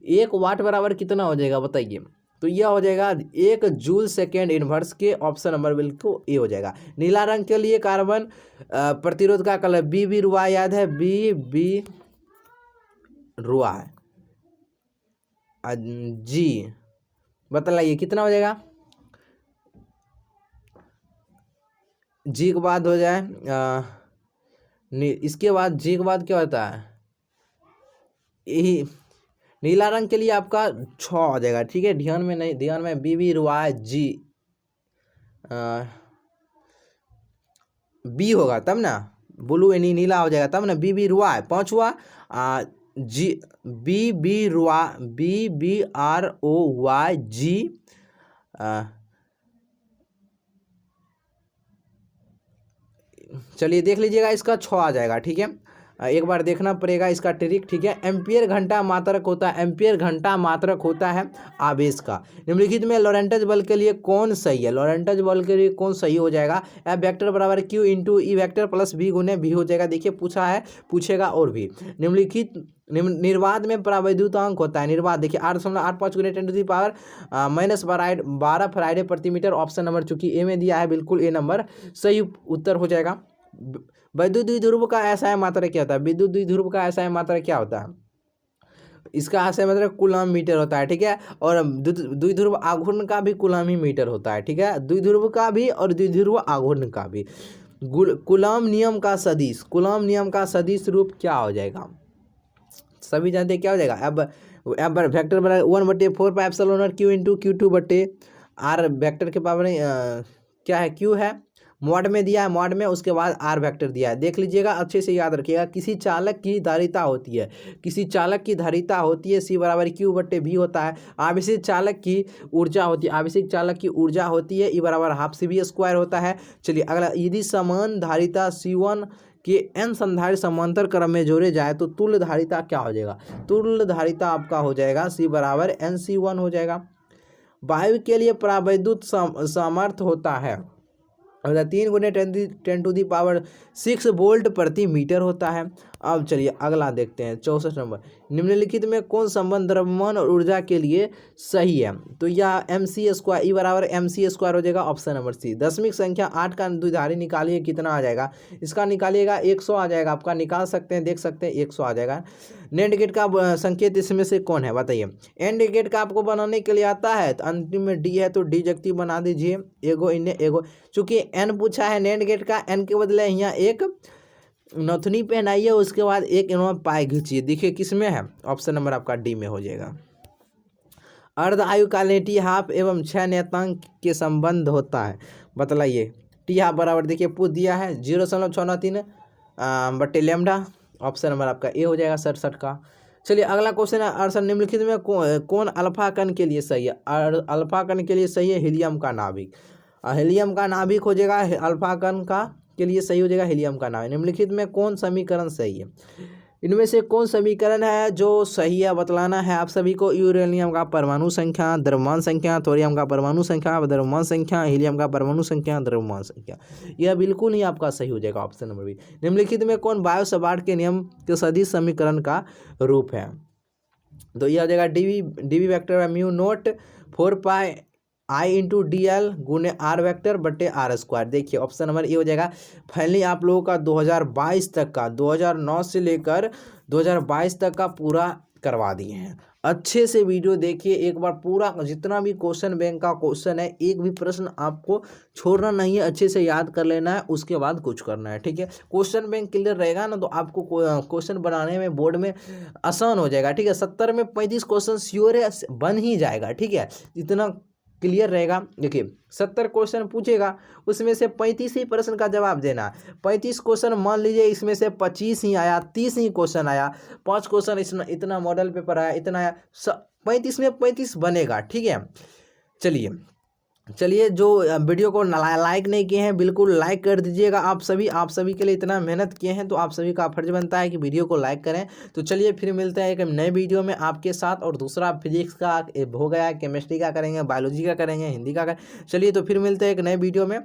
1 वाट बराबर कितना हो जाएगा बताइए? तो यह हो जाएगा 1 जूल सेकेंड इनवर्स के, ऑप्शन नंबर बिल्कुल ए हो जाएगा। नीला रंग के लिए कार्बन प्रतिरोध का कलर BB रुआ, याद है BB रुआ जी, बतलाइए कितना हो जाएगा? जी के बाद हो जाए इसके बाद जी के बाद क्या होता है? यही नीला रंग के लिए आपका 6 हो जाएगा, ठीक है, ध्यान में नहीं, ध्यान में BB रुआ जी बी होगा तब ना, ब्लू यानी नीला हो जाएगा तब ना, BB रुआ 5वां जी BB रुआ BBROY जी चलिए देख लीजिएगा, इसका 6 आ जाएगा, ठीक है, एक बार देखना पड़ेगा इसका ट्रिक, ठीक है। एम्पियर घंटा मात्रक होता है, एम्पियर घंटा मात्रक होता है आवेश का। निम्नलिखित में लॉरेंटेज बल के लिए कौन सही है? लॉरेंटेज बल के लिए कौन सही हो जाएगा? F वेक्टर बराबर Q into E vector plus V गुने V हो जाएगा। देखिए पूछा है, पूछेगा और भी। निम्नलिखित निर्वात में परावैद्युतांक होता है, निर्वात देखिए 8.85 गुने 10⁻⁻12 फराइडे प्रति मीटर, ऑप्शन नंबर चूंकि ए में दिया है बिल्कुल ए नंबर सही उत्तर हो जाएगा। विद्युत द्विध्रुव का SI मात्रक क्या होता है? विद्युत द्विध्रुव का SI मात्रक क्या होता है? इसका SI मात्रक कूलम मीटर होता है, ठीक है, और द्विध्रुव आघूर्ण का भी कूलम ही मीटर होता है, ठीक है, द्विध्रुव का भी और द्विध्रुव आघूर्ण का भी। कूलम नियम का सदिश, कूलम नियम का सदिश रूप क्या हो जाएगा? सभी जानते हैं क्या हो जाएगा? अब वेक्टर बराबर 1/4 pi epsilon Q into Q2/R, vector के पावर क्या है? Q है, मॉड में दिया है, मॉड में उसके बाद आर वेक्टर दिया है। देख लीजिएगा, अच्छे से याद रखिएगा। किसी चालक की धारिता होती है, किसी चालक की धारिता होती है C बराबर Q/V होता है। आवेशित चालक की ऊर्जा होती है, आवेशित चालक की ऊर्जा होती है E बराबर हाफ CV² होता है। चलिए अगला, यदि समान धारिता C1 के n संधारित्र समांतर क्रम में जोड़े जाए तो तुल्य धारिता क्या हो जाएगा? तुल्य धारिता आपका हो जाएगा C बराबर NC1 हो जाएगा। वायु के लिए परावैद्युत सामर्थ्य होता है 3 × 10⁻⁶ वोल्ट प्रति मीटर होता है। अब चलिए अगला देखते हैं 64 नंबर। निम्नलिखित में कौन संबंध द्रव्यमान और ऊर्जा के लिए सही है? तो यह mc² E बराबर mc² हो जाएगा, ऑप्शन नंबर सी। दशमिक संख्या 8 का द्विधारी निकालिए, कितना आ जाएगा? इसका निकालिएगा 100 आ जाएगा, आपका निकाल सकते हैं, देख सकते हैं 100 आ जाएगा। नेट गेट का संकेत इसमें से कौन है बताइए? एंड गेट का आपको बनाने के लिए आता है, तो अंतिम में डी है तो डी जगती बना दीजिए, एगो इन्हें एगो। चूंकि एन पूछा है नेट गेट का, एन के बदले यहाँ एक नथुनी पहनाइए, उसके बाद एक इन्होंने पाए खींचिए। देखिए किस में है? ऑप्शन नंबर आपका डी में हो जाएगा। अर्ध आयु कालीन टी हाफ एवं 6 नियतांक के संबंध होता है, बतलाइए। टी हाफ बराबर देखिए पूछ दिया है 0.693 बटे लैम्डा, ऑप्शन नंबर आपका ए हो जाएगा 67 का। चलिए अगला क्वेश्चन है, अड़सठ निम्नलिखित में कौन अल्फा कण के लिए सही है? अल्फा कण के लिए सही है हीलियम का नाभिक। हीलियम का नाभिक हो जाएगा, अल्फा कण का के लिए सही हो जाएगा हीलियम का नाभिक। निम्नलिखित में कौन समीकरण सही है? इनमें से कौन समीकरण है जो सही है बतलाना है आप सभी को। यूरेनियम का परमाणु संख्या, द्रव्यमान संख्या, थोरियम का परमाणु संख्या, द्रव्यमान संख्या, हीलियम का परमाणु संख्या, द्रव्यमान संख्या। यह बिल्कुल ही आपका सही हो जाएगा, ऑप्शन नंबर बी। निम्नलिखित में कौन बायो सबार्ट के नियम के सदिश समीकरण का रूप है? तो यह हो जाएगा DV vector mu naught 4π I/dl गुने R वेक्टर बटे R²। देखिए ऑप्शन नंबर ए हो जाएगा। फाइनली आप लोगों का 2022 तक का, 2009 से लेकर 2022 तक का पूरा करवा दिए हैं। अच्छे से वीडियो देखिए एक बार पूरा, जितना भी क्वेश्चन बैंक का क्वेश्चन है, एक भी प्रश्न आपको छोड़ना नहीं है, अच्छे से याद कर लेना है, उसके बाद कुछ करना है, ठीक है। क्वेश्चन बैंक क्लियर रहेगा ना तो आपको क्वेश्चन बनाने में बोर्ड में आसान हो जाएगा, ठीक है। 70 में 35 क्वेश्चन श्योर है बन ही जाएगा, ठीक है। इतना क्लियर रहेगा। देखिए 70 क्वेश्चन पूछेगा, उसमें से 35 ही प्रश्न का जवाब देना। 35 क्वेश्चन मान लीजिए, इसमें से 25 ही आया, 30 ही क्वेश्चन आया, 5 क्वेश्चन इतना मॉडल पेपर आया, इतना आया, 35 में 35 बनेगा, ठीक है। चलिए जो वीडियो को लाइक नहीं किए हैं बिल्कुल लाइक कर दीजिएगा। आप सभी के लिए इतना मेहनत किए हैं तो आप सभी का फर्ज बनता है कि वीडियो को लाइक करें। तो चलिए फिर मिलते हैं एक नए वीडियो में आपके साथ, और दूसरा फिजिक्स का हो गया, केमिस्ट्री का करेंगे, बायोलॉजी का करेंगे, हिंदी का करेंगे। चलिए तो फिर मिलते हैं एक नए वीडियो में।